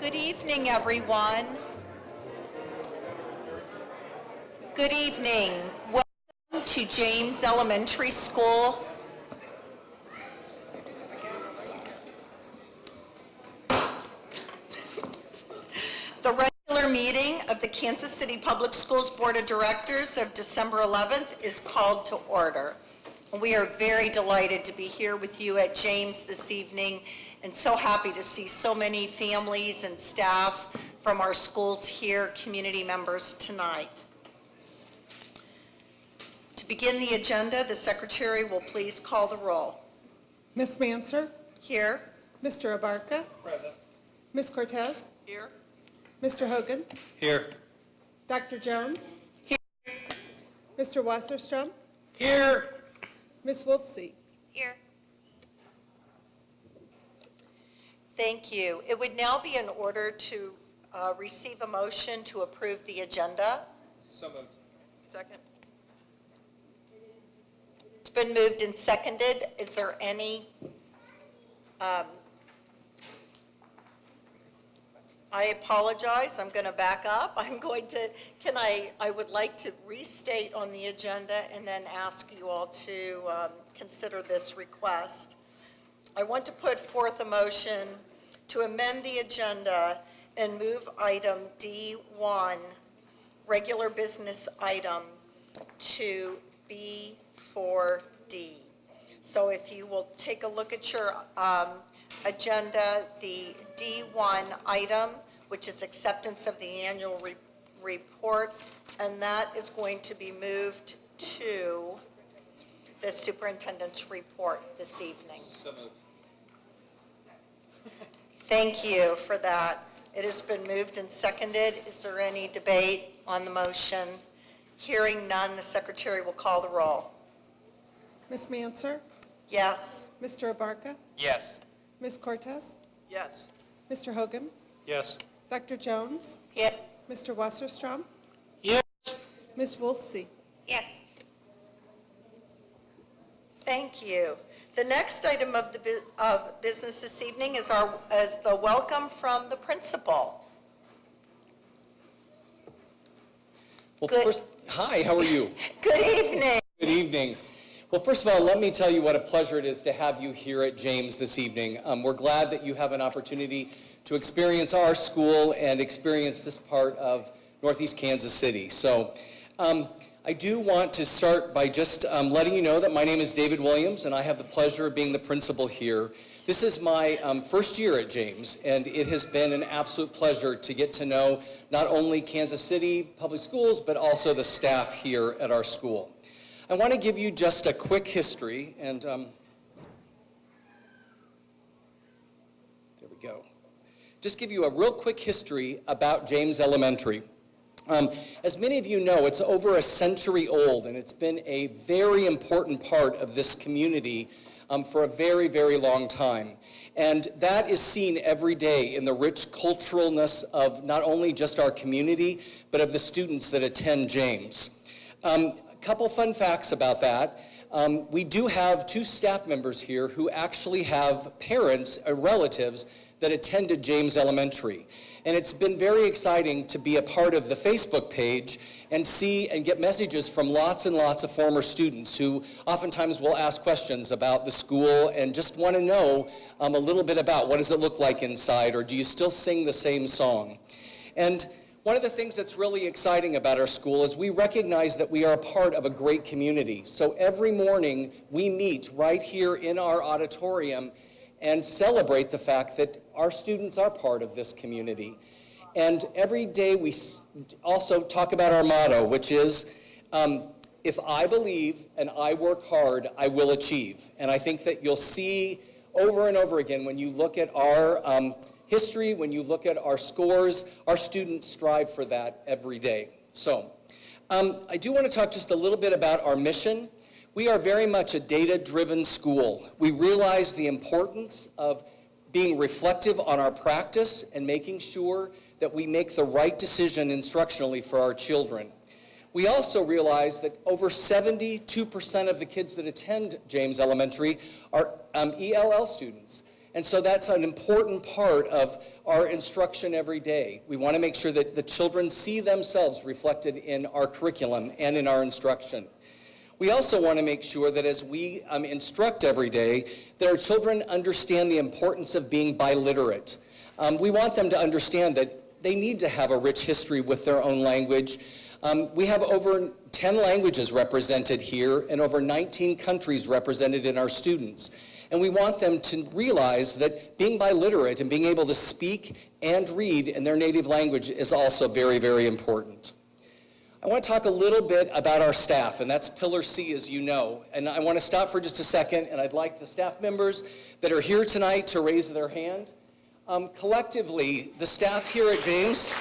Good evening, everyone. Good evening. Welcome to James Elementary School. The regular meeting of the Kansas City Public Schools Board of Directors of December 11th is called to order. We are very delighted to be here with you at James this evening, and so happy to see so many families and staff from our schools here, community members tonight. To begin the agenda, the secretary will please call the roll. Ms. Manser? Here. Mr. Abarca? Present. Ms. Cortez? Here. Mr. Hogan? Here. Dr. Jones? Here. Mr. Wasserstrom? Here. Ms. Wolfsey? Here. Thank you. It would now be in order to receive a motion to approve the agenda. So moved. Second. It's been moved and seconded. Is there any? I apologize. I'm going to back up. I would like to restate on the agenda and then ask you all to consider this request. I want to put forth a motion to amend the agenda and move item D1, regular business item, to B4D. So if you will take a look at your agenda, the D1 item, which is acceptance of the annual report, and that is going to be moved to the superintendent's report this evening. So moved. Thank you for that. It has been moved and seconded. Is there any debate on the motion? Hearing none, the secretary will call the roll. Ms. Manser? Yes. Mr. Abarca? Yes. Ms. Cortez? Yes. Mr. Hogan? Yes. Dr. Jones? Yes. Mr. Wasserstrom? Yes. Ms. Wolfsey? Yes. Thank you. The next item of business this evening is the welcome from the principal. Well, Good. first, hi, how are you? Good evening. Good evening. Well, first of all, let me tell you what a pleasure it is to have you here at James this evening. We're glad that you have an opportunity to experience our school and experience this part of Northeast Kansas City. So I do want to start by just letting you know that my name is David Williams, and I have the pleasure of being the principal here. This is my first year at James, and it has been an absolute pleasure to get to know not only Kansas City Public Schools, but also the staff here at our school. I want to give you just a quick history, and there we go. Just give you a real quick history about James Elementary. As many of you know, it's over a century old, and it's been a very important part of this community for a very, very long time. And that is seen every day in the rich culturalness of not only just our community, but of the students that attend James. A couple fun facts about that. We do have 2 staff members here who actually have parents or relatives that attended James Elementary. And it's been very exciting to be a part of the Facebook page and see and get messages from lots and lots of former students who oftentimes will ask questions about the school and just want to know a little bit about what does it look like inside, or do you still sing the same song? And one of the things that's really exciting about our school is we recognize that we are a part of a great community. So every morning we meet right here in our auditorium and celebrate the fact that our students are part of this community. And every day we also talk about our motto, which is, if I believe and I work hard, I will achieve. And I think that you'll see over and over again when you look at our history, when you look at our scores, our students strive for that every day. So I do want to talk just a little bit about our mission. We are very much a data-driven school. We realize the importance of being reflective on our practice and making sure that we make the right decision instructionally for our children. We also realize that over 72% of the kids that attend James Elementary are ELL students. And so that's an important part of our instruction every day. We want to make sure that the children see themselves reflected in our curriculum and in our instruction. We also want to make sure that as we instruct every day, that our children understand the importance of being biliterate. We want them to understand that they need to have a rich history with their own language. We have over 10 languages represented here and over 19 countries represented in our students. And we want them to realize that being biliterate and being able to speak and read in their native language is also very, very important. I want to talk a little bit about our staff, and that's Pillar C, as you know. And I want to stop for just a second, and I'd like the staff members that are here tonight to raise their hand. Collectively, the staff here at James,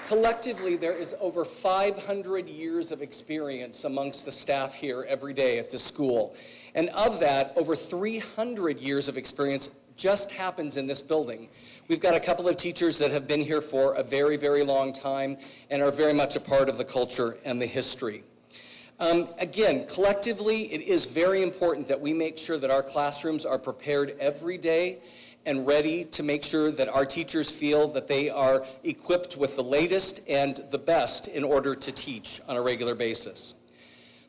collectively, there is over 500 years of experience amongst the staff here every day at the school. And of that, over 300 years of experience just happens in this building. We've got a couple of teachers that have been here for a very, very long time and are very much a part of the culture and the history. Again, collectively, it is very important that we make sure that our classrooms are prepared every day and ready to make sure that our teachers feel that they are equipped with the latest and the best in order to teach on a regular basis.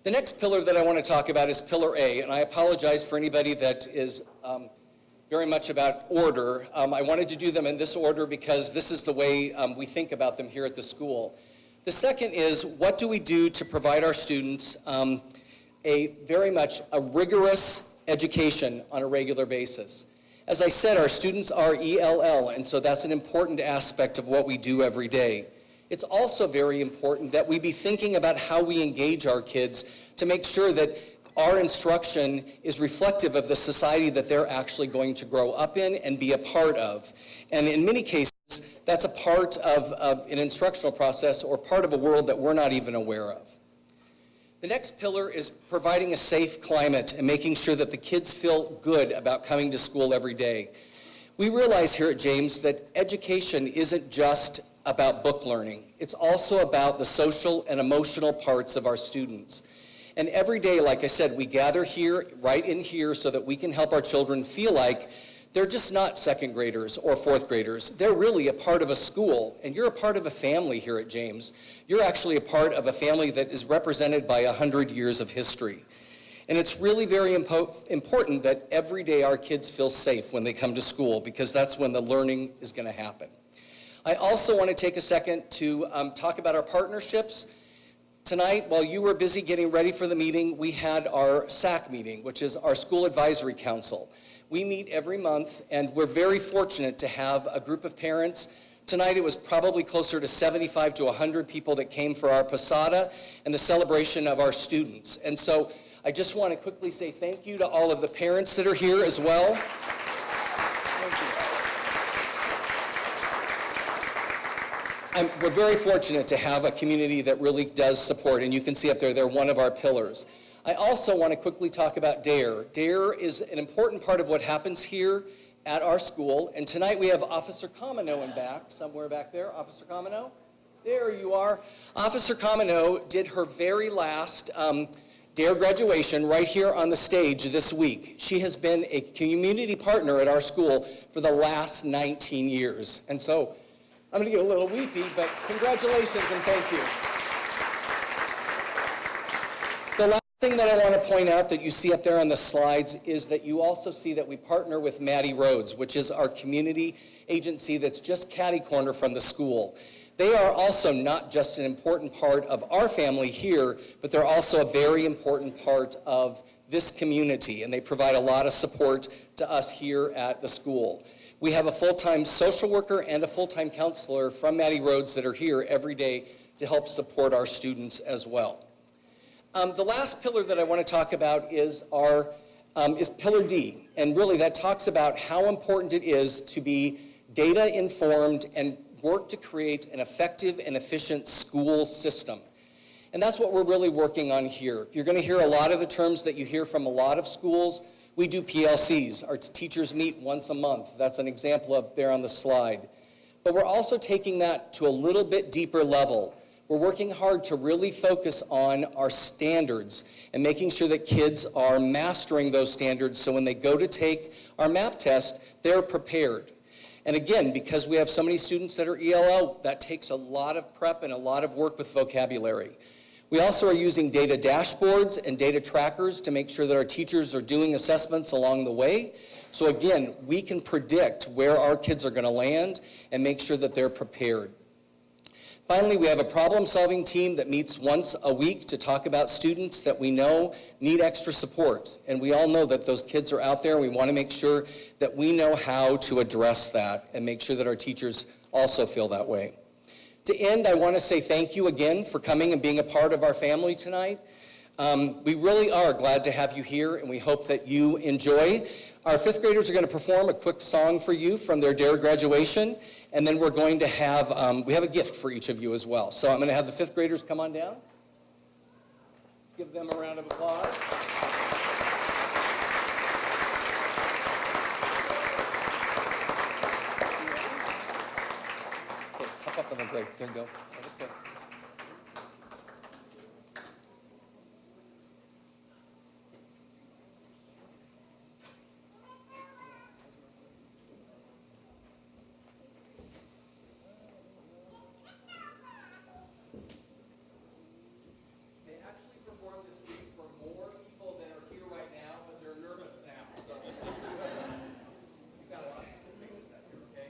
The next pillar that I want to talk about is Pillar A, and I apologize for anybody that is very much about order. I wanted to do them in this order because this is the way we think about them here at the school. The second is, what do we do to provide our students very much a rigorous education on a regular basis? As I said, our students are ELL, and so that's an important aspect of what we do every day. It's also very important that we be thinking about how we engage our kids to make sure that our instruction is reflective of the society that they're actually going to grow up in and be a part of. And in many cases, that's a part of an instructional process or part of a world that we're not even aware of. The next pillar is providing a safe climate and making sure that the kids feel good about coming to school every day. We realize here at James that education isn't just about book learning. It's also about the social and emotional parts of our students. And every day, like I said, we gather here, right in here, so that we can help our children feel like they're just not second graders or fourth graders. They're really a part of a school, and you're a part of a family here at James. You're actually a part of a family that is represented by 100 years of history. And it's really very important that every day our kids feel safe when they come to school, because that's when the learning is going to happen. I also want to take a second to talk about our partnerships. Tonight, while you were busy getting ready for the meeting, we had our SAC meeting, which is our School Advisory Council. We meet every month, and we're very fortunate to have a group of parents. Tonight, it was probably closer to 75 to 100 people that came for our Posada and the celebration of our students. And so I just want to quickly say thank you to all of the parents that are here as well. Thank you. We're very fortunate to have a community that really does support, and you can see up there, they're one of our pillars. I also want to quickly talk about DARE. DARE is an important part of what happens here at our school, and tonight we have Officer Kamino in back, somewhere back there. Officer Kamino? There you are. Officer Kamino did her very last DARE graduation right here on the stage this week. She has been a community partner at our school for the last 19 years, and so I'm going to get a little weepy, but congratulations and thank you. The last thing that I want to point out that you see up there on the slides is that you also see that we partner with Maddie Rhodes, which is our community agency that's just catty corner from the school. They are also not just an important part of our family here, but they're also a very important part of this community, and they provide a lot of support to us here at the school. We have a full-time social worker and a full-time counselor from Maddie Rhodes that are here every day to help support our students as well. The last pillar that I want to talk about is Pillar D, and really that talks about how important it is to be data-informed and work to create an effective and efficient school system. And that's what we're really working on here. You're going to hear a lot of the terms that you hear from a lot of schools. We do PLCs. Our teachers meet once a month. That's an example up there on the slide. But we're also taking that to a little bit deeper level. we're working hard to really focus on our standards and making sure that kids are mastering those standards so when they go to take our MAP test, they're prepared. And again, because we have so many students that are ELL, that takes a lot of prep and a lot of work with vocabulary. We also are using data dashboards and data trackers to make sure that our teachers are doing assessments along the way. So again, we can predict where our kids are going to land and make sure that they're prepared. Finally, we have a problem-solving team that meets once a week to talk about students that we know need extra support. And we all know that those kids are out there, and we want to make sure that we know how to address that and make sure that our teachers also feel that way. To end, I want to say thank you again for coming and being a part of our family tonight. We really are glad to have you here, and we hope that you enjoy. Our fifth graders are going to perform a quick song for you from their DARE graduation, and then we're going to have, we have a gift for each of you as well. So I'm going to have the fifth graders come on down. Give them a round of applause. Okay, hop up on the break. There you go. Okay. They actually performed this week for more people than are here right now, but they're nervous now. So you've got a lot of information out here, okay?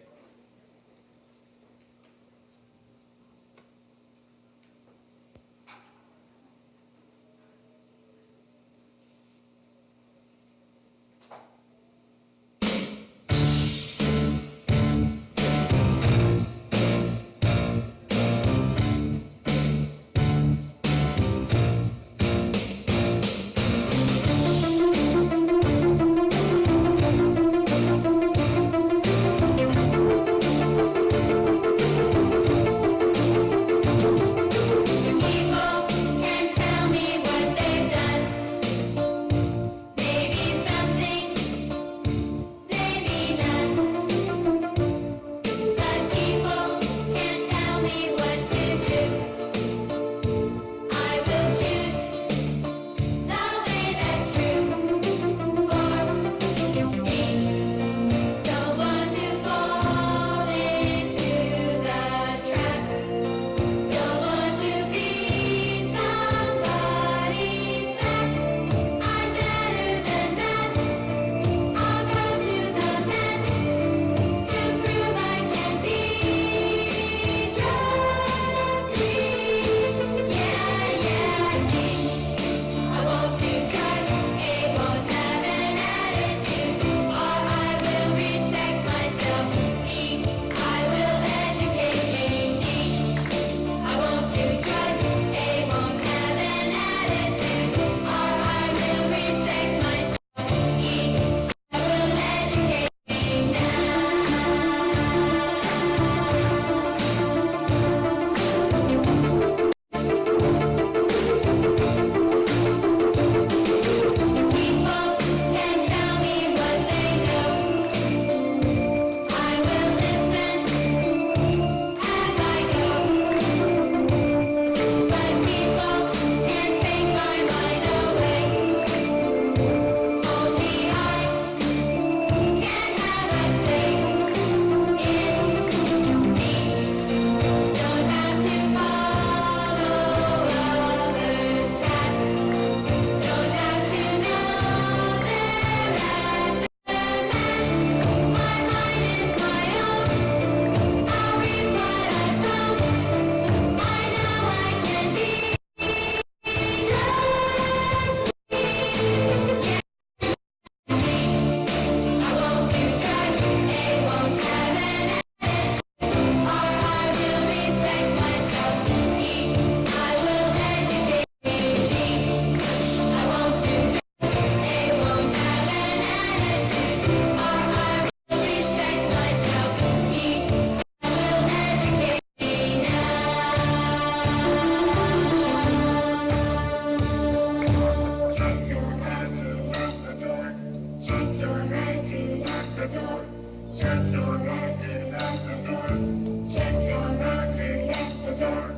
Check your attitude at the door.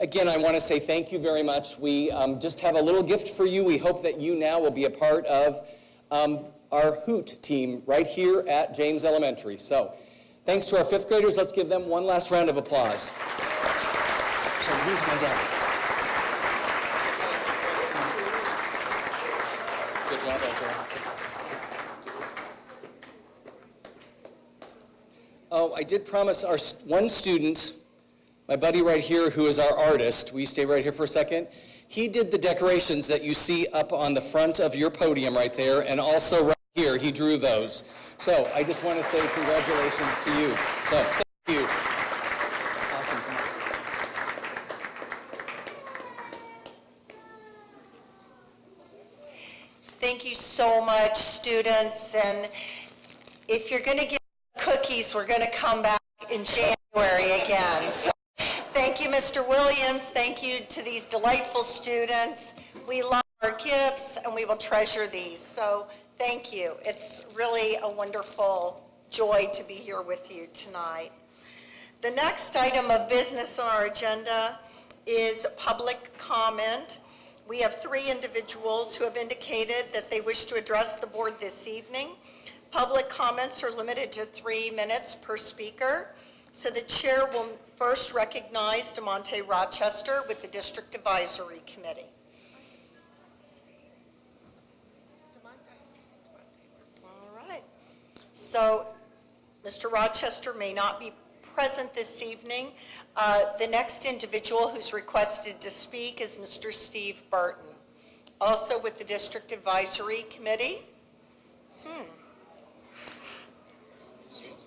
Again, I want to say thank you very much. We just have a little gift for you. We hope that you now will be a part of our Hoot team right here at James Elementary. So thanks to our fifth graders. Let's give them one last round of applause. So here's my dad. Good job, Ezra. Oh, I did promise our one student, my buddy right here, who is our artist. Will you stay right here for a second? He did the decorations that you see up on the front of your podium right there, and also right here, he drew those. So I just want to say congratulations to you. So thank you. Awesome. Come on. Thank you so much, students. And if you're going to give cookies, we're going to come back in January again. So thank you, Mr. Williams. Thank you to these delightful students. We love our gifts, and we will treasure these. So thank you. It's really a wonderful joy to be here with you tonight. The next item of business on our agenda is public comment. We have 3 individuals who have indicated that they wish to address the board this evening. Public comments are limited to 3 minutes per speaker. So the chair will first recognize DeMonte Rochester with the District Advisory Committee. All right. So Mr. Rochester may not be present this evening. The next individual who's requested to speak is Mr. Steve Burton, also with the District Advisory Committee.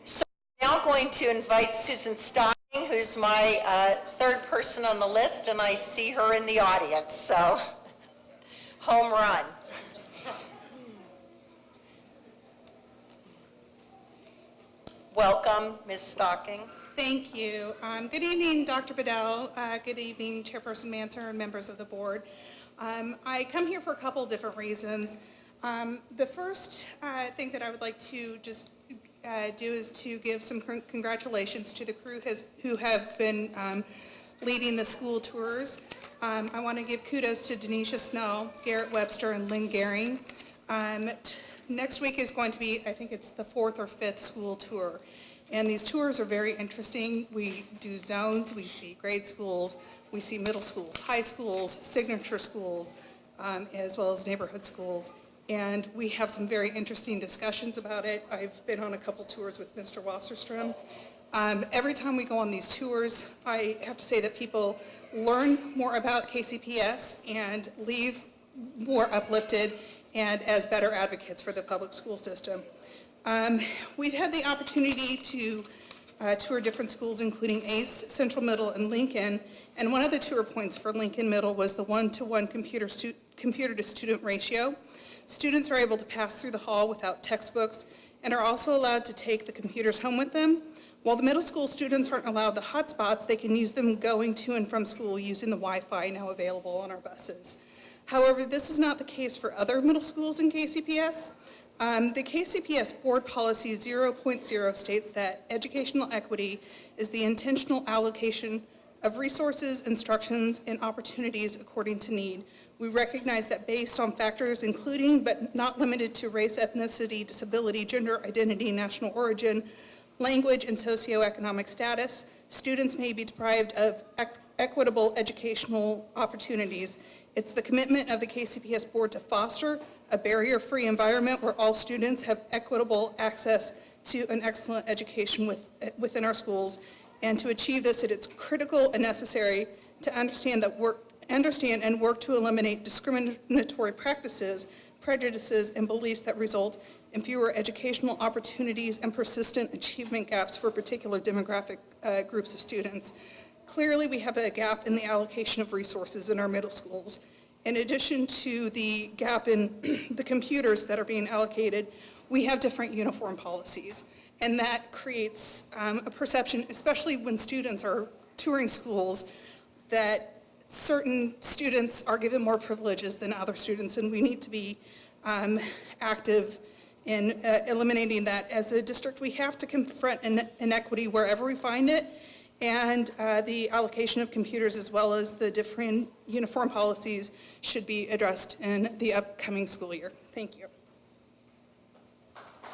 So I'm now going to invite Susan Stocking, who's my third person on the list, and I see her in the audience, so home run. Welcome, Ms. Stocking. Thank you. Good evening, Dr. Bedell. Good evening, Chairperson Manser and members of the board. I come here for a couple different reasons. The first thing that I would like to just do is to give some congratulations to the crew who have been leading the school tours. I want to give kudos to Denisha Snell, Garrett Webster, and Lynn Gehring. Next week is going to be, I think it's the 4th or 5th school tour. And these tours are very interesting. We do zones, we see grade schools, we see middle schools, high schools, signature schools, as well as neighborhood schools. And we have some very interesting discussions about it. I've been on a couple tours with Mr. Wasserstrom. Every time we go on these tours, I have to say that people learn more about KCPS and leave more uplifted and as better advocates for the public school system. We've had the opportunity to tour different schools, including ACE, Central Middle, and Lincoln. And one of the tour points for Lincoln Middle was the 1-to-1 computer-to-student ratio. Students are able to pass through the hall without textbooks and are also allowed to take the computers home with them. While the middle school students aren't allowed the hotspots, they can use them going to and from school using the Wi-Fi now available on our buses. However, this is not the case for other middle schools in KCPS. The KCPS Board Policy 0.0 states that educational equity is the intentional allocation of resources, instructions, and opportunities according to need. We recognize that based on factors including but not limited to race, ethnicity, disability, gender identity, national origin, language, and socioeconomic status, students may be deprived of equitable educational opportunities. It's the commitment of the KCPS Board to foster a barrier-free environment where all students have equitable access to an excellent education within our schools. And to achieve this, it's critical and necessary to understand and work to eliminate discriminatory practices, prejudices, and beliefs that result in fewer educational opportunities and persistent achievement gaps for particular demographic groups of students. Clearly, we have a gap in the allocation of resources in our middle schools. In addition to the gap in the computers that are being allocated, we have different uniform policies. And that creates a perception, especially when students are touring schools, that certain students are given more privileges than other students, and we need to be active in eliminating that. As a district, we have to confront inequity wherever we find it, and the allocation of computers as well as the different uniform policies should be addressed in the upcoming school year. Thank you.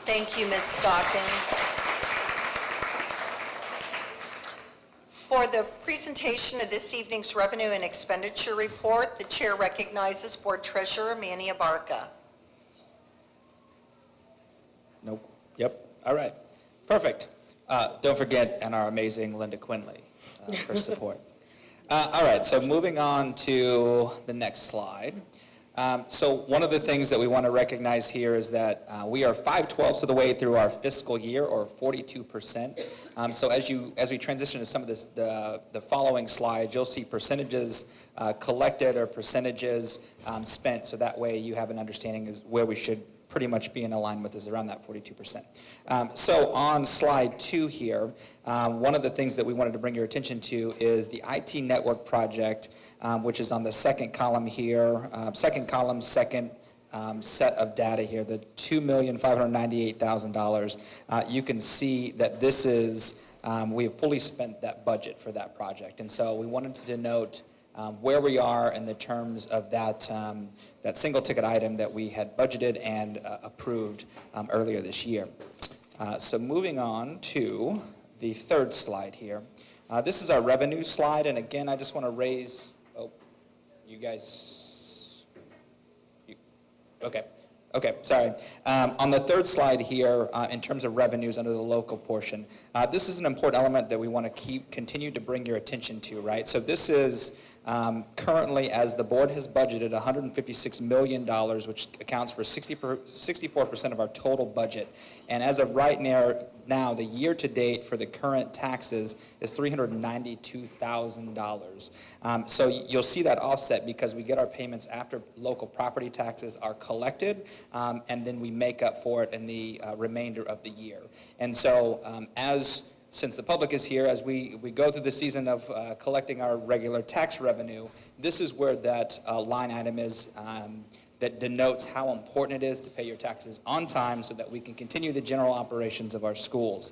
Thank you, Ms. Stocking. For the presentation of this evening's revenue and expenditure report, the chair recognizes Board Treasurer Manny Abarca. Nope. Yep. All right. Perfect. Don't forget, and our amazing Linda Quinley for support. All right. So moving on to the next slide. So one of the things that we want to recognize here is that we are 5/12 of the way through our fiscal year, or 42%. So as we transition to some of the following slides, you'll see percentages collected or percentages spent. So that way you have an understanding of where we should pretty much be in alignment with, is around that 42%. So on slide 2 here, one of the things that we wanted to bring your attention to is the IT network project, which is on the second column here, second set of data here, the $2,598,000. You can see that this is, we have fully spent that budget for that project. And so we wanted to denote where we are in the terms of that, that single ticket item that we had budgeted and approved earlier this year. So moving on to the third slide here. This is our revenue slide, and again, I just want to raise, you guys, okay, sorry. On the third slide here, in terms of revenues under the local portion, this is an important element that we want to continue to bring your attention to, right? So this is currently, as the board has budgeted, $156 million, which accounts for 64% of our total budget. And as of right now, the year-to-date for the current taxes is $392,000. So you'll see that offset because we get our payments after local property taxes are collected, and then we make up for it in the remainder of the year. And so since the public is here, as we go through the season of collecting our regular tax revenue, this is where that line item is that denotes how important it is to pay your taxes on time so that we can continue the general operations of our schools.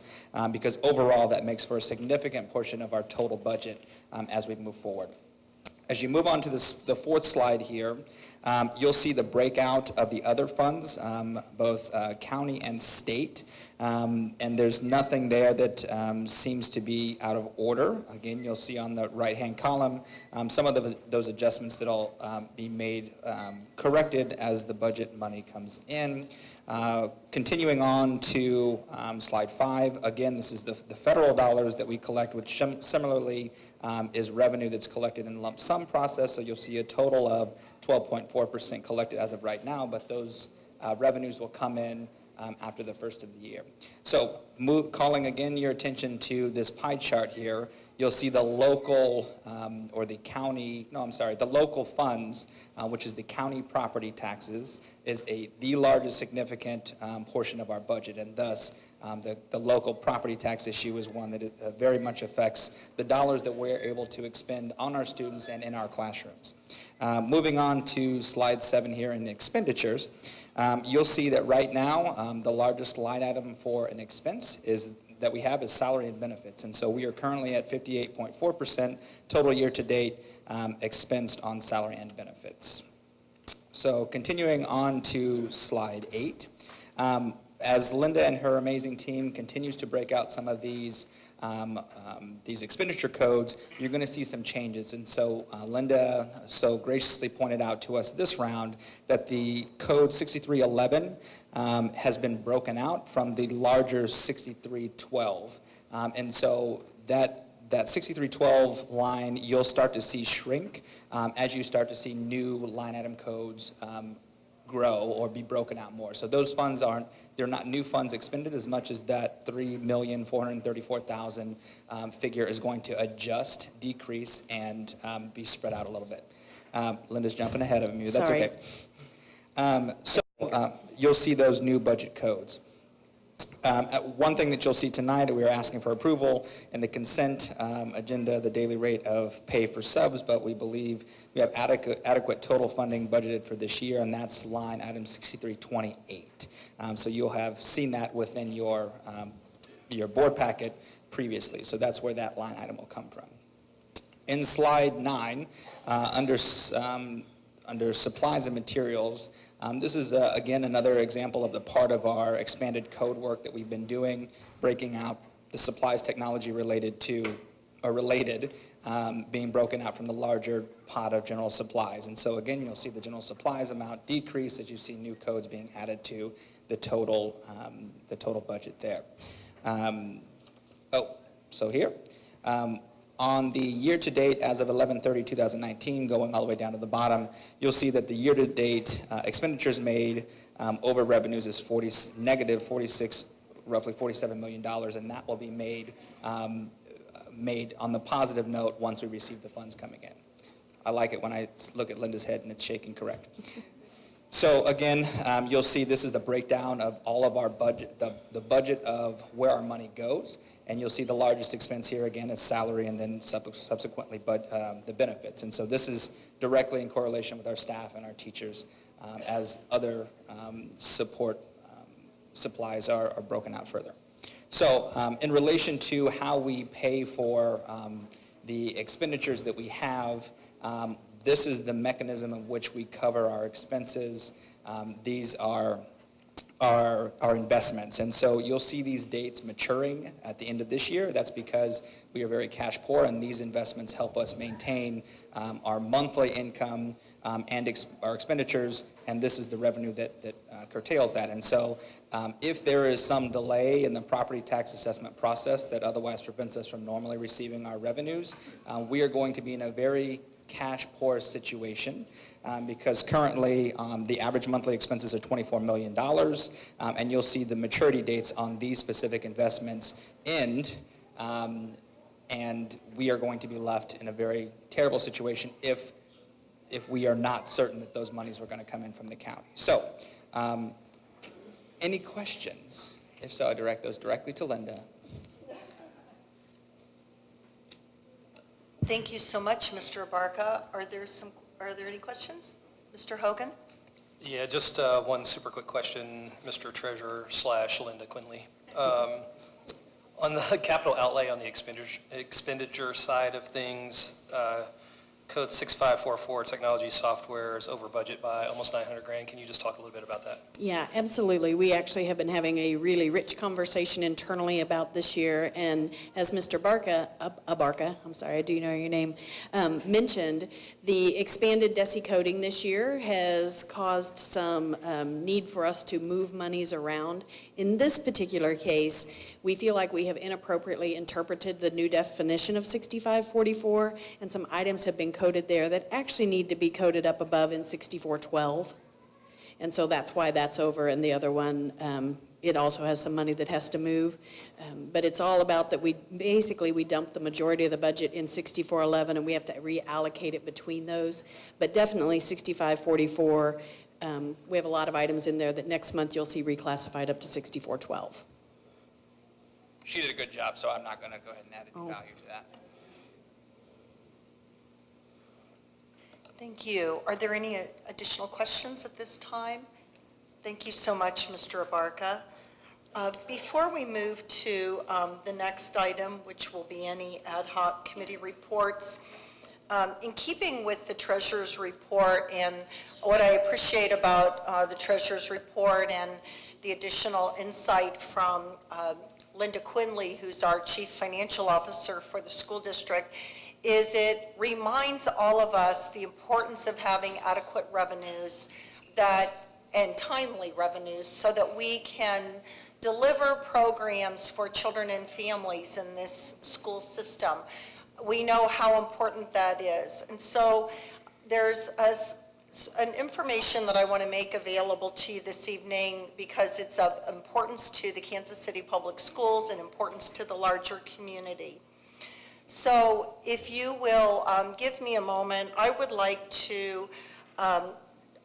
Because overall, that makes for a significant portion of our total budget as we move forward. As you move on to the fourth slide here, you'll see the breakout of the other funds, both county and state. And there's nothing there that seems to be out of order. Again, you'll see on the right-hand column some of those adjustments that'll be made corrected as the budget money comes in. Continuing on to slide 5, again, this is the federal dollars that we collect, which similarly is revenue that's collected in the lump sum process. So you'll see a total of 12.4% collected as of right now, but those revenues will come in after the first of the year. So calling again your attention to this pie chart here, you'll see the local the local funds, which is the county property taxes, is the largest significant portion of our budget, and thus the local property tax issue is one that very much affects the dollars that we're able to expend on our students and in our classrooms. Moving on to slide 7 here in expenditures, you'll see that right now the largest line item for an expense that we have is salary and benefits. And so we are currently at 58.4% total year-to-date expensed on salary and benefits. So continuing on to slide 8. As Linda and her amazing team continues to break out some of these expenditure codes, you're going to see some changes. And so Linda so graciously pointed out to us this round that the code 6311 has been broken out from the larger 6312. And so that 6312 line you'll start to see shrink as you start to see new line item codes grow or be broken out more. So those funds they're not new funds expended as much as that $3,434,000 figure is going to adjust, decrease, and be spread out a little bit. Linda's jumping ahead of me. That's Sorry. okay. So you'll see those new budget codes. One thing that you'll see tonight, we are asking for approval in the consent agenda, the daily rate of pay for subs, but we believe we have adequate total funding budgeted for this year, and that's line item 6328. So you'll have seen that within your board packet previously. So that's where that line item will come from. In slide 9, under supplies and materials, this is, again, another example of the part of our expanded code work that we've been doing, breaking out the supplies technology related to, or related, being broken out from the larger pot of general supplies. And so again, you'll see the general supplies amount decrease as you see new codes being added to the total budget there. So here, on the year-to-date as of 11/30/2019, going all the way down to the bottom, you'll see that the year-to-date expenditures made over revenues is negative 46, roughly $47 million, and that will be made on the positive note once we receive the funds coming in. I like it when I look at Linda's head and it's shaking correct. So again, you'll see this is the breakdown of all of our budget, the budget of where our money goes, and you'll see the largest expense here again is salary and then subsequently the benefits. And so this is directly in correlation with our staff and our teachers as other support supplies are broken out further. So in relation to how we pay for the expenditures that we have, this is the mechanism of which we cover our expenses. These are our investments. And so you'll see these dates maturing at the end of this year. That's because we are very cash poor, and these investments help us maintain our monthly income and our expenditures, and this is the revenue that curtails that. And so if there is some delay in the property tax assessment process that otherwise prevents us from normally receiving our revenues, we are going to be in a very cash poor situation because currently the average monthly expenses are $24 million, and you'll see the maturity dates on these specific investments end, and we are going to be left in a very terrible situation if we are not certain that those monies were going to come in from the county. So, any questions? If so, I direct those directly to Linda. Thank you so much, Mr. Abarca. Are there any questions? Mr. Hogan? Yeah, just one super quick question, Mr. Treasurer / Linda Quinley. On the capital outlay on the expenditure side of things, code 6544 technology software is over budget by almost $900,000. Can you just talk a little bit about that? Yeah, absolutely. We actually have been having a really rich conversation internally about this year, and as Mr. Abarca, I'm sorry, I do know your name, mentioned, the expanded DESI coding this year has caused some need for us to move monies around. In this particular case, we feel like we have inappropriately interpreted the new definition of 6544, and some items have been coded there that actually need to be coded up above in 6412. And so that's why that's over, and the other one, it also has some money that has to move. But it's all about that we dump the majority of the budget in 6411, and we have to reallocate it between those. But definitely 6544, we have a lot of items in there that next month you'll see reclassified up to 6412. She did a good job, so I'm not going to go ahead and add any value to that. Thank you. Are there any additional questions at this time? Thank you so much, Mr. Abarca. Before we move to the next item, which will be any ad hoc committee reports, in keeping with the treasurer's report, and what I appreciate about the treasurer's report and the additional insight from Linda Quinley, who's our Chief Financial Officer for the school district, is it reminds all of us the importance of having adequate revenues and timely revenues so that we can deliver programs for children and families in this school system. We know how important that is. And so there's an information that I want to make available to you this evening because it's of importance to the Kansas City Public Schools and importance to the larger community. So if you will give me a moment, I would like to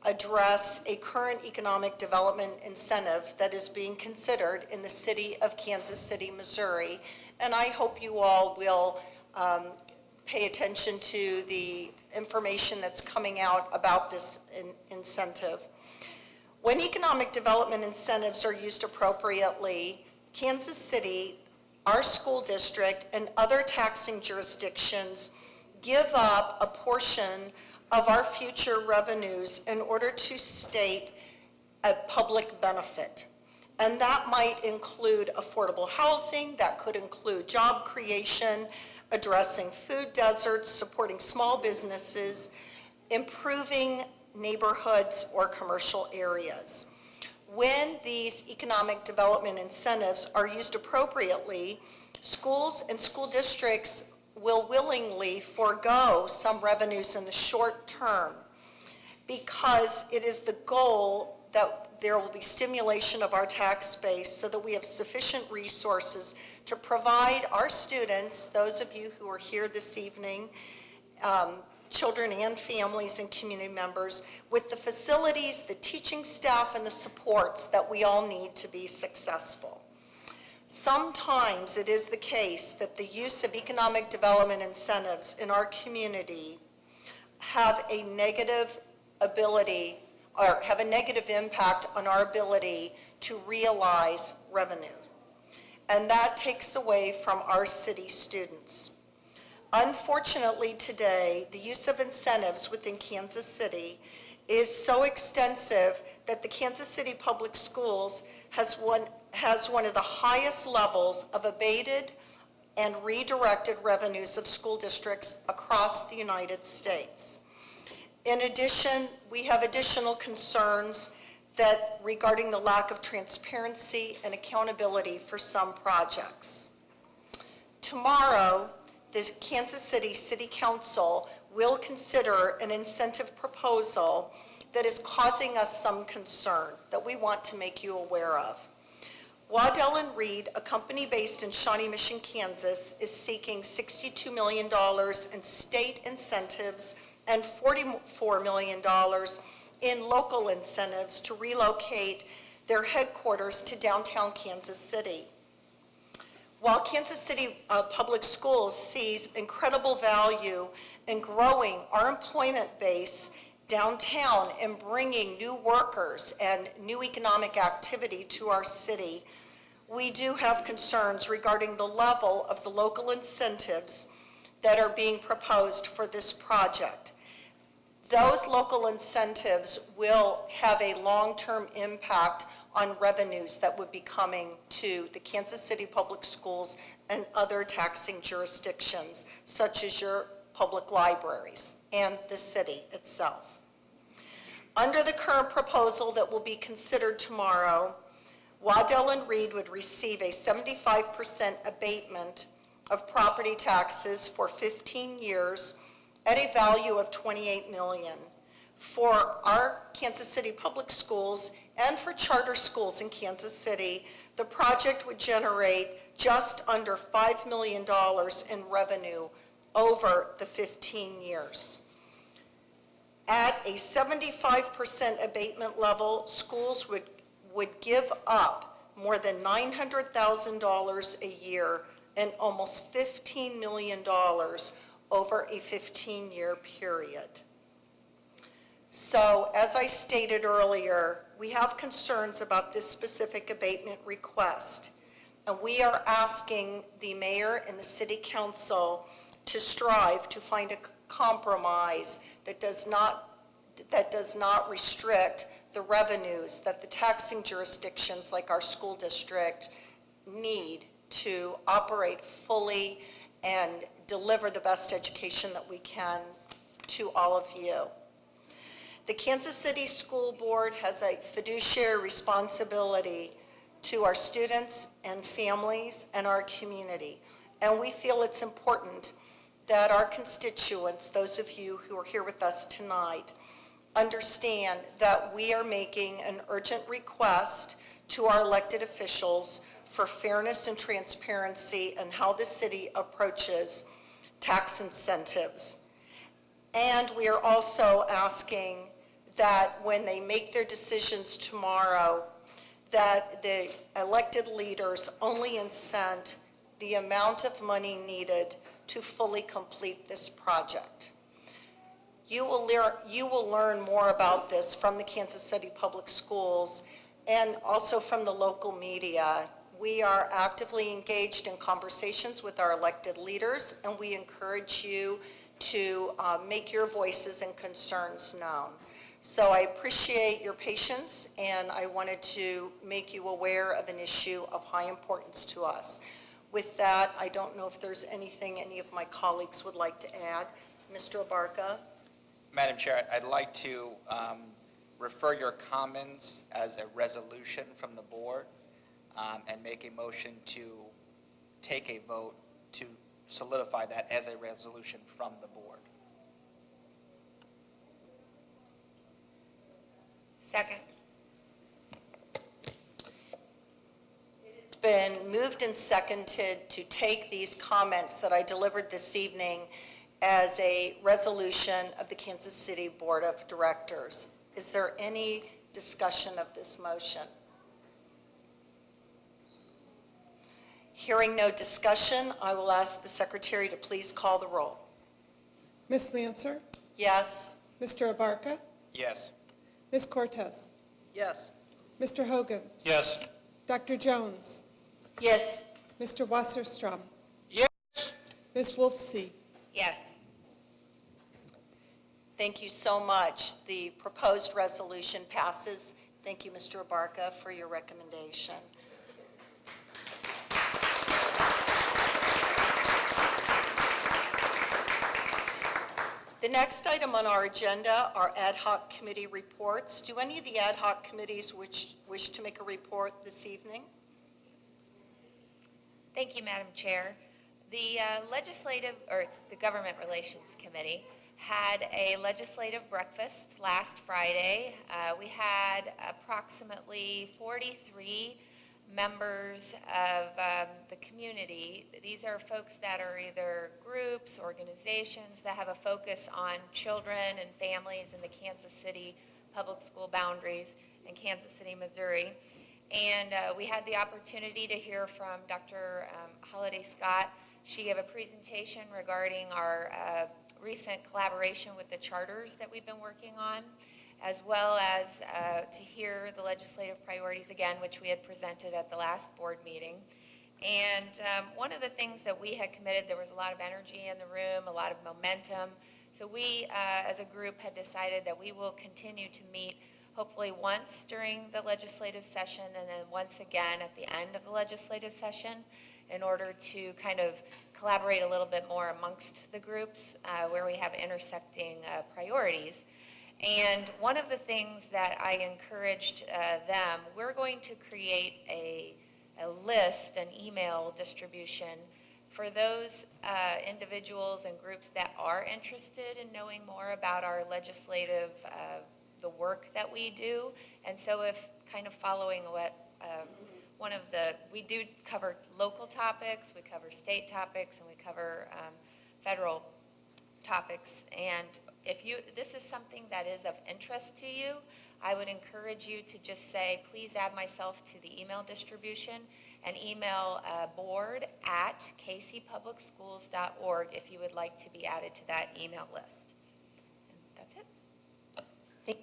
address a current economic development incentive that is being considered in the city of Kansas City, Missouri. And I hope you all will pay attention to the information that's coming out about this incentive. When economic development incentives are used appropriately, Kansas City our school district and other taxing jurisdictions give up a portion of our future revenues in order to state a public benefit. And that might include affordable housing, that could include job creation, addressing food deserts, supporting small businesses, improving neighborhoods or commercial areas. When these economic development incentives are used appropriately, schools and school districts will willingly forego some revenues in the short term because it is the goal that there will be stimulation of our tax base so that we have sufficient resources to provide our students, those of you who are here this evening, children and families and community members, with the facilities, the teaching staff, and the supports that we all need to be successful. Sometimes it is the case that the use of economic development incentives in our community have a negative ability or have a negative impact on our ability to realize revenue. And that takes away from our city students. Unfortunately today, the use of incentives within Kansas City is so extensive that the Kansas City Public Schools has one of the highest levels of abated and redirected revenues of school districts across the United States. In addition, we have additional concerns that regarding the lack of transparency and accountability for some projects. Tomorrow, the Kansas City City Council will consider an incentive proposal that is causing us some concern that we want to make you aware of. Waddell & Reed, a company based in Shawnee Mission, Kansas, is seeking $62 million in state incentives and $44 million in local incentives to relocate their headquarters to downtown Kansas City. While Kansas City Public Schools sees incredible value in growing our employment base downtown and bringing new workers and new economic activity to our city, we do have concerns regarding the level of the local incentives that are being proposed for this project. Those local incentives will have a long-term impact on revenues that would be coming to the Kansas City Public Schools and other taxing jurisdictions, such as your public libraries and the city itself. Under the current proposal that will be considered tomorrow, Waddell & Reed would receive a 75% abatement of property taxes for 15 years at a value of $28 million. For our Kansas City Public Schools and for charter schools in Kansas City, the project would generate just under $5 million in revenue over the 15 years. At a 75% abatement level, schools would give up more than $900,000 a year and almost $15 million over a 15-year period. So, as I stated earlier, we have concerns about this specific abatement request, and we are asking the mayor and the city council to strive to find a compromise that does not restrict the revenues that the taxing jurisdictions like our school district need to operate fully and deliver the best education that we can to all of you. The Kansas City School Board has a fiduciary responsibility to our students and families and our community, and we feel it's important that our constituents, those of you who are here with us tonight, understand that we are making an urgent request to our elected officials for fairness and transparency in how the city approaches tax incentives. And we are also asking that when they make their decisions tomorrow, that the elected leaders only incent the amount of money needed to fully complete this project. You will learn more about this from the Kansas City Public Schools and also from the local media We are actively engaged in conversations with our elected leaders, and we encourage you to make your voices and concerns known. So I appreciate your patience, and I wanted to make you aware of an issue of high importance to us. With that, I don't know if there's anything any of my colleagues would like to add. Mr. Abarca? Madam Chair, I'd like to refer your comments as a resolution from the board and make a motion to take a vote to solidify that as a resolution from the board. Second. It's been moved and seconded to take these comments that I delivered this evening as a resolution of the Kansas City Board of Directors. Is there any discussion of this motion? Hearing no discussion, I will ask the secretary to please call the roll. Ms. Manser, Yes? Mr. Abarca, Yes. Ms. Cortez, Yes. Mr. Hogan, Yes. Dr. Jones, Yes. Mr. Wasserstrom, Yes. Ms. Wolfsey. Yes. Thank you so much. The proposed resolution passes. Thank you, Mr. Abarca, for your recommendation. The next item on our agenda are ad hoc committee reports. Do any of the ad hoc committees wish to make a report this evening? Thank you, Madam Chair. The the Government Relations Committee had a legislative breakfast last Friday. We had approximately 43 members of the community. These are folks that are either groups, organizations that have a focus on children and families in the Kansas City public school boundaries in Kansas City, Missouri. And we had the opportunity to hear from Dr. Holiday Scott. She gave a presentation regarding our recent collaboration with the charters that we've been working on, as well as to hear the legislative priorities again, which we had presented at the last board meeting. And one of the things that we had committed, there was a lot of energy in the room, a lot of momentum. So we, as a group, had decided that we will continue to meet hopefully once during the legislative session and then once again at the end of the legislative session in order to kind of collaborate a little bit more amongst the groups where we have intersecting priorities. And one of the things that I encouraged them, we're going to create a list, an email distribution for those individuals and groups that are interested in knowing more about our legislative, the work that we do. And so if kind of following what we do cover local topics, we cover state topics, and we cover federal topics. And if this is something that is of interest to you, I would encourage you to just say, please add myself to the email distribution and email board@kcpublicschools.org if you would like to be added to that email list. And that's it.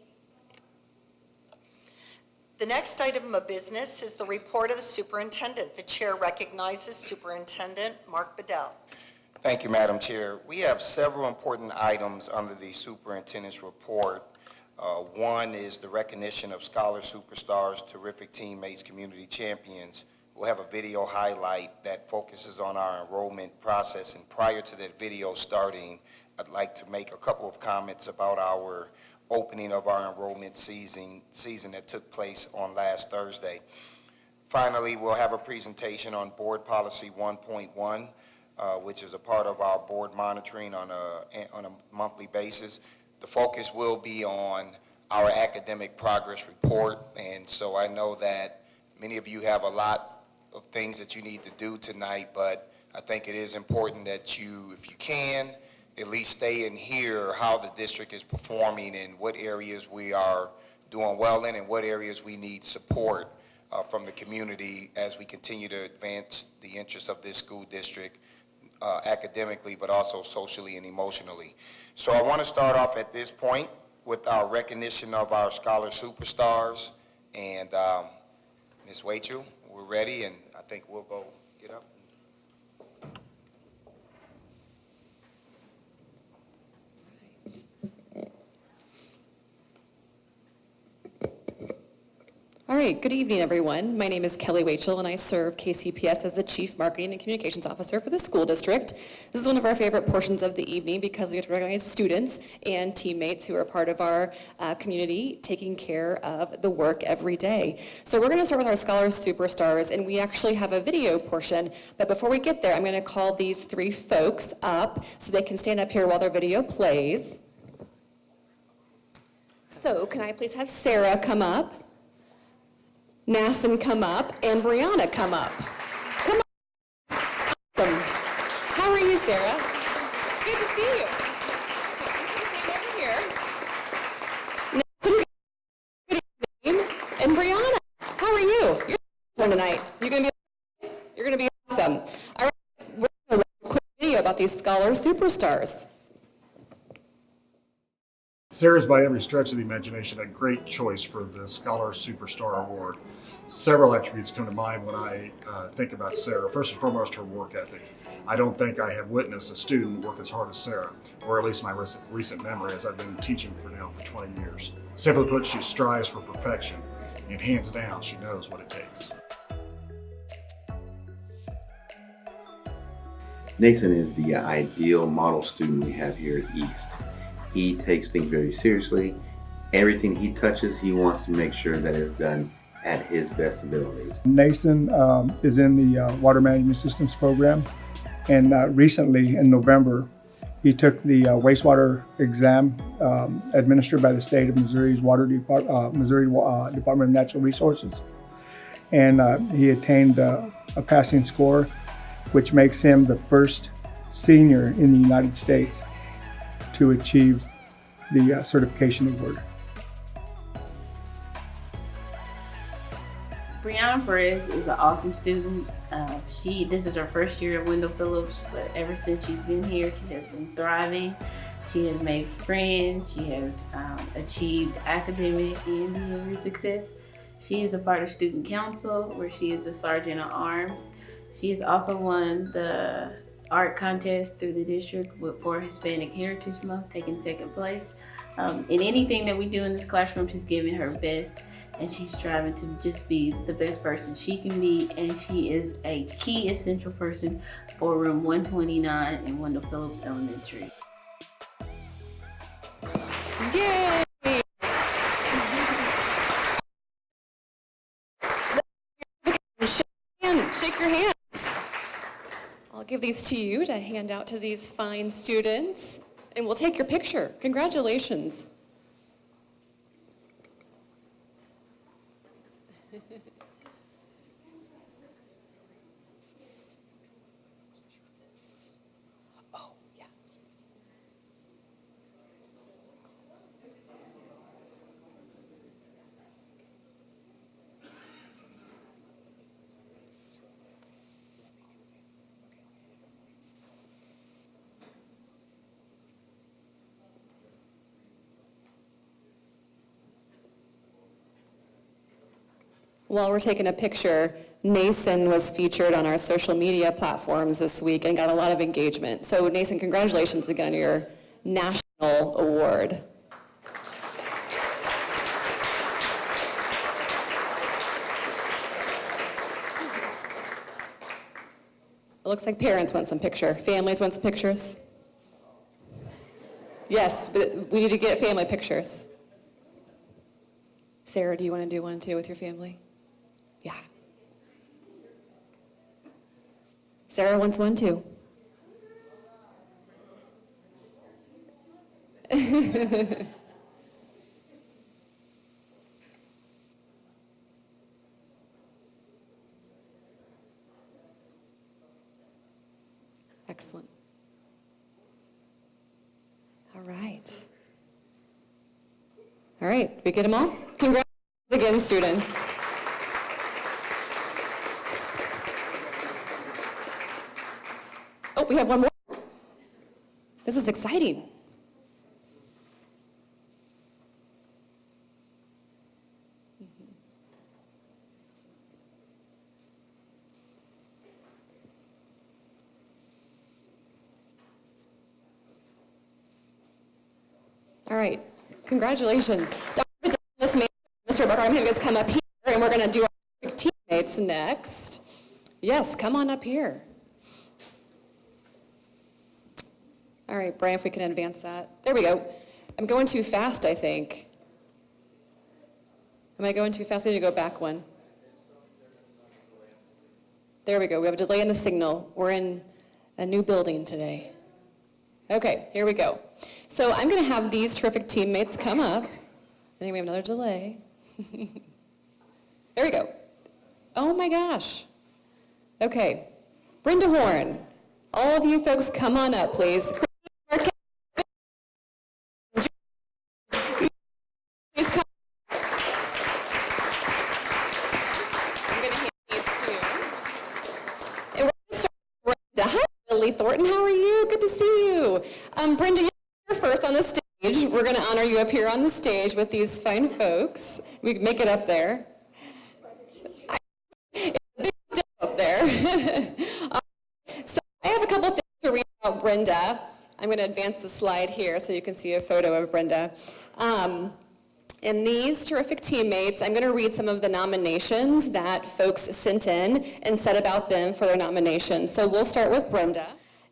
The next item of business is the report of the superintendent. The chair recognizes Superintendent Mark Bedell. Thank you, Madam Chair. We have several important items under the superintendent's report. One is the recognition of scholar superstars, terrific teammates, community champions. We'll have a video highlight that focuses on our enrollment process. And prior to that video starting, I'd like to make a couple of comments about our opening of our enrollment season that took place on last Thursday. Finally, we'll have a presentation on Board Policy 1.1, which is a part of our board monitoring on a monthly basis. The focus will be on our academic progress report, and so I know that many of you have a lot of things that you need to do tonight, but I think it is important that you, if you can, at least stay and hear how the district is performing and what areas we are doing well in and what areas we need support from the community as we continue to advance the interests of this school district academically, but also socially and emotionally. So I want to start off at this point with our recognition of our scholar superstars. And Ms. Wachel, we're ready, and I think we'll go get up. All right, good evening, everyone. My name is Kelly Wachel, and I serve KCPS as the Chief Marketing and Communications Officer for the school district. This is one of our favorite portions of the evening because we get to recognize students and teammates who are part of our community taking care of the work every day. So we're going to start with our Scholars Superstars, and we actually have a video portion. But before we get there, I'm going to call these three folks up so they can stand up here while their video plays. So can I please have Sarah come up? Nassim come up, and Brianna come up. Come on. Awesome. How are you, Sarah? Good to see you. Stand over here. Nassim, good evening. And Brianna, how are you? You're one tonight. You're gonna be awesome. All right, we're gonna watch a quick video about these Scholar Superstars. Sarah's, by every stretch of the imagination, a great choice for the Scholar Superstar Award. Several attributes come to mind when I think about Sarah. First and foremost, her work ethic. I don't think I have witnessed a student work as hard as Sarah, or at least my recent memory, as I've been teaching for 20 years. Simply put, she strives for perfection, and hands down, she knows what it takes. Nathan is the ideal model student we have here at East. He takes things very seriously. Everything he touches, he wants to make sure that it's done at his best abilities. Nathan is in the Water Management Systems program, and recently in November, he took the wastewater exam administered by the state of Missouri's Missouri Department of Natural Resources, and he attained a passing score, which makes him the first senior in the United States to achieve the certification award. Brianna Perez is an awesome student. This is her first year at Wendell Phillips, but ever since she's been here, she has been thriving. She has made friends. She has achieved academic and behavior success. She is a part of student council, where she is the sergeant at arms. She has also won the art contest through the district for Hispanic Heritage Month, taking second place. In anything that we do in this classroom, she's giving her best, and she's striving to just be the best person she can be, and she is a key essential person for room 129 in Wendell Phillips Elementary. Yay! Shake your hands. I'll give these to you to hand out to these fine students, and we'll take your picture. Congratulations. Oh, yeah. While we're taking a picture, Nason was featured on our social media platforms this week and got a lot of engagement. So Nason, congratulations again on your national award. It looks like parents want some picture. Families want some pictures. Yes, but we need to get family pictures. Sarah, do you want to do one too with your family? Yeah. Sarah wants one too. Excellent. All right. All right, did we get them all? Congratulations again, students. Oh, we have one more. This is exciting. right, congratulations. Dr. Bedell, Ms. Mann, Mr. Barker, I'm going to come up here, and we're going to do our teammates next. Yes, come on up here. All right, Brian, if we can advance that. There we go. I'm going too fast, I think. Am I going too fast? We need to go back one. There we go. We have a delay in the signal. We're in a new building today. Okay, here we go. So I'm going to have these terrific teammates come up. I think we have another delay. There we go. Oh my gosh. Okay. Brenda Horn. All of you folks come on up, please. Please come. I'm going to hand these to you. And we're going to start with Brenda. Hi, Lily Thornton. How are you? Good to see you. Brenda, you're here first on the stage. We're going to honor you up here on the stage with these fine folks. We can make it up there. It's up there. So I have a couple things to read about Brenda. I'm going to advance the slide here so you can see a photo of Brenda. And these terrific teammates, I'm going to read some of the nominations that folks sent in and said about them for their nominations. So we'll start with Brenda.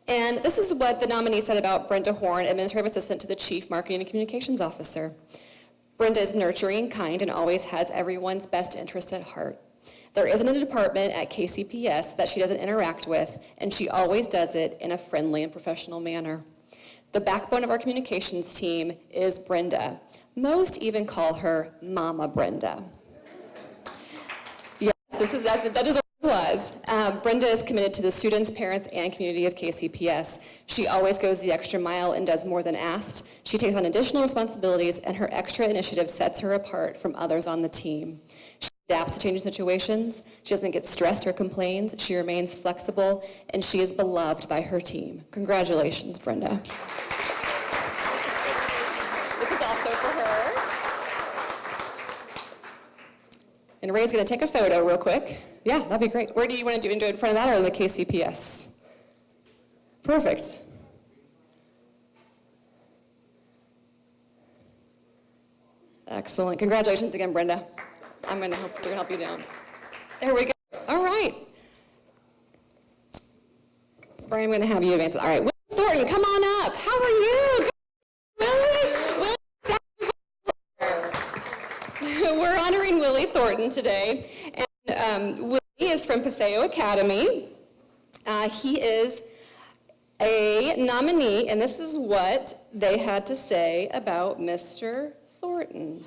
And this is what the nominee said about Brenda Horn, Administrative Assistant to the Chief Marketing and Communications Officer. Brenda is nurturing, kind, and always has everyone's best interest at heart. There isn't a department at KCPS that she doesn't interact with, and she always does it in a friendly and professional manner. The backbone of our communications team is Brenda. Most even call her Mama Brenda. Yes, that deserves applause. Brenda is committed to the students, parents, and community of KCPS. She always goes the extra mile and does more than asked. She takes on additional responsibilities, and her extra initiative sets her apart from others on the team. She adapts to changing situations. She doesn't get stressed or complains. She remains flexible, and she is beloved by her team. Congratulations, Brenda. This is also for her. And Ray's going to take a photo real quick. Yeah, that'd be great. Where do you want to do it in front of that or in the KCPS? Perfect. Excellent. Congratulations again, Brenda. We're going to help you down. There we go. All right. Brian, I'm going to have you advance it. All right. Will Thornton, come on up. How are you? Willie? We're honoring Willie Thornton today. And Willie is from Paseo Academy. He is a nominee, and this is what they had to say about Mr. Thornton.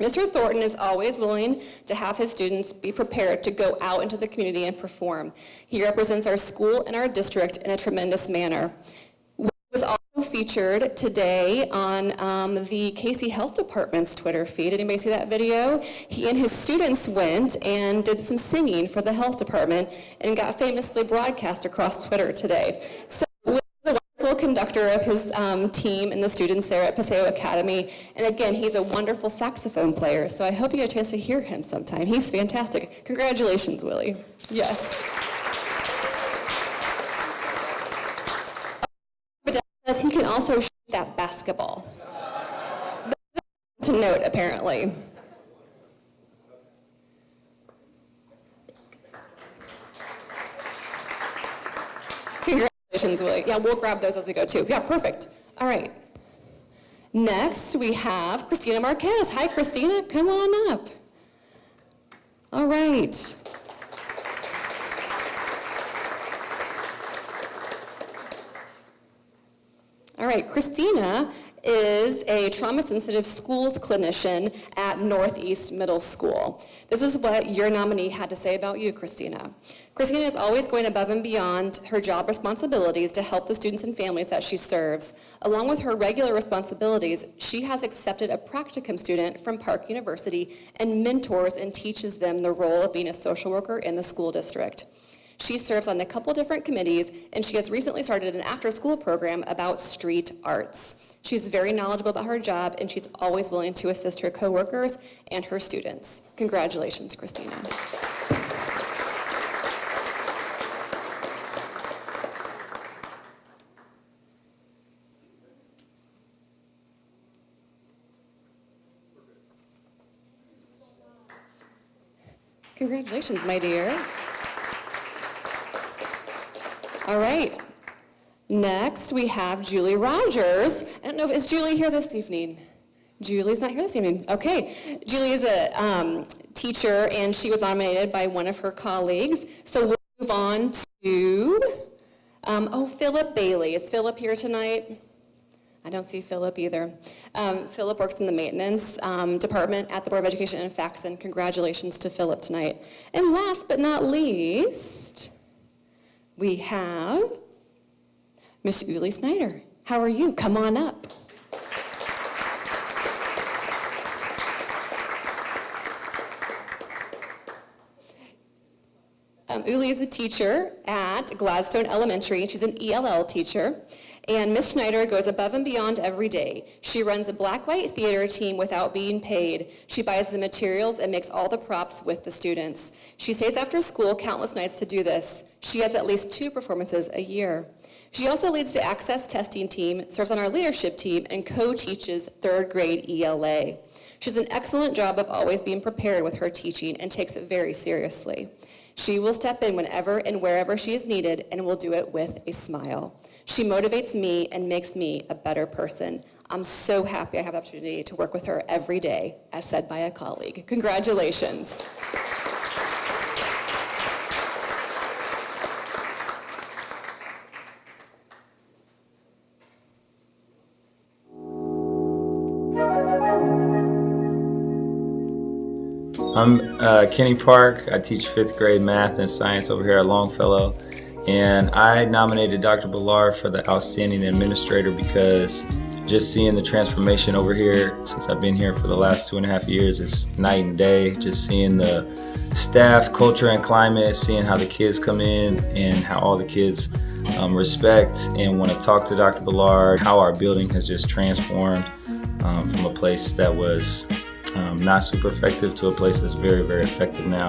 Mr. Thornton is always willing to have his students be prepared to go out into the community and perform. He represents our school and our district in a tremendous manner. He was also featured today on the KC Health Department's Twitter feed. Anybody see that video? He and his students went and did some singing for the health department and got famously broadcast across Twitter today. So conductor of his team and the students there at Paseo Academy. And again, he's a wonderful saxophone player, so I hope you get a chance to hear him sometime. He's fantastic. Congratulations, Willie. Yes. But he can also shoot that basketball. That's to note, apparently. Congratulations, Willie. Yeah, we'll grab those as we go too. Yeah, perfect. All right. Next, we have Christina Marquez. Hi, Christina. Come on up. All right. All right, Christina is a trauma-sensitive schools clinician at Northeast Middle School. This is what your nominee had to say about you, Christina. Christina is always going above and beyond her job responsibilities to help the students and families that she serves. Along with her regular responsibilities, she has accepted a practicum student from Park University and mentors and teaches them the role of being a social worker in the school district. She serves on a couple different committees, and she has recently started an after-school program about street arts. She's very knowledgeable about her job, and she's always willing to assist her coworkers and her students. Congratulations, Christina. Congratulations, my dear. All right. Next, we have Julie Rogers. I don't know, is Julie here this evening? Julie's not here this evening. Okay. Julie is a teacher, and she was nominated by one of her colleagues. So we'll move on to, Philip Bailey. Is Philip here tonight? I don't see Philip either. Philip works in the maintenance department at the Board of Education in Faxon. Congratulations to Philip tonight. And last but not least, we have Miss Uli Snyder. How are you? Come on up. Uli is a teacher at Gladstone Elementary. She's an ELL teacher. And Miss Schneider goes above and beyond every day. She runs a blacklight theater team without being paid. She buys the materials and makes all the props with the students. She stays after school countless nights to do this. She has at least 2 performances a year. She also leads the access testing team, serves on our leadership team, and co-teaches 3rd grade ELA. She does an excellent job of always being prepared with her teaching and takes it very seriously. She will step in whenever and wherever she is needed and will do it with a smile. She motivates me and makes me a better person. I'm so happy I have the opportunity to work with her every day, as said by a colleague. Congratulations. I'm Kenny Park. I teach 5th grade math and science over here at Longfellow. And I nominated Dr. Ballard for the Outstanding Administrator because just seeing the transformation over here since I've been here for the last 2.5 years is night and day. Just seeing the staff, culture, and climate, seeing how the kids come in and how all the kids respect and want to talk to Dr. Ballard, how our building has just transformed from a place that was not super effective to a place that's very, very effective now,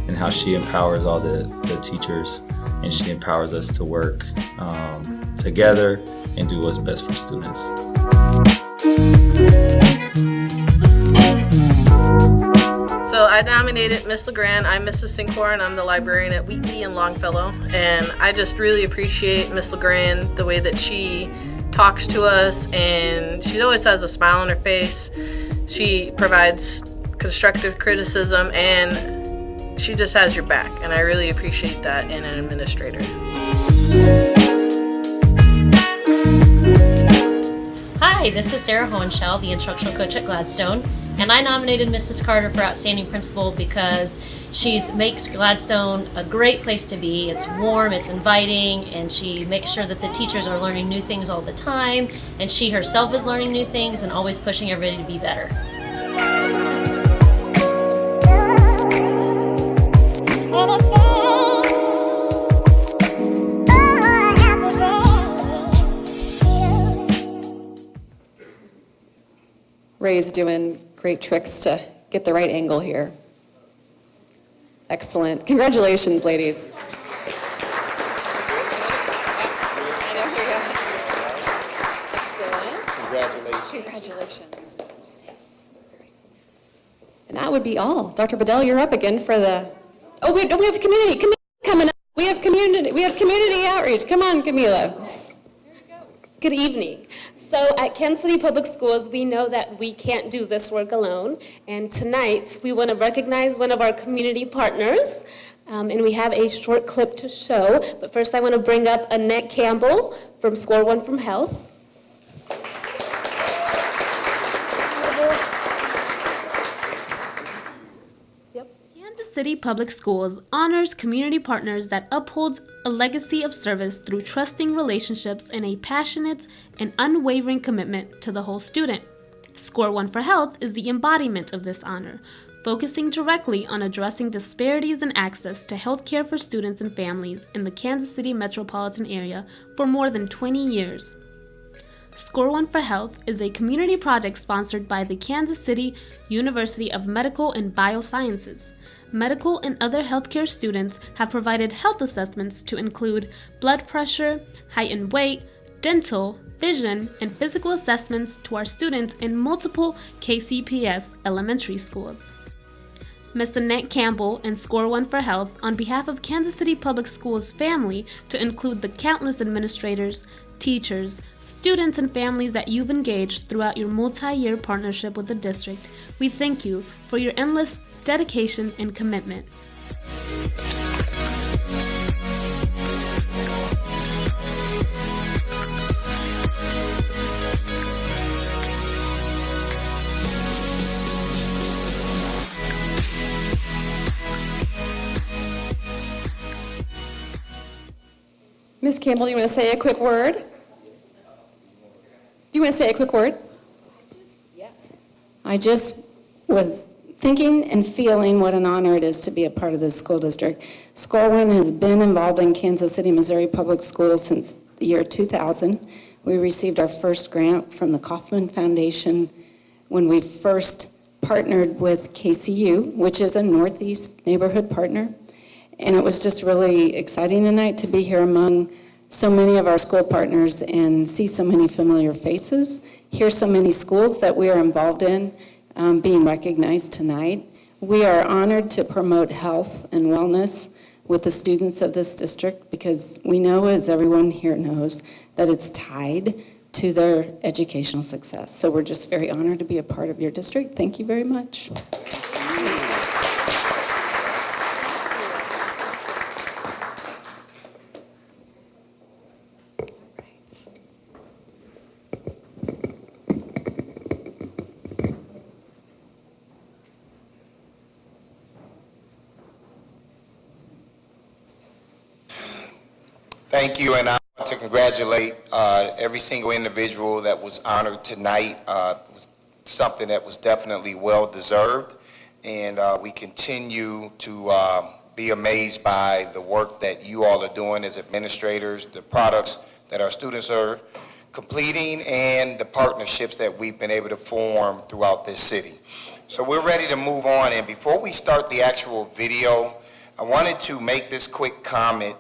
and how she empowers all the teachers and she empowers us to work together and do what's best for students. So I nominated Miss LeGrand. I'm Mrs. Sinkhorn. I'm the librarian at Wheatley and Longfellow. And I just really appreciate Miss LeGrand, the way that she talks to us, and she always has a smile on her face. She provides constructive criticism, and she just has your back, and I really appreciate that in an administrator. Hi, this is Sarah Hohenschel, the instructional coach at Gladstone, and I nominated Mrs. Carter for Outstanding Principal because she makes Gladstone a great place to be. It's warm, it's inviting, and she makes sure that the teachers are learning new things all the time, and she herself is learning new things and always pushing everybody to be better. Ray's doing great tricks to get the right angle here. Excellent. Congratulations, ladies. Congratulations. And that would be all. Dr. Bedell, you're up again for the, we have community coming up. We have community outreach. Come on, Camila. Good evening. So at Kansas City Public Schools, we know that we can't do this work alone. And tonight, we want to recognize one of our community partners. And we have a short clip to show. But first, I want to bring up Annette Campbell from Score One from Health. Kansas City Public Schools honors community partners that upholds a legacy of service through trusting relationships and a passionate and unwavering commitment to the whole student. Score One for Health is the embodiment of this honor, focusing directly on addressing disparities in access to health care for students and families in the Kansas City metropolitan area for more than 20 years. Score One for Health is a community project sponsored by the Kansas City University of Medical and Biosciences. Medical and other healthcare students have provided health assessments to include blood pressure, height and weight, dental, vision, and physical assessments to our students in multiple KCPS elementary schools. Ms. Annette Campbell, and Score One for Health on behalf of Kansas City Public Schools family to include the countless administrators, teachers, students, and families that you've engaged throughout your multi-year partnership with the district. We thank you for your endless dedication and commitment. Ms. Campbell, do you want to say a quick word? Do you want to say a quick word? Yes. I just was thinking and feeling what an honor it is to be a part of this school district. Score One has been involved in Kansas City, Missouri Public Schools since the year 2000. We received our first grant from the Kauffman Foundation when we first partnered with KCU, which is a Northeast neighborhood partner. And it was just really exciting tonight to be here among so many of our school partners and see so many familiar faces, hear so many schools that we are involved in being recognized tonight. We are honored to promote health and wellness with the students of this district because we know, as everyone here knows, that it's tied to their educational success. So we're just very honored to be a part of your district. Thank you very much. Thank you, and I want to congratulate every single individual that was honored tonight. It was something that was definitely well-deserved, and we continue to be amazed by the work that you all are doing as administrators, the products that our students are completing, and the partnerships that we've been able to form throughout this city. So we're ready to move on, and before we start the actual video, I wanted to make this quick comment.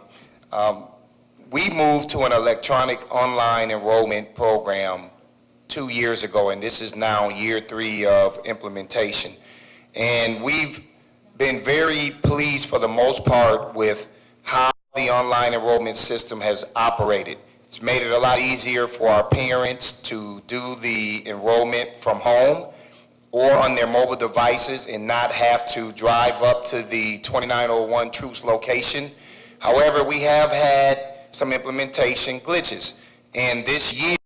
We moved to an electronic online enrollment program 2 years ago, and this is now year 3 of implementation. And we've been very pleased for the most part with how the online enrollment system has operated. It's made it a lot easier for our parents to do the enrollment from home or on their mobile devices and not have to drive up to the 2901 Truce location. However, we have had some implementation glitches. And this year,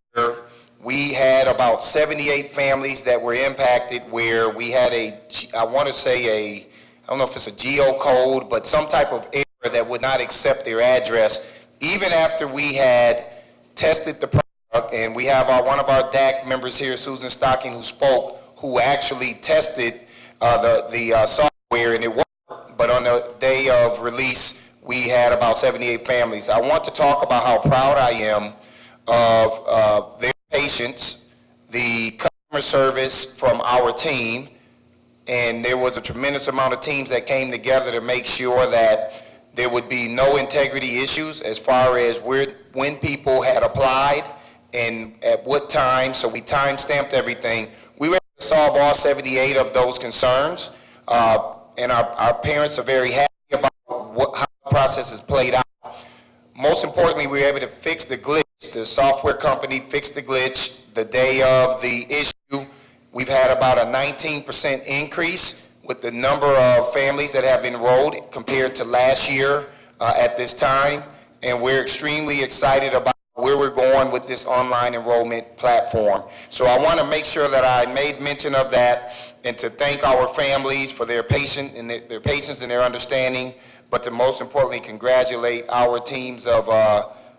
we had about 78 families that were impacted where we had I don't know if it's a geocode, but some type of error that would not accept their address, even after we had tested the product. And we have one of our DAC members here, Susan Stocking, who spoke, who actually tested the software, and it worked. But on the day of release, we had about 78 families. I want to talk about how proud I am of their patience, the customer service from our team, and there was a tremendous amount of teams that came together to make sure that there would be no integrity issues as far as when people had applied and at what time, so we time-stamped everything. We were able to solve all 78 of those concerns, and our parents are very happy about how the process is played out. Most importantly, we were able to fix the glitch. The software company fixed the glitch the day of the issue. We've had about a 19% increase with the number of families that have enrolled compared to last year at this time, and we're extremely excited about where we're going with this online enrollment platform. So I want to make sure that I made mention of that and to thank our families for their patience and their understanding, but to most importantly congratulate our teams of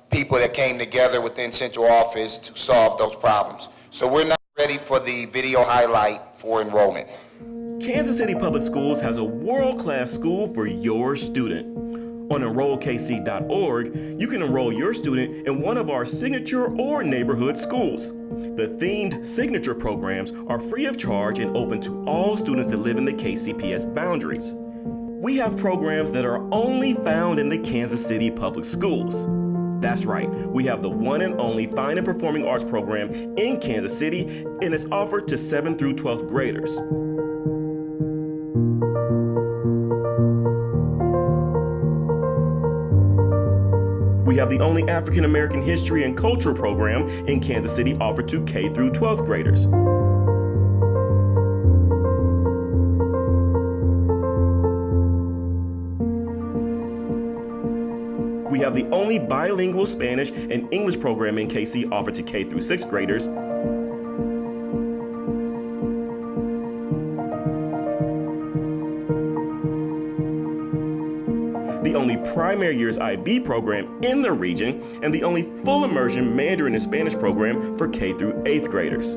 people that came together within central office to solve those problems. So we're now ready for the video highlight for enrollment. Kansas City Public Schools has a world-class school for your student. On enrollkc.org, you can enroll your student in one of our signature or neighborhood schools. The themed signature programs are free of charge and open to all students that live in the KCPS boundaries. We have programs that are only found in the Kansas City Public Schools. That's right, we have the one and only Fine and Performing Arts program in Kansas City, and it's offered to 7th through 12th graders. We have the only African American history and culture program in Kansas City offered to K through 12th graders. We have the only bilingual Spanish and English program in KC offered to K through 6th graders. The only primary years IB program in the region, and the only full immersion Mandarin and Spanish program for K through 8th graders.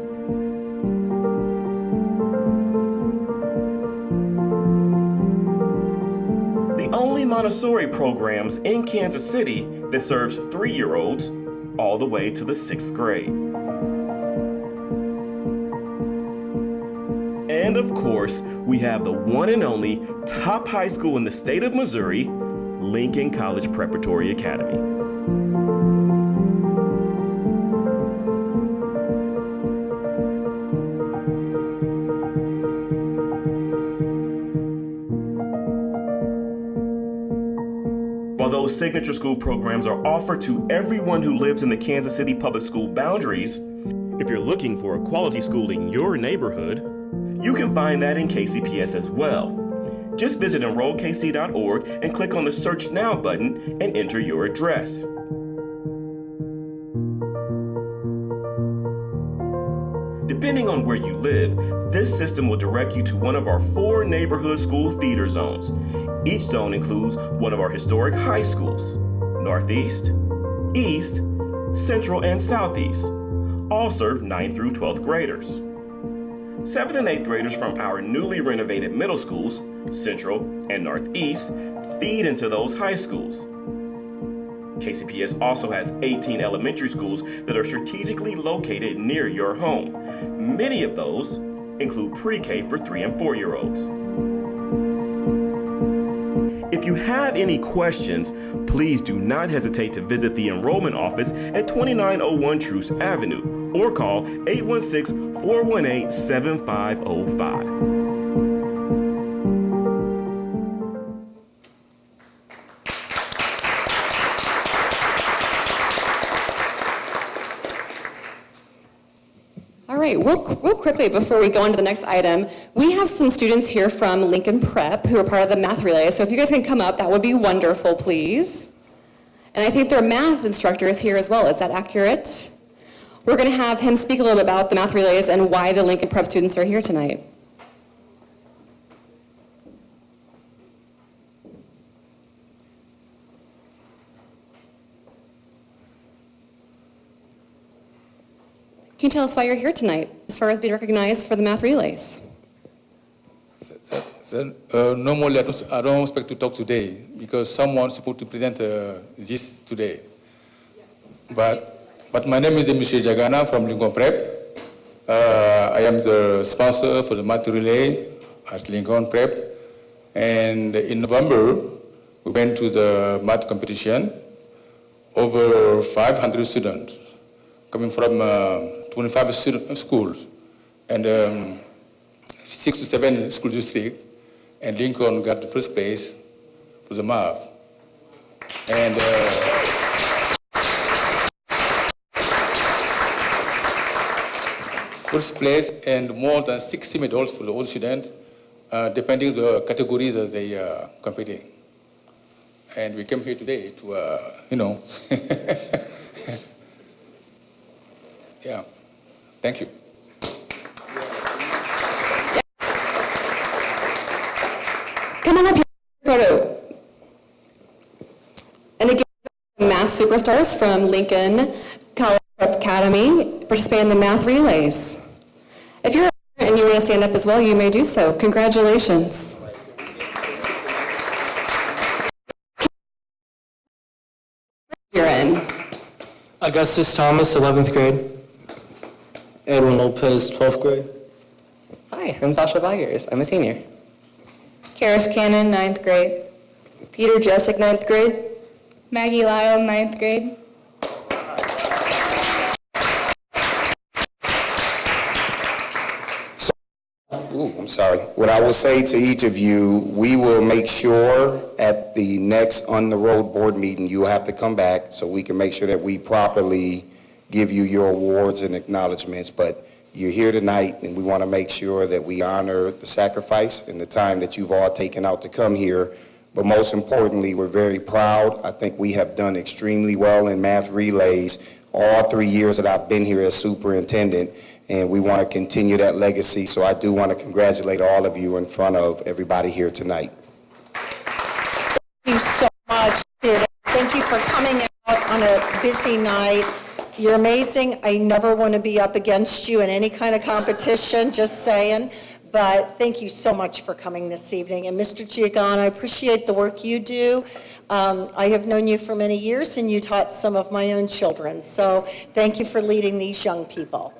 The only Montessori programs in Kansas City that serves 3-year-olds all the way to the 6th grade. And of course, we have the one and only top high school in the state of Missouri, Lincoln College Preparatory Academy. While those signature school programs are offered to everyone who lives in the Kansas City public school boundaries, if you're looking for a quality school in your neighborhood, you can find that in KCPS as well. Just visit enrollkc.org and click on the Search Now button and enter your address. Depending on where you live, this system will direct you to one of our 4 neighborhood school feeder zones. Each zone includes one of our historic high schools: Northeast, East, Central, and Southeast. All serve 9th through 12th graders. 7th and 8th graders from our newly renovated middle schools, Central and Northeast, feed into those high schools. KCPS also has 18 elementary schools that are strategically located near your home. Many of those include pre-K for 3- and 4-year-olds. If you have any questions, please do not hesitate to visit the enrollment office at 2901 Truce Avenue or call 816-418-7505. All right, real quickly before we go on to the next item, we have some students here from Lincoln Prep who are part of the math relay. So if you guys can come up, that would be wonderful, please. And I think their math instructor is here as well. Is that accurate? We're going to have him speak a little bit about the math relays and why the Lincoln Prep students are here tonight. Can you tell us why you're here tonight, as far as being recognized for the math relays? Normally, I don't expect to talk today because someone's supposed to present this today. But my name is Michel Jagana from Lincoln Prep. I am the sponsor for the math relay at Lincoln Prep. And in November, we went to the math competition. Over 500 students coming from 25 schools and 6 to 7 school districts. And Lincoln got the first place for the math. And first place and more than 60 medals for the all students, depending the categories that they are competing. And we came here today to, yeah, thank you. Come on up here for a photo. And again, math superstars from Lincoln College Academy participating in the math relays. If you're a parent and you want to stand up as well, you may do so. Congratulations. You're in. Augustus Thomas, 11th grade. Edwin Lopez, 12th grade. Hi, I'm Sasha Vigers. I'm a senior. Karis Cannon, 9th grade. Peter Jessic, 9th grade. Maggie Lyle, 9th grade. Ooh, I'm sorry. What I will say to each of you, we will make sure at the next On the Road board meeting, you have to come back so we can make sure that we properly give you your awards and acknowledgments. But you're here tonight, and we want to make sure that we honor the sacrifice and the time that you've all taken out to come here. But most importantly, we're very proud. I think we have done extremely well in math relays all 3 years that I've been here as superintendent, and we want to continue that legacy. So I do want to congratulate all of you in front of everybody here tonight. Thank you so much, Sid. Thank you for coming out on a busy night. You're amazing. I never want to be up against you in any kind of competition, just saying. But thank you so much for coming this evening. And Mr. Giagano, I appreciate the work you do. I have known you for many years, and you taught some of my own children. So thank you for leading these young people.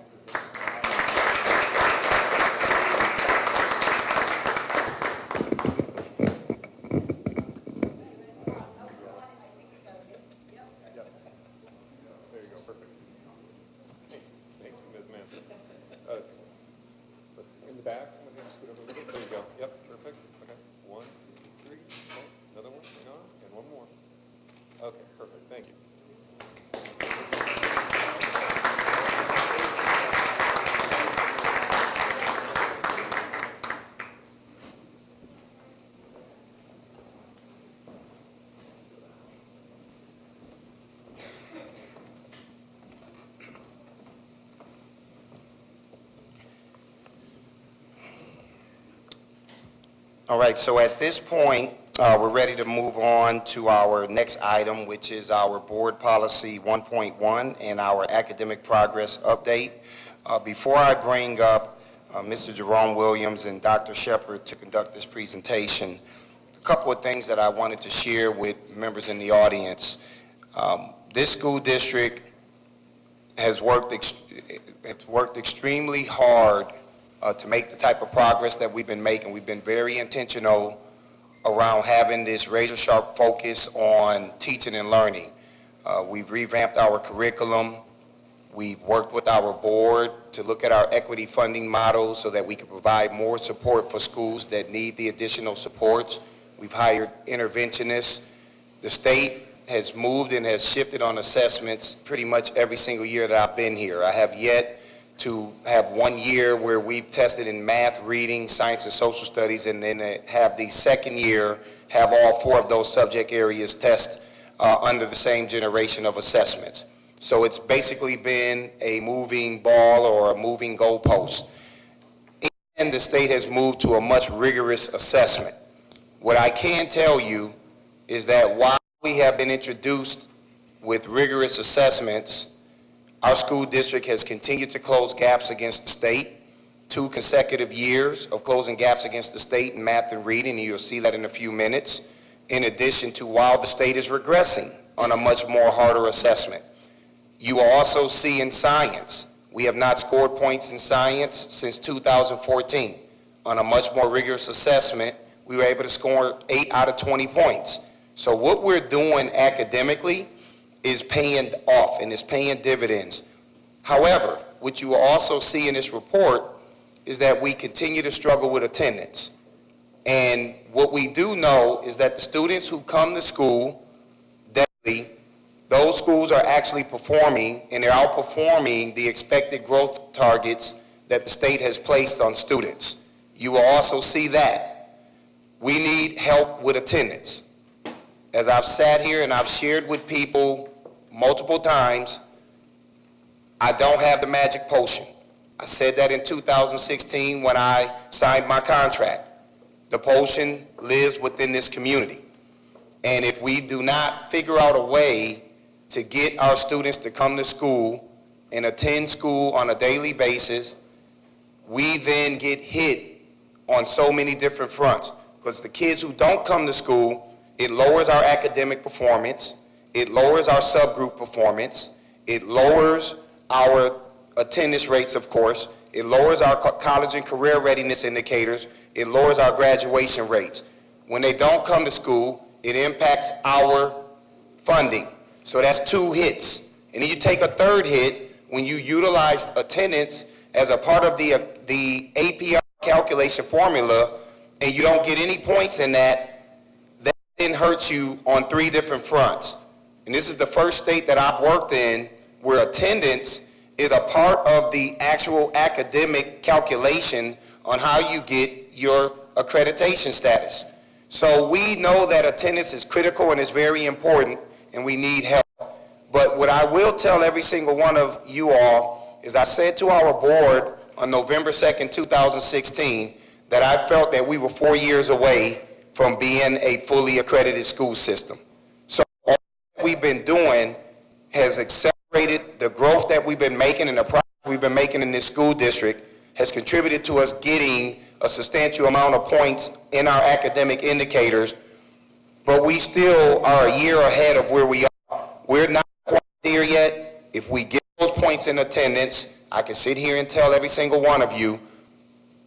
All right, so at this point, we're ready to move on to our next item, which is our Board Policy 1.1 and our academic progress update. Before I bring up Mr. Jerome Williams and Dr. Shepard to conduct this presentation, a couple of things that I wanted to share with members in the audience. This school district has worked extremely hard to make the type of progress that we've been making. We've been very intentional around having this razor-sharp focus on teaching and learning. We've revamped our curriculum. We've worked with our board to look at our equity funding model so that we can provide more support for schools that need the additional supports. We've hired interventionists. The state has moved and has shifted on assessments pretty much every single year that I've been here. I have yet to have 1 year where we've tested in math, reading, science, and social studies, and then have the second year have all 4 of those subject areas test under the same generation of assessments. So it's basically been a moving ball or a moving goalpost. And the state has moved to a much rigorous assessment. What I can tell you is that while we have been introduced with rigorous assessments, our school district has continued to close gaps against the state, 2 consecutive years of closing gaps against the state in math and reading, and you'll see that in a few minutes, in addition to while the state is regressing on a much more harder assessment. You will also see in science, we have not scored points in science since 2014. On a much more rigorous assessment, we were able to score 8 out of 20 points. So what we're doing academically is paying off and is paying dividends. However, what you will also see in this report is that we continue to struggle with attendance. And what we do know is that the students who come to school daily, those schools are actually performing, and they're outperforming the expected growth targets that the state has placed on students. You will also see that. We need help with attendance. As I've sat here and I've shared with people multiple times, I don't have the magic potion. I said that in 2016 when I signed my contract. The potion lives within this community. And if we do not figure out a way to get our students to come to school and attend school on a daily basis, we then get hit on so many different fronts. Because the kids who don't come to school, it lowers our academic performance, it lowers our subgroup performance, it lowers our attendance rates, of course, it lowers our college and career readiness indicators, it lowers our graduation rates. When they don't come to school, it impacts our funding. So that's 2 hits. And then you take a 3rd hit when you utilize attendance as a part of the APR calculation formula and you don't get any points in that, that then hurts you on 3 different fronts. And this is the first state that I've worked in where attendance is a part of the actual academic calculation on how you get your accreditation status. So we know that attendance is critical and is very important and we need help. But what I will tell every single one of you all is I said to our board on November 2nd, 2016, that I felt that we were 4 years away from being a fully accredited school system. So all that we've been doing has accelerated the growth that we've been making and the progress we've been making in this school district has contributed to us getting a substantial amount of points in our academic indicators, but we still are a year ahead of where we are. We're not quite there yet. If we get those points in attendance, I can sit here and tell every single one of you,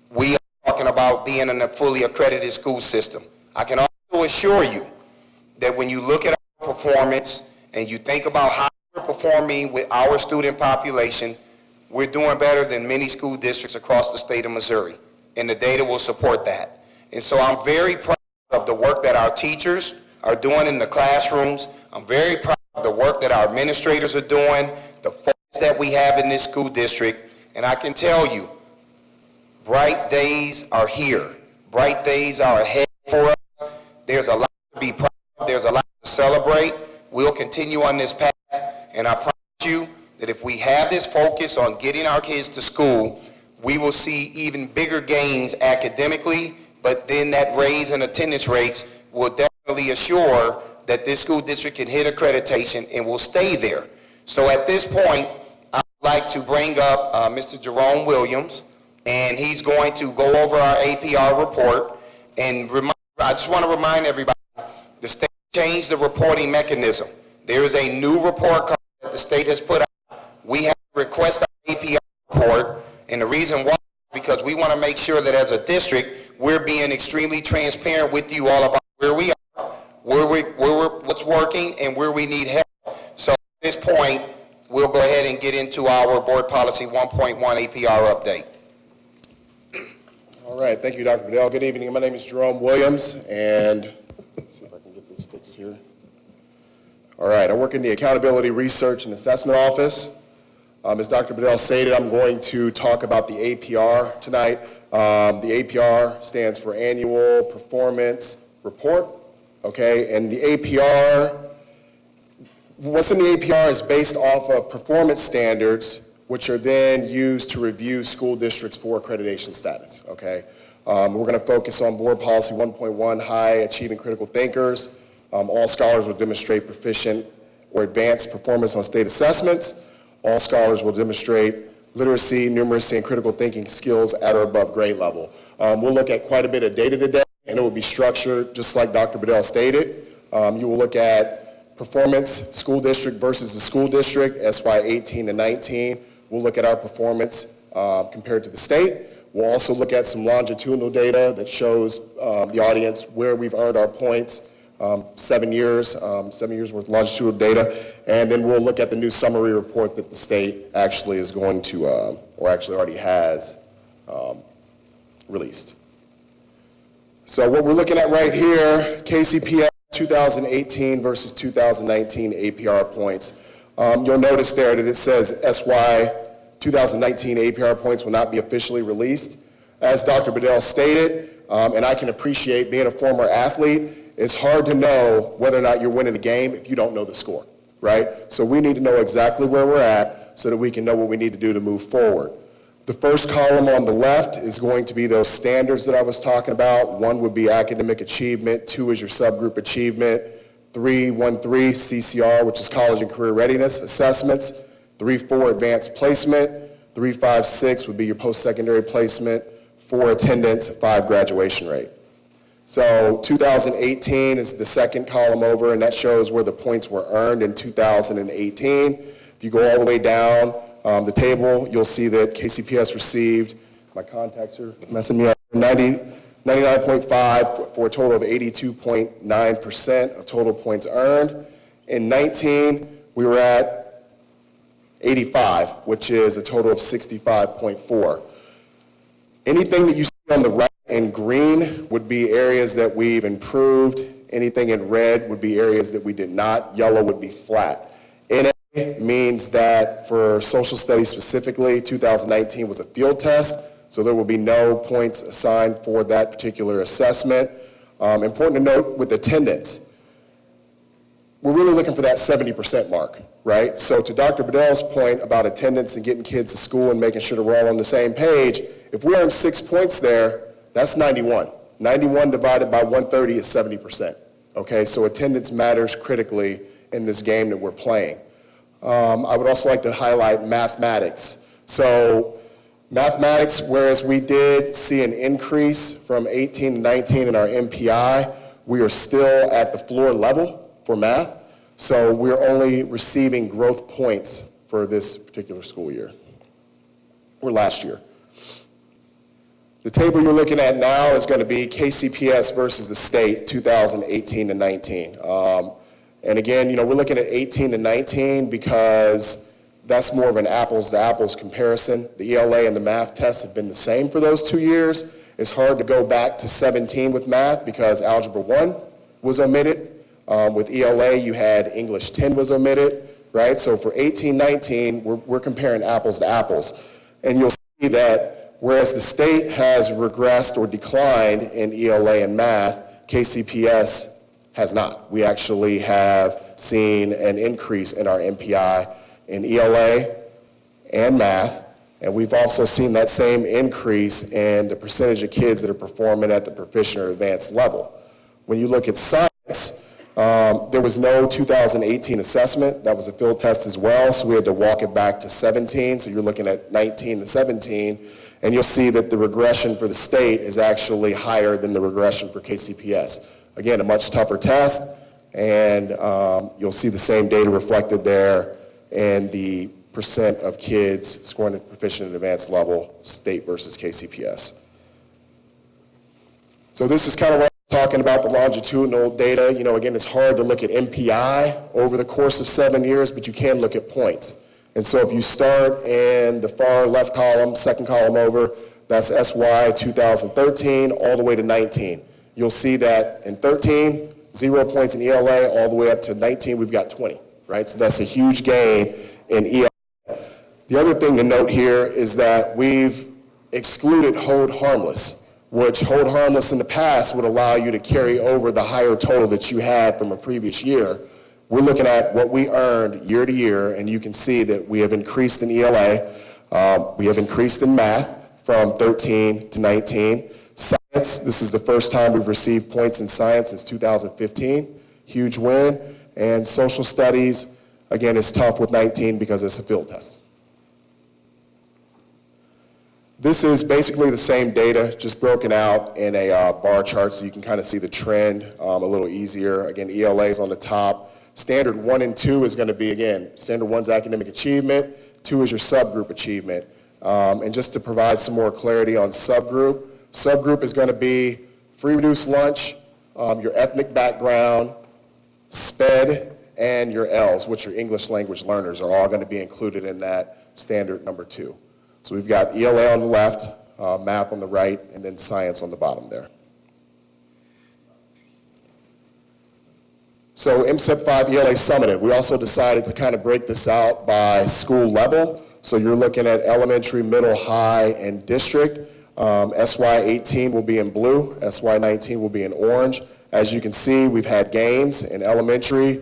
we are talking about being in a fully accredited school system. I can also assure you that when you look at our performance and you think about how we're performing with our student population, we're doing better than many school districts across the state of Missouri, and the data will support that. And so I'm very proud of the work that our teachers are doing in the classrooms. I'm very proud of the work that our administrators are doing, the focus that we have in this school district, and I can tell you, bright days are here. Bright days are ahead for us. There's a lot to be proud of. There's a lot to celebrate. We'll continue on this path, and I promise you that if we have this focus on getting our kids to school, we will see even bigger gains academically, but then that raise in attendance rates will definitely assure that this school district can hit accreditation and will stay there. So at this point, I'd like to bring up Mr. Jerome Williams, and he's going to go over our APR report. And I just want to remind everybody, the state changed the reporting mechanism. There is a new report card that the state has put out. We have to request our APR report, and the reason why is because we want to make sure that as a district, we're being extremely transparent with you all about where we are, what's working, and where we need help. So at this point, we'll go ahead and get into our Board Policy 1.1 APR update. All right, thank you, Dr. Bedell. Good evening. My name is Jerome Williams, and let's see if I can get this fixed here. All right, I work in the Accountability Research and Assessment Office. As Dr. Bedell stated, I'm going to talk about the APR tonight. The APR stands for Annual Performance Report, okay? And the APR, what's in the APR is based off of performance standards, which are then used to review school districts for accreditation status, okay? We're gonna focus on Board Policy 1.1, High Achieving Critical Thinkers. All scholars will demonstrate proficient or advanced performance on state assessments. All scholars will demonstrate literacy, numeracy, and critical thinking skills at or above grade level. We'll look at quite a bit of data today, and it will be structured just like Dr. Bedell stated. You will look at performance, school district versus the school district, SY 18 to 19. We'll look at our performance compared to the state. We'll also look at some longitudinal data that shows the audience where we've earned our points. 7 years worth of longitudinal data, and then we'll look at the new summary report that the state actually is going to, or actually already has released. So what we're looking at right here, KCPS 2018 versus 2019 APR points. You'll notice there that it says SY 2019 APR points will not be officially released. As Dr. Bedell stated, and I can appreciate being a former athlete, it's hard to know whether or not you're winning the game if you don't know the score, right? So we need to know exactly where we're at so that we can know what we need to do to move forward. The first column on the left is going to be those standards that I was talking about. 1 would be academic achievement, 2 is your subgroup achievement, 3.1.3 CCR, which is college and career readiness assessments, 3.4 advanced placement, 3.5.6 would be your post-secondary placement, 4 attendance, 5 graduation rate. So 2018 is the second column over, and that shows where the points were earned in 2018. If you go all the way down the table, you'll see that KCPS received, my contacts are messing me up, 99.5 for a total of 82.9% of total points earned. In 19, we were at 85, which is a total of 65.4. Anything that you see On the right in green would be areas that we've improved. Anything in red would be areas that we did not. Yellow would be flat. NA means that for social studies specifically, 2019 was a field test, so there will be no points assigned for that particular assessment. Important to note with attendance, we're really looking for that 70% mark, right? So to Dr. Bedell's point about attendance and getting kids to school and making sure that we're all on the same page, if we earn 6 points there, that's 91. 91 divided by 130 is 70%, okay? So attendance matters critically in this game that we're playing. I would also like to highlight mathematics. So mathematics, whereas we did see an increase from 18 to 19 in our MPI, we are still at the floor level for math. So we're only receiving growth points for this particular school year, or last year. The table you're looking at now is going to be KCPS versus the state, 2018 to 19. And again, you know, we're looking at 18 to 19 because that's more of an apples to apples comparison. The ELA and the math tests have been the same for those 2 years. It's hard to go back to 17 with math because Algebra 1 was omitted. With ELA, you had English 10 was omitted, right? So for 18, 19, we're comparing apples to apples. And you'll see that whereas the state has regressed or declined in ELA and math, KCPS has not. We actually have seen an increase in our MPI in ELA and math, and we've also seen that same increase in the percentage of kids that are performing at the proficient or advanced level. When you look at science, there was no 2018 assessment. That was a field test as well, so we had to walk it back to 17. So you're looking at 19 to 17, and you'll see that the regression for the state is actually higher than the regression for KCPS. Again, a much tougher test, and you'll see the same data reflected there in the percent of kids scoring at proficient and advanced level, state versus KCPS. So this is kind of what I'm talking about, the longitudinal data. You know, again, it's hard to look at MPI over the course of 7 years, but you can look at points. And so if you start in the far left column, second column over, that's SY 2013 all the way to 19. You'll see that in 13, 0 points in ELA, all the way up to 19, we've got 20, right? So that's a huge gain in ELA. The other thing to note here is that we've excluded hold harmless, which hold harmless in the past would allow you to carry over the higher total that you had from a previous year. We're looking at what we earned year to year, and you can see that we have increased in ELA, we have increased in math from 13 to 19. Science, this is the first time we've received points in science since 2015, huge win. And social studies, again, is tough with 19 because it's a field test. This is basically the same data, just broken out in a bar chart so you can kind of see the trend a little easier. Again, ELA is on the top. Standard 1 and 2 is going to be, again, standard 1 is academic achievement, 2 is your subgroup achievement. And just to provide some more clarity on subgroup is going to be free reduced lunch, your ethnic background, SPED, and your Ls, which are English language learners, are all going to be included in that standard number 2. So we've got ELA on the left, math on the right, and then science on the bottom there. So MSIP 5 ELA summative, we also decided to kind of break this out by school level. So you're looking at elementary, middle, high, and district. SY 18 will be in blue, SY 19 will be in orange. As you can see, we've had gains in elementary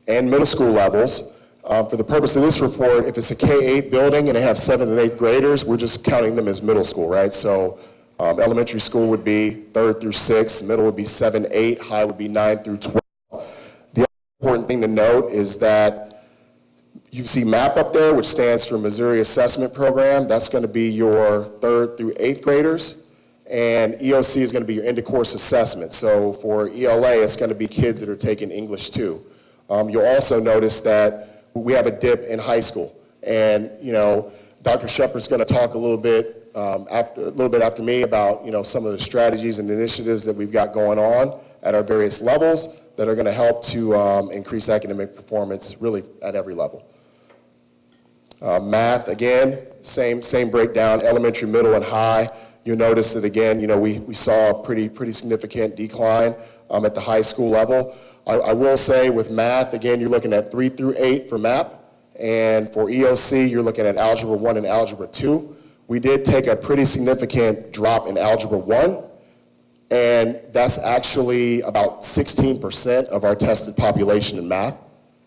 and middle school levels. For the purpose of this report, if it's a K-8 building and they have 7th and 8th graders, we're just counting them as middle school, right? So elementary school would be 3rd through 6th, middle would be 7, 8, high would be 9 through 12. The other important thing to note is that you see MAP up there, which stands for Missouri Assessment Program. That's going to be your 3rd through 8th graders. And EOC is going to be your end-of-course assessment. So for ELA, it's going to be kids that are taking English 2. You'll also notice that we have a dip in high school. And, you know, Dr. Shepard's going to talk a little bit after me about, you know, some of the strategies and initiatives that we've got going on at our various levels that are going to help to increase academic performance really at every level. Math, again, same breakdown, elementary, middle, and high. you'll notice that again, we saw a pretty significant decline at the high school level. I will say with math, again, you're looking at 3 through 8 for MAP, and for EOC, you're looking at Algebra 1 and Algebra 2. We did take a pretty significant drop in Algebra 1, and that's actually about 16% of our tested population in math.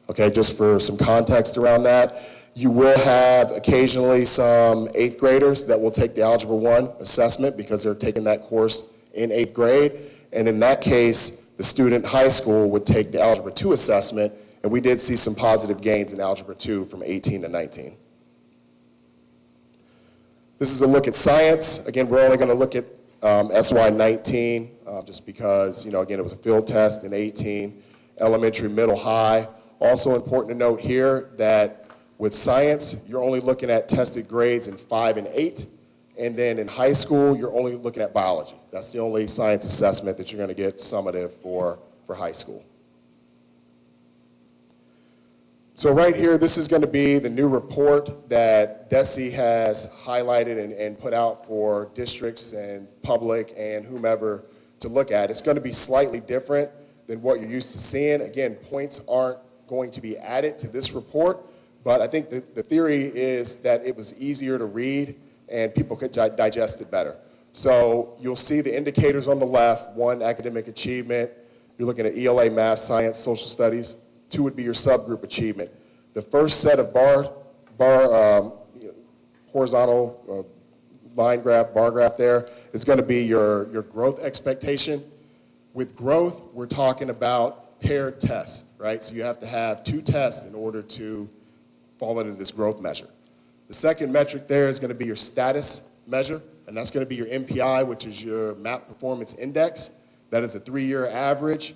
Okay, just for some context around that. You will have occasionally some 8th graders that will take the Algebra 1 assessment because they're taking that course in 8th grade. And in that case, the student in high school would take the Algebra 2 assessment, and we did see some positive gains in Algebra 2 from 18 to 19. This is a look at science. Again, we're only going to look at SY 19 just because, again, it was a field test in 18, elementary, middle, high. Also important to note here that with science, you're only looking at tested grades in 5 and 8, and then in high school, you're only looking at biology. That's the only science assessment that you're going to get summative for high school. So right here, this is going to be the new report that DESE has highlighted and put out for districts and public and whomever to look at. It's going to be slightly different than what you're used to seeing. Again, points aren't going to be added to this report, but I think the theory is that it was easier to read and people could digest it better. So you'll see the indicators on the left, 1, academic achievement. You're looking at ELA, math, science, social studies. 2 would be your subgroup achievement. The first set of horizontal line graph, bar graph there is going to be your growth expectation. With growth, we're talking about paired tests, right? So you have to have 2 tests in order to fall into this growth measure. The second metric there is going to be your status measure, and that's going to be your MPI, which is your MAP Performance Index. That is a 3-year average.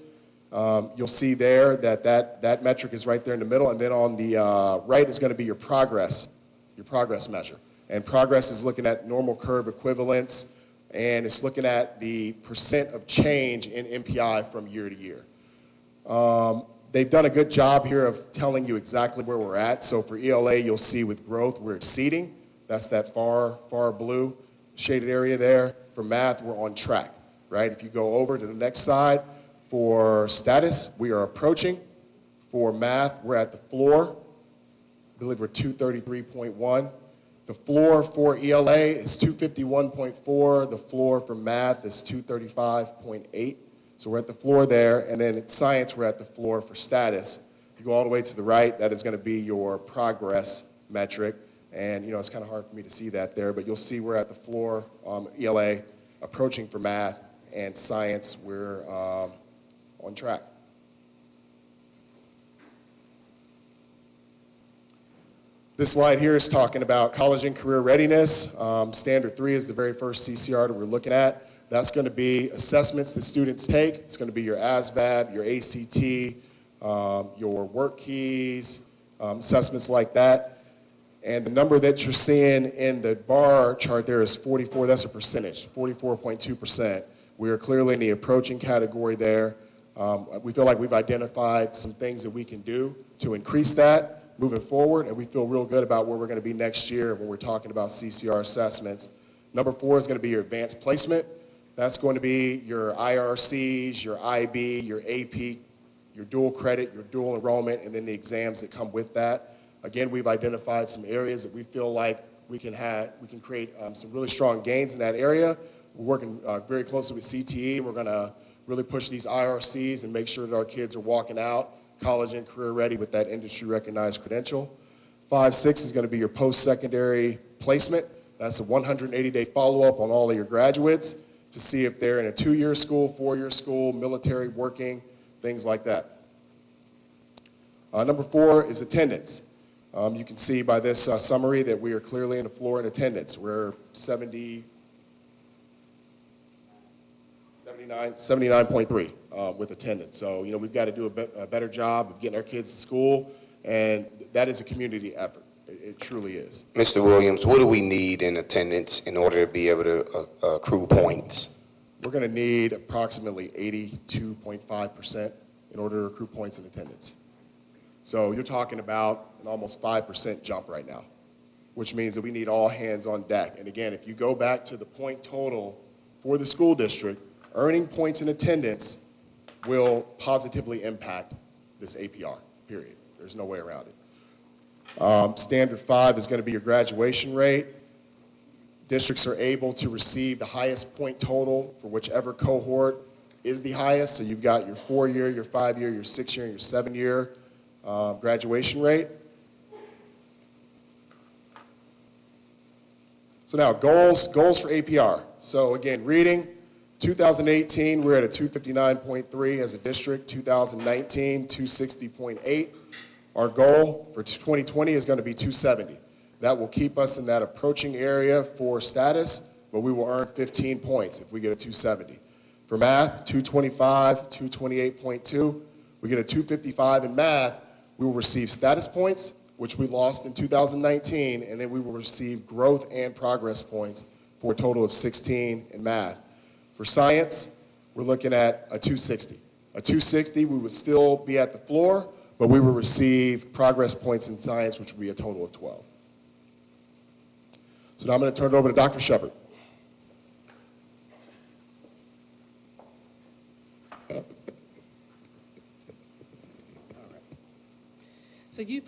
You'll see there that metric is right there in the middle, and then on the right is going to be your progress measure. And progress is looking at normal curve equivalence, and it's looking at the percent of change in MPI from year to year. They've done a good job here of telling you exactly where we're at. So for ELA, you'll see with growth, we're exceeding. That's that far blue shaded area there. For math, we're on track, right? If you go over to the next side, for status, we are approaching. For math, we're at the floor. I believe we're 233.1. The floor for ELA is 251.4. The floor for math is 235.8. So we're at the floor there. And then in science, we're at the floor for status. If you go all the way to the right, that is going to be your progress metric. And, it's kind of hard for me to see that there, but you'll see we're at the floor, ELA, approaching for math, and science, we're on track. This slide here is talking about college and career readiness. Standard 3 is the very first CCR that we're looking at. That's going to be assessments that students take. It's going to be your ASVAB, your ACT, your work keys, assessments like that. And the number that you're seeing in the bar chart there is 44. That's a percentage, 44.2%. We are clearly in the approaching category there. We feel like we've identified some things that we can do to increase that moving forward, and we feel real good about where we're going to be next year when we're talking about CCR assessments. Number 4 is going to be your advanced placement. That's going to be your IRCs, your IB, your AP, your dual credit, your dual enrollment, and then the exams that come with that. Again, we've identified some areas that we feel like we can create some really strong gains in that area. We're working very closely with CTE, and we're going to really push these IRCs and make sure that our kids are walking out college and career ready with that industry recognized credential. 5, 6 is going to be your post-secondary placement. That's a 180-day follow-up on all of your graduates to see if they're in a 2-year school, 4-year school, military, working, things like that. Number 4 is attendance. You can see by this summary that we are clearly in the floor in attendance. We're 79.3 with attendance. So, we've got to do a better job of getting our kids to school, and that is a community effort. It truly is. Mr. Williams, what do we need in attendance in order to be able to accrue points? We're going to need approximately 82.5% in order to accrue points in attendance. So you're talking about an almost 5% jump right now. which means that we need all hands on deck. And again, if you go back to the point total for the school district, earning points in attendance will positively impact this APR, period. There's no way around it. Standard 5 is going to be your graduation rate. Districts are able to receive the highest point total for whichever cohort is the highest. So you've got your 4-year, your 5-year, your 6-year, and your 7-year graduation rate. So now goals for APR. So again, reading, 2018, we're at a 259.3 as a district. 2019, 260.8. Our goal for 2020 is going to be 270. That will keep us in that approaching area for status, but we will earn 15 points if we get a 270. For math, 225, 228.2. We get a 255 in math, we will receive status points, which we lost in 2019, and then we will receive growth and progress points for a total of 16 in math. For science, we're looking at a 260. A 260, we would still be at the floor, but we will receive progress points in science, which would be a total of 12. So now I'm going to turn it over to Dr. Shepard. So you've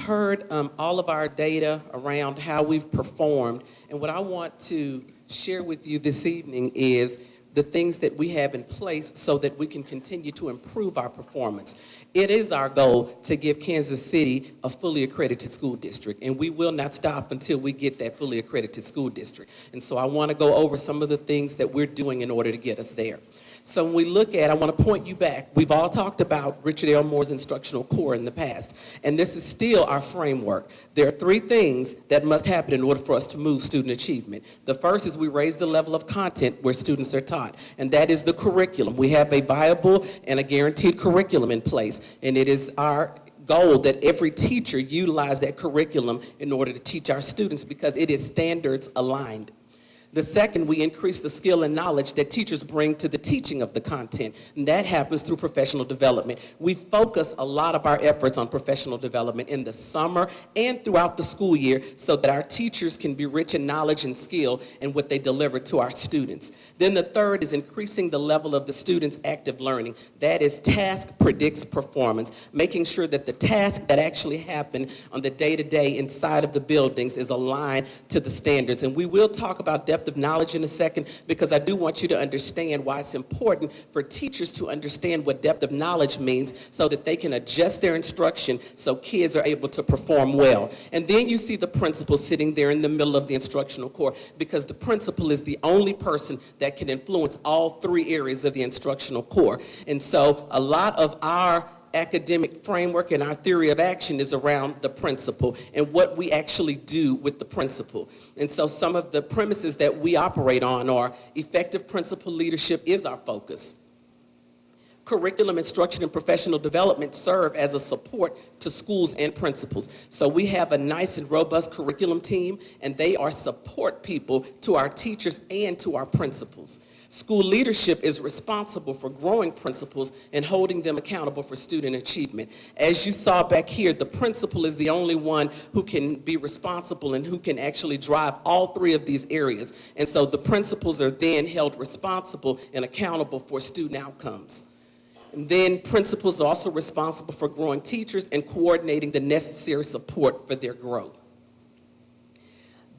heard all of our data around how we've performed, and what I want to share with you this evening is the things that we have in place so that we can continue to improve our performance. It is our goal to give Kansas City a fully accredited school district, and we will not stop until we get that fully accredited school district. And so I want to go over some of the things that we're doing in order to get us there. So when we look at, I want to point you back. We've all talked about Richard L. Moore's instructional core in the past, and this is still our framework. There are 3 things that must happen in order for us to move student achievement. The first is we raise the level of content where students are taught, and that is the curriculum. We have a viable and a guaranteed curriculum in place, and it is our goal that every teacher utilize that curriculum in order to teach our students because it is standards aligned. The second, we increase the skill and knowledge that teachers bring to the teaching of the content, and that happens through professional development. We focus a lot of our efforts on professional development in the summer and throughout the school year so that our teachers can be rich in knowledge and skill in what they deliver to our students. Then the third is increasing the level of the students' active learning. That is task predicts performance, making sure that the tasks that actually happen on the day-to-day inside of the buildings is aligned to the standards. And we will talk about depth of knowledge in a second because I do want you to understand why it's important for teachers to understand what depth of knowledge means so that they can adjust their instruction so kids are able to perform well. And then you see the principal sitting there in the middle of the instructional core because the principal is the only person that can influence all 3 areas of the instructional core. And so a lot of our academic framework and our theory of action is around the principal and what we actually do with the principal. And so some of the premises that we operate on are effective principal leadership is our focus. Curriculum instruction and professional development serve as a support to schools and principals. So we have a nice and robust curriculum team, and they are support people to our teachers and to our principals. School leadership is responsible for growing principals and holding them accountable for student achievement. As you saw back here, the principal is the only one who can be responsible and who can actually drive all 3 of these areas. And so the principals are then held responsible and accountable for student outcomes. And then principals are also responsible for growing teachers and coordinating the necessary support for their growth.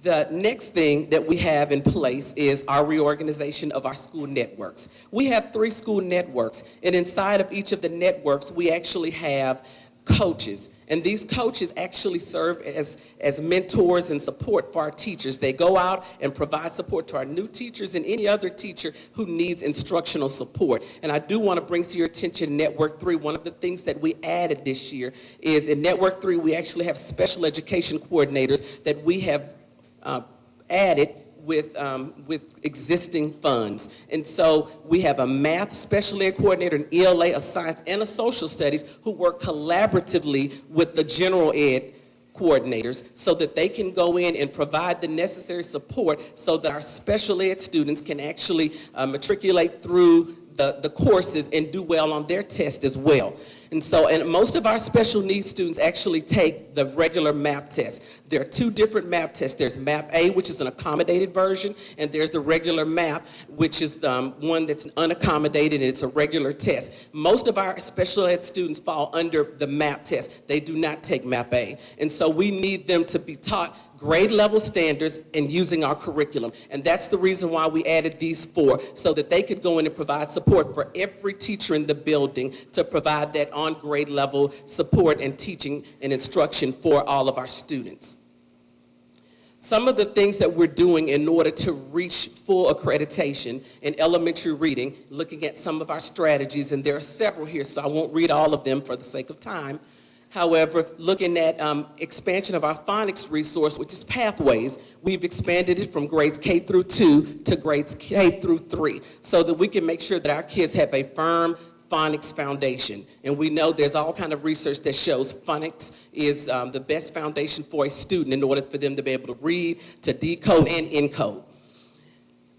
The next thing that we have in place is our reorganization of our school networks. We have 3 school networks, and inside of each of the networks, we actually have coaches. And these coaches actually serve as mentors and support for our teachers. They go out and provide support to our new teachers and any other teacher who needs instructional support. And I do want to bring to your attention Network 3. One of the things that we added this year is in Network 3, we actually have special education coordinators that we have added with existing funds. And so we have a math special ed coordinator, an ELA, a science, and a social studies who work collaboratively with the general ed coordinators so that they can go in and provide the necessary support so that our special ed students can actually matriculate through the courses and do well on their test as well. And most of our special needs students actually take the regular MAP test. There are two different MAP tests. There's MAP A, which is an accommodated version, and there's the regular MAP, which is the one that's unaccommodated, and it's a regular test. Most of our special ed students fall under the MAP test. They do not take MAP A. And so we need them to be taught grade level standards and using our curriculum. And that's the reason why we added these 4, so that they could go in and provide support for every teacher in the building to provide that on grade level support and teaching and instruction for all of our students. Some of the things that we're doing in order to reach full accreditation in elementary reading, looking at some of our strategies, and there are several here, so I won't read all of them for the sake of time. However, looking at expansion of our phonics resource, which is Pathways, we've expanded it from grades K through 2 to grades K through 3, so that we can make sure that our kids have a firm phonics foundation. And we know there's all kind of research that shows phonics is the best foundation for a student in order for them to be able to read, to decode, and encode.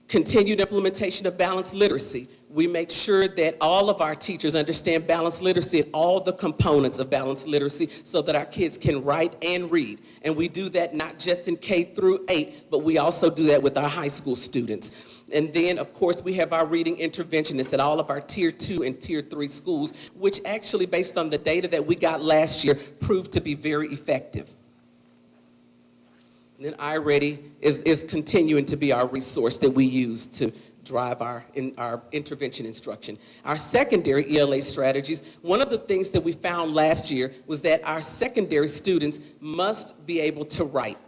Continued implementation of balanced literacy. We make sure that all of our teachers understand balanced literacy and all the components of balanced literacy so that our kids can write and read. And we do that not just in K through 8, but we also do that with our high school students. And then, of course, we have our reading interventionists at all of our Tier 2 and Tier 3 schools, which actually, based on the data that we got last year, proved to be very effective. And then iReady is continuing to be our resource that we use to drive our intervention instruction. Our secondary ELA strategies, one of the things that we found last year was that our secondary students must be able to write.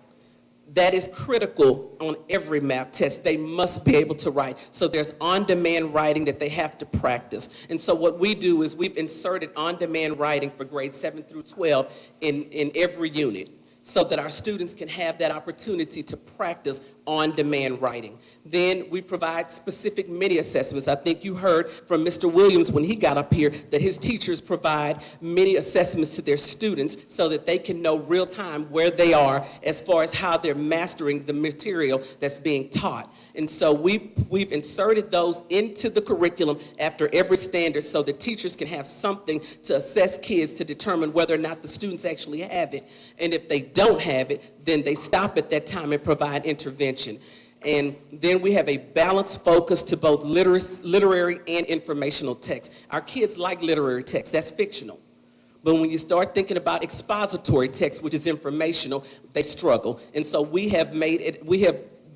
That is critical on every MAP test. They must be able to write. So there's on-demand writing that they have to practice. And so what we do is we've inserted on-demand writing for grades 7 through 12 in every unit, so that our students can have that opportunity to practice on-demand writing. Then we provide specific mini assessments. I think you heard from Mr. Williams when he got up here that his teachers provide mini assessments to their students so that they can know real time where they are as far as how they're mastering the material that's being taught. And so we've inserted those into the curriculum after every standard so that teachers can have something to assess kids to determine whether or not the students actually have it. And if they don't have it, then they stop at that time and provide intervention. And then we have a balanced focus to both literary and informational text. Our kids like literary text, that's fictional. But when you start thinking about expository text, which is informational, they struggle. And so we have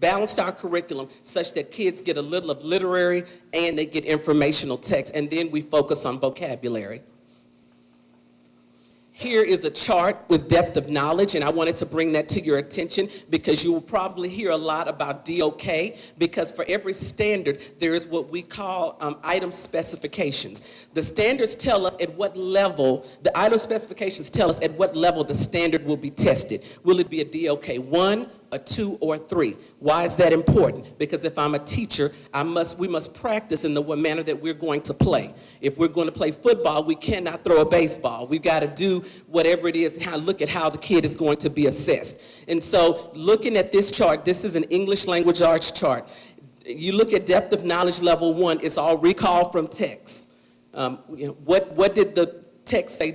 balanced our curriculum such that kids get a little of literary and they get informational text. And then we focus on vocabulary. Here is a chart with depth of knowledge, and I wanted to bring that to your attention because you will probably hear a lot about DOK, because for every standard, there is what we call item specifications. The standards tell us at what level, the item specifications tell us at what level the standard will be tested. Will it be a DOK 1, a 2, or a 3? Why is that important? Because if I'm a teacher, we must practice in the manner that we're going to play. If we're going to play football, we cannot throw a baseball. We've got to do whatever it is, look at how the kid is going to be assessed. And so looking at this chart, this is an English language arts chart. You look at depth of knowledge level 1, it's all recall from text. What did the text say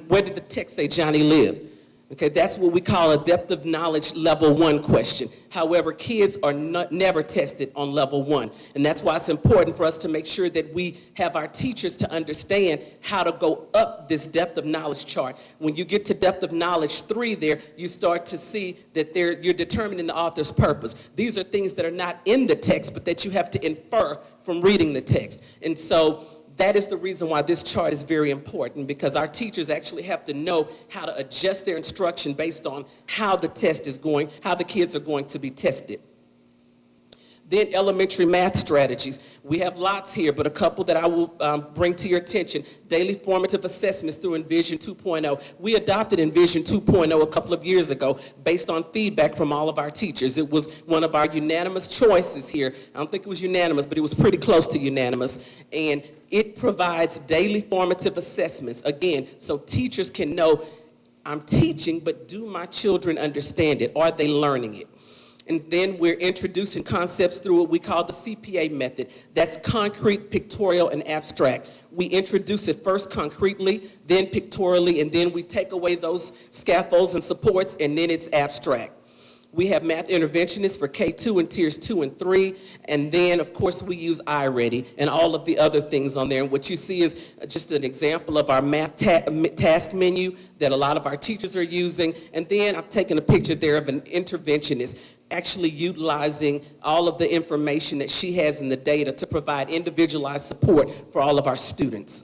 where did the text say Johnny lived? Okay, that's what we call a depth of knowledge level 1 question. However, kids are never tested on level 1. And that's why it's important for us to make sure that we have our teachers to understand how to go up this depth of knowledge chart. When you get to depth of knowledge 3 there, you start to see that you're determining the author's purpose. These are things that are not in the text, but that you have to infer from reading the text. And so that is the reason why this chart is very important, because our teachers actually have to know how to adjust their instruction based on how the test is going, how the kids are going to be tested. Then elementary math strategies. We have lots here, but a couple that I will bring to your attention. Daily formative assessments through Envision 2.0. We adopted Envision 2.0 a couple of years ago based on feedback from all of our teachers. It was one of our unanimous choices here. I don't think it was unanimous, but it was pretty close to unanimous. And it provides daily formative assessments, again, so teachers can know, I'm teaching, but do my children understand it? Are they learning it? And then we're introducing concepts through what we call the CPA method. That's concrete, pictorial, and abstract. We introduce it first concretely, then pictorially, and then we take away those scaffolds and supports, and then it's abstract. We have math interventionists for K2 and tiers 2 and 3, and then of course we use iReady and all of the other things on there. And what you see is just an example of our math task menu that a lot of our teachers are using. And then I've taken a picture there of an interventionist actually utilizing all of the information that she has in the data to provide individualized support for all of our students.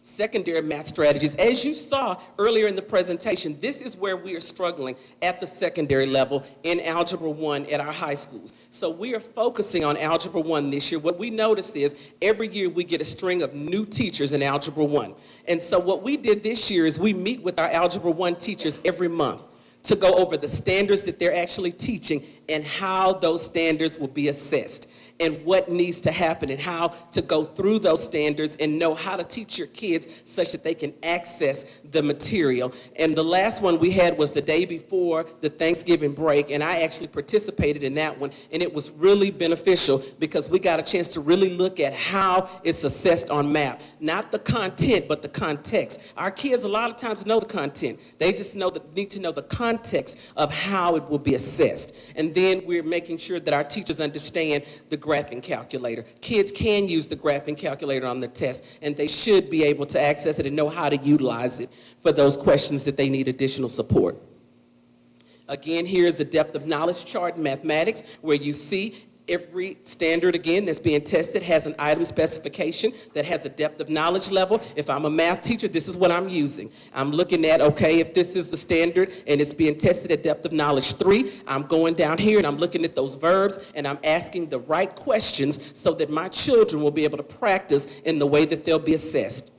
Secondary math strategies, as you saw earlier in the presentation, this is where we are struggling at the secondary level in Algebra 1 at our high schools. So we are focusing on Algebra 1 this year. What we noticed is every year we get a string of new teachers in Algebra 1. And so what we did this year is we meet with our Algebra 1 teachers every month to go over the standards that they're actually teaching and how those standards will be assessed, and what needs to happen, and how to go through those standards and know how to teach your kids such that they can access the material. And the last one we had was the day before the Thanksgiving break, and I actually participated in that one, and it was really beneficial because we got a chance to really look at how it's assessed on MAP. Not the content, but the context. Our kids a lot of times know the content. They just need to know the context of how it will be assessed. And then we're making sure that our teachers understand the graphing calculator. Kids can use the graphing calculator on the test, and they should be able to access it and know how to utilize it for those questions that they need additional support. Again, here's the depth of knowledge chart in mathematics, where you see every standard, again, that's being tested has an item specification that has a depth of knowledge level. If I'm a math teacher, this is what I'm using. I'm looking at, okay, if this is the standard and it's being tested at depth of knowledge 3, I'm going down here and I'm looking at those verbs and I'm asking the right questions so that my children will be able to practice in the way that they'll be assessed.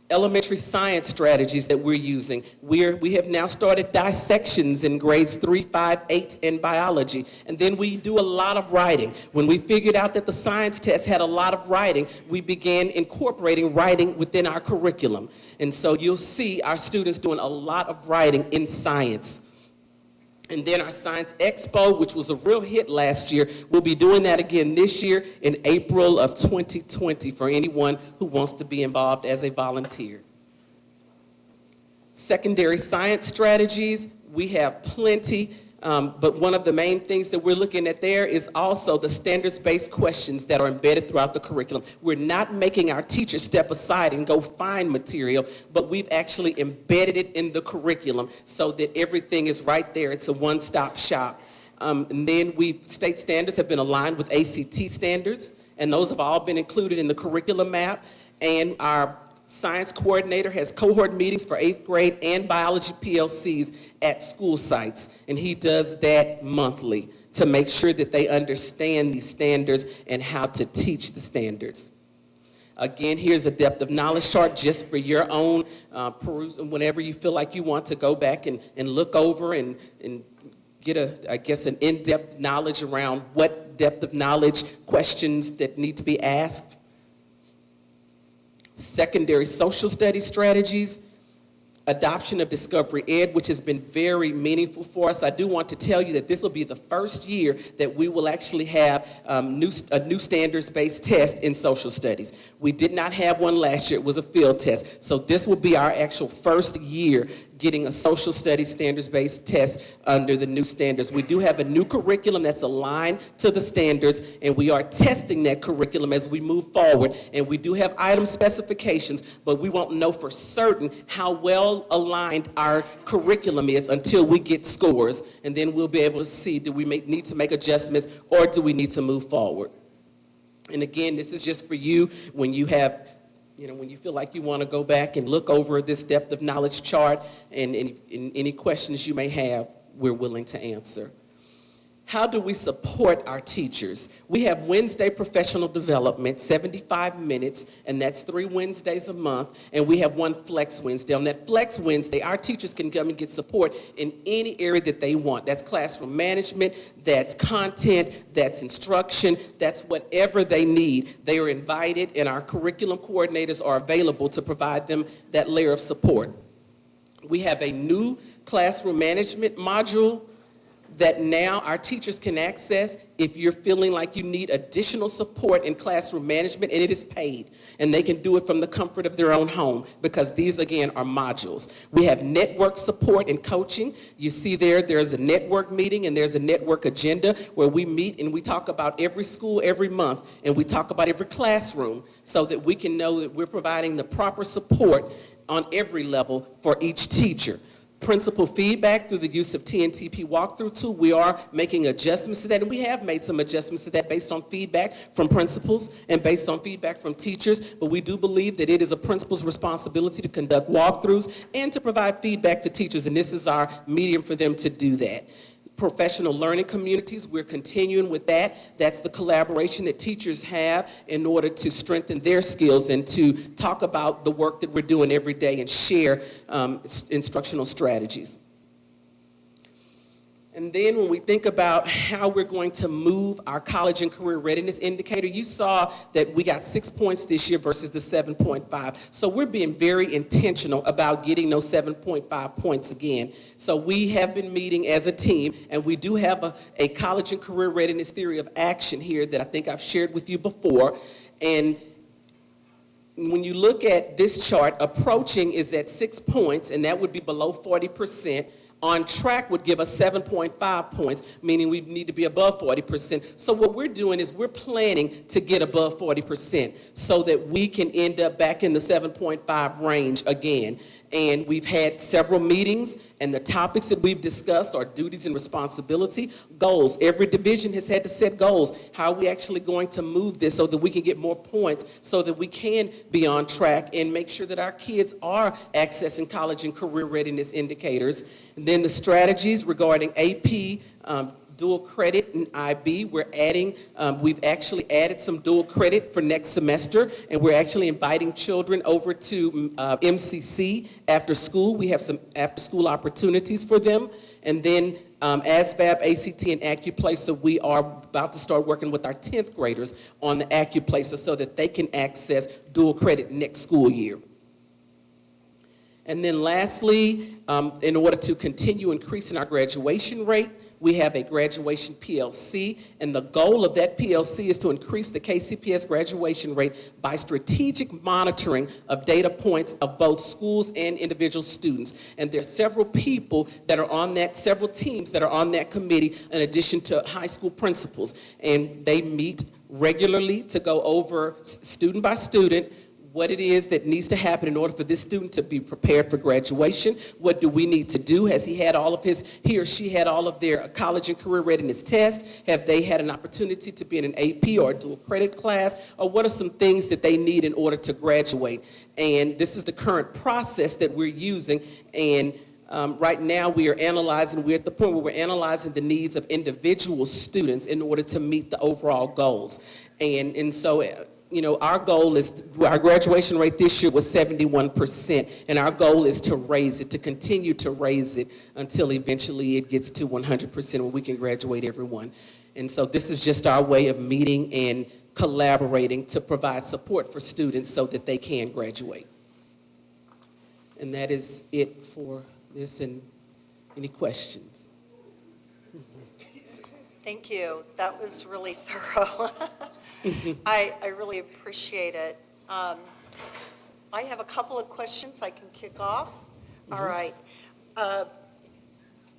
Elementary science strategies that we're using. We have now started dissections in grades 3, 5, 8 in biology. And then we do a lot of writing. When we figured out that the science test had a lot of writing, we began incorporating writing within our curriculum. And so you'll see our students doing a lot of writing in science. And then our Science Expo, which was a real hit last year, we'll be doing that again this year in April of 2020 for anyone who wants to be involved as a volunteer. Secondary science strategies, we have plenty, but one of the main things that we're looking at there is also the standards-based questions that are embedded throughout the curriculum. We're not making our teachers step aside and go find material, but we've actually embedded it in the curriculum so that everything is right there. It's a one-stop shop. And then state standards have been aligned with ACT standards, and those have all been included in the curriculum map. And our science coordinator has cohort meetings for 8th grade and biology PLCs at school sites, and he does that monthly to make sure that they understand these standards and how to teach the standards. Again, here's a depth of knowledge chart just for your own perusal whenever you feel like you want to go back and look over and get an in-depth knowledge around what depth of knowledge questions that need to be asked. Secondary social studies strategies, adoption of Discovery Ed, which has been very meaningful for us. I do want to tell you that this will be the first year that we will actually have a new standards-based test in social studies. We did not have one last year. It was a field test. So this will be our actual first year getting a social studies standards-based test under the new standards. We do have a new curriculum that's aligned to the standards, and we are testing that curriculum as we move forward. And we do have item specifications, but we won't know for certain how well aligned our curriculum is until we get scores. And then we'll be able to see, do we need to make adjustments or do we need to move forward? And again, this is just for you when you have when you feel like you want to go back and look over this depth of knowledge chart and any questions you may have, we're willing to answer. How do we support our teachers? We have Wednesday professional development, 75 minutes, and that's 3 Wednesdays a month, and we have one Flex Wednesday. On that Flex Wednesday, our teachers can come and get support in any area that they want. That's classroom management, that's content, that's instruction, that's whatever they need. They are invited, and our curriculum coordinators are available to provide them that layer of support. We have a new classroom management module that now our teachers can access if you're feeling like you need additional support in classroom management, and it is paid. And they can do it from the comfort of their own home, because these, again, are modules. We have network support and coaching. You see there's a network meeting and there's a network agenda where we meet and we talk about every school every month, and we talk about every classroom so that we can know that we're providing the proper support on every level for each teacher. Principal feedback through the use of TNTP walkthrough tool. We are making adjustments to that, and we have made some adjustments to that based on feedback from principals and based on feedback from teachers, but we do believe that it is a principal's responsibility to conduct walkthroughs and to provide feedback to teachers, and this is our medium for them to do that. Professional learning communities, we're continuing with that. That's the collaboration that teachers have in order to strengthen their skills and to talk about the work that we're doing every day and share instructional strategies. And then when we think about how we're going to move our college and career readiness indicator, you saw that we got 6 points this year versus the 7.5. So we're being very intentional about getting those 7.5 points again. So we have been meeting as a team, and we do have a college and career readiness theory of action here that I think I've shared with you before. And when you look at this chart, approaching is at 6 points, and that would be below 40%. On track would give us 7.5 points, meaning we need to be above 40%. So what we're doing is we're planning to get above 40% so that we can end up back in the 7.5 range again. And we've had several meetings, and the topics that we've discussed are duties and responsibility, goals. Every division has had to set goals. How are we actually going to move this so that we can get more points, so that we can be on track and make sure that our kids are accessing college and career readiness indicators? And then the strategies regarding AP, dual credit and IB. We've actually added some dual credit for next semester, and we're actually inviting children over to MCC after school. We have some after school opportunities for them. And then ASVAB, ACT, and AccuPlacer, we are about to start working with our 10th graders on the AccuPlacer so that they can access dual credit next school year. And then lastly, in order to continue increasing our graduation rate, we have a graduation PLC, and the goal of that PLC is to increase the KCPS graduation rate by strategic monitoring of data points of both schools and individual students. And there's several people that are on that, several teams that are on that committee in addition to high school principals. And they meet regularly to go over student by student what it is that needs to happen in order for this student to be prepared for graduation. What do we need to do? Has he or she had all of their college and career readiness tests? Have they had an opportunity to be in an AP or a dual credit class? Or what are some things that they need in order to graduate? And this is the current process that we're using. And right now we're at the point where we're analyzing the needs of individual students in order to meet the overall goals. And so, our goal is, our graduation rate this year was 71%, and our goal is to raise it, to continue to raise it until eventually it gets to 100% where we can graduate everyone. And so this is just our way of meeting and collaborating to provide support for students so that they can graduate. And that is it for this, and any questions? Thank you. That was really thorough. I really appreciate it. I have a couple of questions I can kick off. All right.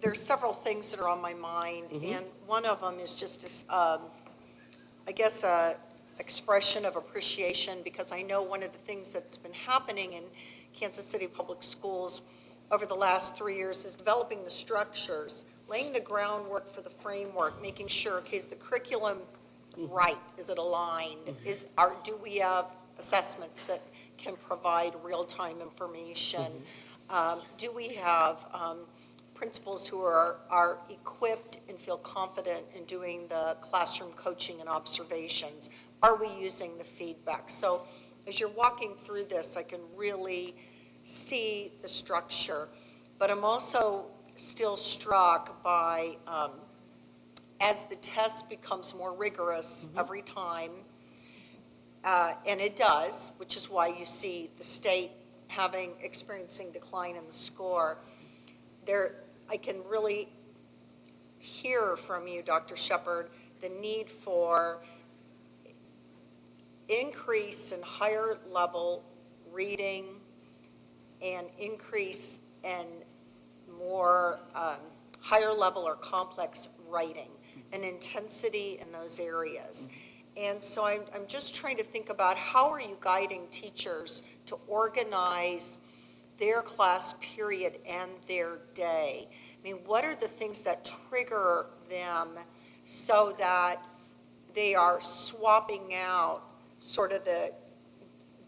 There's several things that are on my mind, and one of them is just, expression of appreciation, because I know one of the things that's been happening in Kansas City Public Schools over the last 3 years is developing the structures, laying the groundwork for the framework, making sure, okay, is the curriculum right? Is it aligned? Do we have assessments that can provide real-time information? Do we have principals who are equipped and feel confident in doing the classroom coaching and observations? Are we using the feedback? So as you're walking through this, I can really see the structure, but I'm also still struck by as the test becomes more rigorous every time, and it does, which is why you see the state experiencing decline in the score, I can really hear from you, Dr. Shepard, the need for increase in higher level reading and increase in more higher level or complex writing and intensity in those areas. And so I'm just trying to think about how are you guiding teachers to organize their class period and their day? I mean, what are the things that trigger them so that they are swapping out sort of the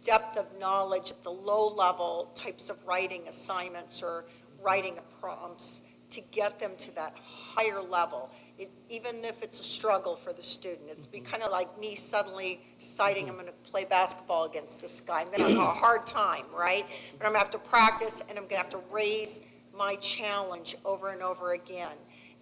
depth of knowledge at the low level types of writing assignments or writing prompts to get them to that higher level? Even if it's a struggle for the student, it's be kind of like me suddenly deciding I'm going to play basketball against this guy. I'm going to have a hard time, right? But I'm going to have to practice and I'm going to have to raise my challenge over and over again.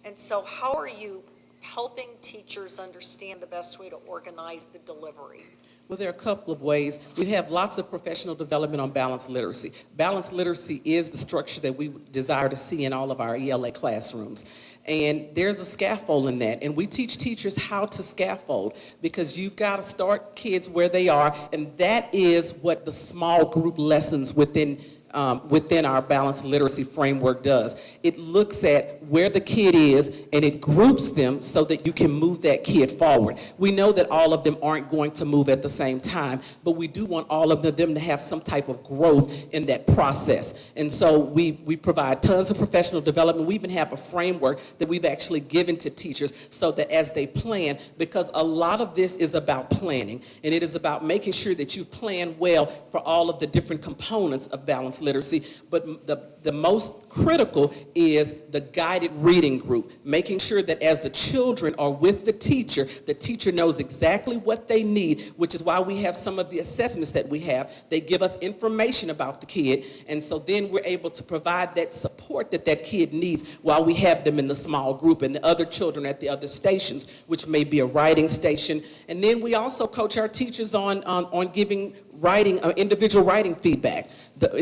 And so how are you helping teachers understand the best way to organize the delivery? Well, there are a couple of ways. We have lots of professional development on balanced literacy. Balanced literacy is the structure that we desire to see in all of our ELA classrooms. And there's a scaffold in that. And we teach teachers how to scaffold because you've got to start kids where they are. And that is what the small group lessons within our balanced literacy framework does. It looks at where the kid is and it groups them so that you can move that kid forward. We know that all of them aren't going to move at the same time, but we do want all of them to have some type of growth in that process. And so we provide tons of professional development. We even have a framework that we've actually given to teachers so that as they plan, because a lot of this is about planning, and it is about making sure that you plan well for all of the different components of balanced literacy, but the most critical is the guided reading group, making sure that as the children are with the teacher knows exactly what they need, which is why we have some of the assessments that we have. They give us information about the kid, and so then we're able to provide that support that that kid needs while we have them in the small group and the other children at the other stations, which may be a writing station. And then we also coach our teachers on giving writing, individual writing feedback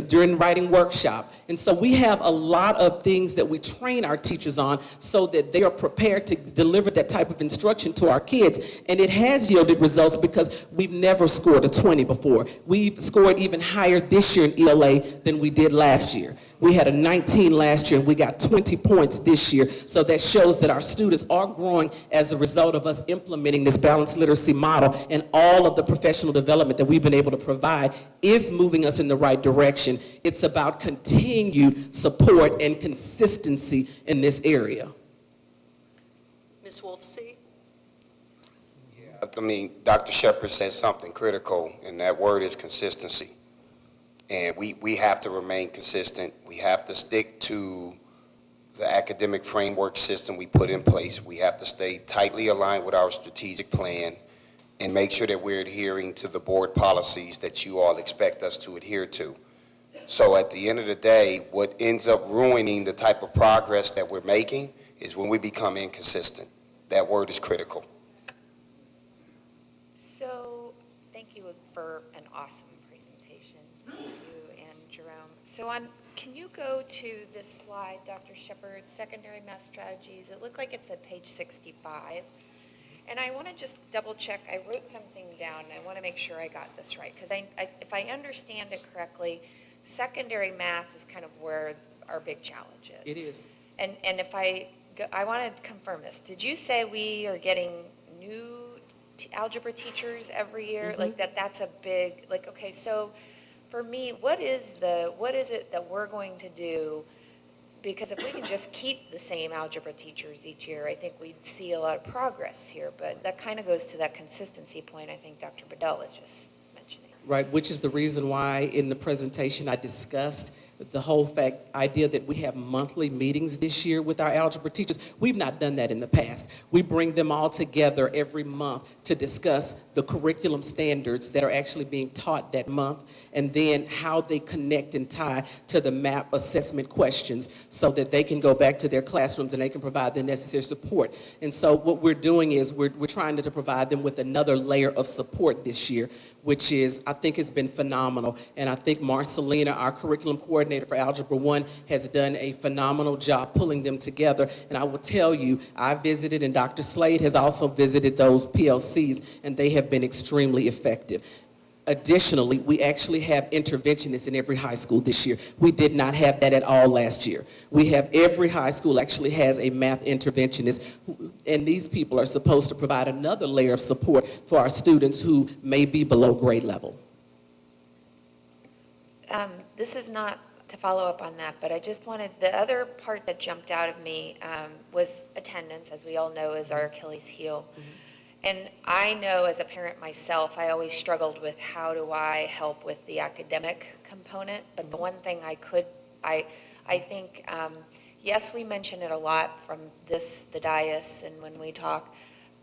during writing workshop. And so we have a lot of things that we train our teachers on so that they are prepared to deliver that type of instruction to our kids. And it has yielded results because we've never scored a 20 before. We've scored even higher this year in ELA than we did last year. We had a 19 last year and we got 20 points this year. So that shows that our students are growing as a result of us implementing this balanced literacy model, and all of the professional development that we've been able to provide is moving us in the right direction. It's about continued support and consistency in this area. Ms. Wolfsey? I mean, Dr. Shepard said something critical, and that word is consistency. And we have to remain consistent. We have to stick to the academic framework system we put in place. We have to stay tightly aligned with our strategic plan and make sure that we're adhering to the board policies that you all expect us to adhere to. So at the end of the day, what ends up ruining the type of progress that we're making is when we become inconsistent. That word is critical. So, thank you for an awesome presentation, you and Jerome. So can you go to this slide, Dr. Shepard, secondary math strategies? It looked like it's at page 65. And I want to just double check, I wrote something down and I want to make sure I got this right. Because if I understand it correctly, secondary math is kind of where our big challenge is. It is. And if I want to confirm this. Did you say we are getting new algebra teachers every year? Mm-hmm. Like that's a big, like, okay, so for me, what is it that we're going to do? Because if we can just keep the same algebra teachers each year, I think we'd see a lot of progress here. But that kind of goes to that consistency point I think Dr. Bedell was just mentioning. Right, which is the reason why in the presentation I discussed the whole idea that we have monthly meetings this year with our algebra teachers. We've not done that in the past. We bring them all together every month to discuss the curriculum standards that are actually being taught that month, and then how they connect and tie to the MAP assessment questions so that they can go back to their classrooms and they can provide the necessary support. And so what we're doing is we're trying to provide them with another layer of support this year, which is, I think, has been phenomenal. And I think Marcelina, our curriculum coordinator, coordinator for Algebra 1, has done a phenomenal job pulling them together. And I will tell you, I visited, and Dr. Slade has also visited those PLCs, and they have been extremely effective. Additionally, we actually have interventionists in every high school this year. We did not have that at all last year. We have every high school actually has a math interventionist, and these people are supposed to provide another layer of support for our students who may be below grade level. This is not to follow up on that, but I just wanted, the other part that jumped out of me was attendance, as we all know is our Achilles heel. And I know as a parent myself, I always struggled with how do I help with the academic component. But the one thing I think, yes, we mention it a lot from the dais and when we talk,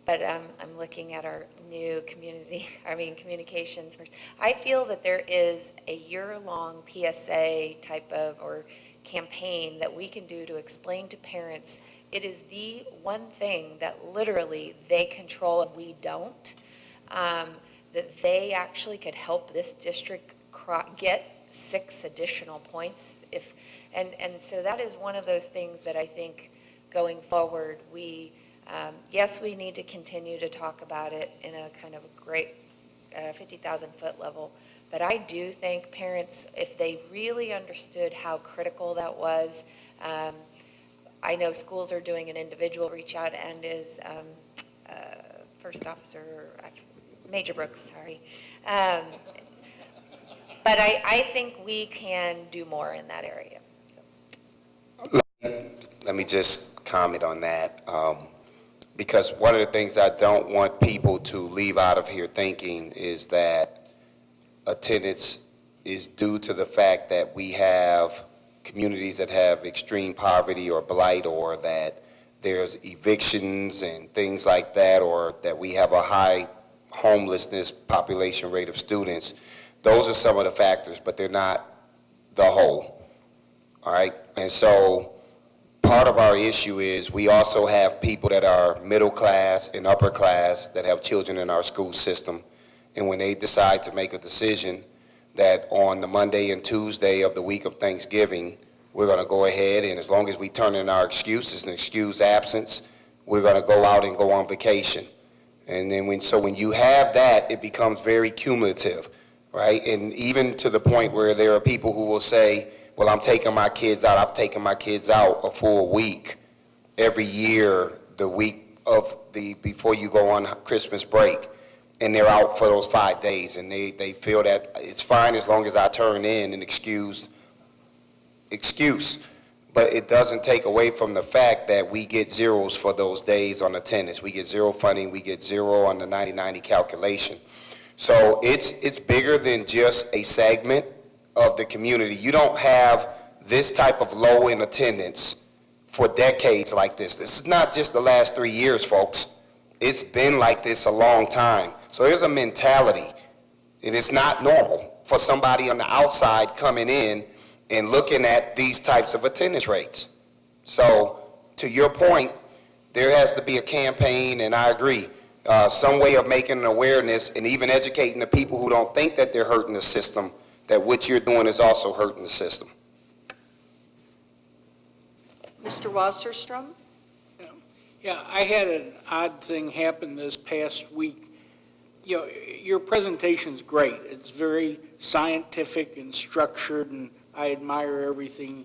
but I'm looking at our new communications. I feel that there is a year-long PSA type of, or campaign that we can do to explain to parents it is the one thing that literally they control and we don't, that they actually could help this district get 6 additional points. And so that is one of those things that I think going forward, yes, we need to continue to talk about it in a kind of a great 50,000-foot level, but I do think parents, if they really understood how critical that was, I know schools are doing an individual reach out, and is First Officer, Major Brooks, sorry. But I think we can do more in that area. Let me just comment on that. Because one of the things I don't want people to leave out of here thinking is that attendance is due to the fact that we have communities that have extreme poverty or blight, or that there's evictions and things like that, or that we have a high homelessness population rate of students. Those are some of the factors, but they're not the whole, all right? And so part of our issue is we also have people that are middle class and upper class that have children in our school system, and when they decide to make a decision that on the Monday and Tuesday of the week of Thanksgiving, we're going to go ahead, and as long as we turn in our excuses and excuse absence, we're going to go out and go on vacation. And then when you have that, it becomes very cumulative, right? And even to the point where there are people who will say, well, I'm taking my kids out. I've taken my kids out a full week every year, the week of before you go on Christmas break. And they're out for those 5 days, and they feel that it's fine as long as I turn in an excuse, but it doesn't take away from the fact that we get zeros for those days on attendance. We get zero funding, we get zero on the 90-90 calculation. So it's bigger than just a segment of the community. You don't have this type of low in attendance for decades like this. This is not just the last 3 years, folks. It's been like this a long time. So there's a mentality, and it's not normal for somebody on the outside coming in and looking at these types of attendance rates. So to your point, there has to be a campaign, and I agree, some way of making an awareness and even educating the people who don't think that they're hurting the system, that what you're doing is also hurting the system. Mr. Wasserstrom? Yeah, I had an odd thing happen this past week. You know, your presentation's great. It's very scientific and structured, and I admire everything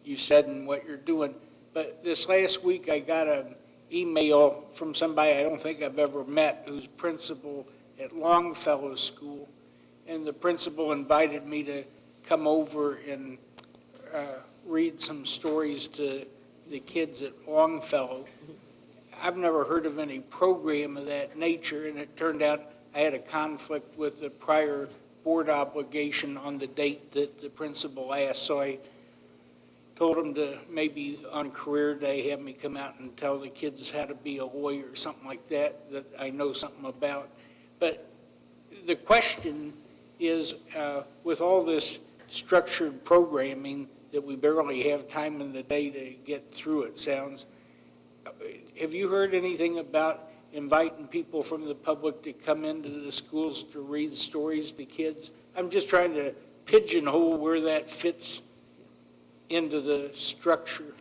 you said and what you're doing. But this last week, I got an email from somebody I don't think I've ever met, who's principal at Longfellow School, and the principal invited me to come over and read some stories to the kids at Longfellow. I've never heard of any program of that nature, and it turned out I had a conflict with the prior board obligation on the date that the principal asked, so I told him to maybe on career day have me come out and tell the kids how to be a lawyer or something like that, that I know something about. But the question is, with all this structured programming that we barely have time in the day to get through, it sounds, have you heard anything about inviting people from the public to come into the schools to read stories to kids? I'm just trying to pigeonhole where that fits into the structure?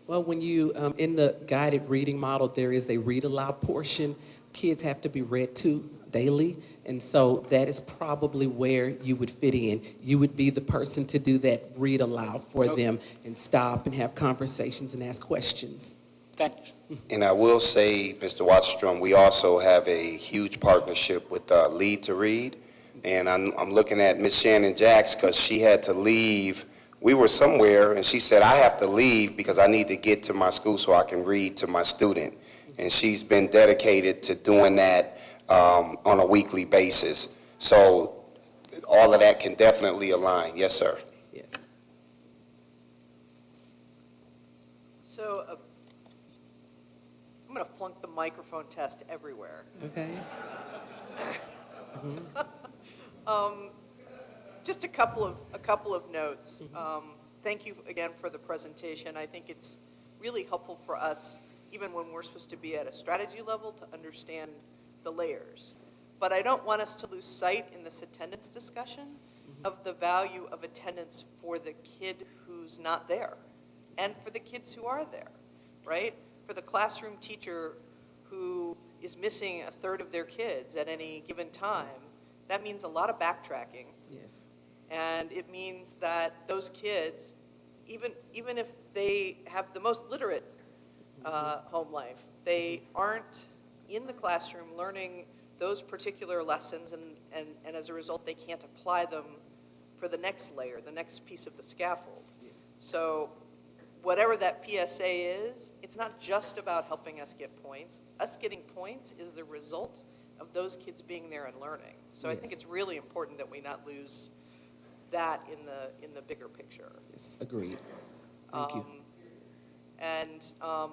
Well, when you, in the guided reading model, there is a read aloud portion. Kids have to be read to daily, and so that is probably where you would fit in. You would be the person to do that read aloud for them and stop and have conversations and ask questions. Thanks. And I will say, Mr. Waterstrom, we also have a huge partnership with Lead to Read. And I'm looking at Miss Shannon Jacks because she had to leave. We were somewhere and she said, I have to leave because I need to get to my school so I can read to my student. And she's been dedicated to doing that on a weekly basis. So all of that can definitely align. Yes, sir. Yes. So I'm going to flunk the microphone test everywhere. Okay. Just a couple of notes. Thank you again for the presentation. I think it's really helpful for us, even when we're supposed to be at a strategy level, to understand the layers. But I don't want us to lose sight in this attendance discussion of the value of attendance for the kid who's not there and for the kids who are there, right? For the classroom teacher who is missing a third of their kids at any given time, that means a lot of backtracking. Yes. And it means that those kids, even if they have the most literate home life, they aren't in the classroom learning those particular lessons, and as a result, they can't apply them for the next layer, the next piece of the scaffold. So whatever that PSA is, it's not just about helping us get points. Us getting points is the result of those kids being there and learning. So I think it's really important that we not lose that in the bigger picture. Yes, agreed. Thank you. And I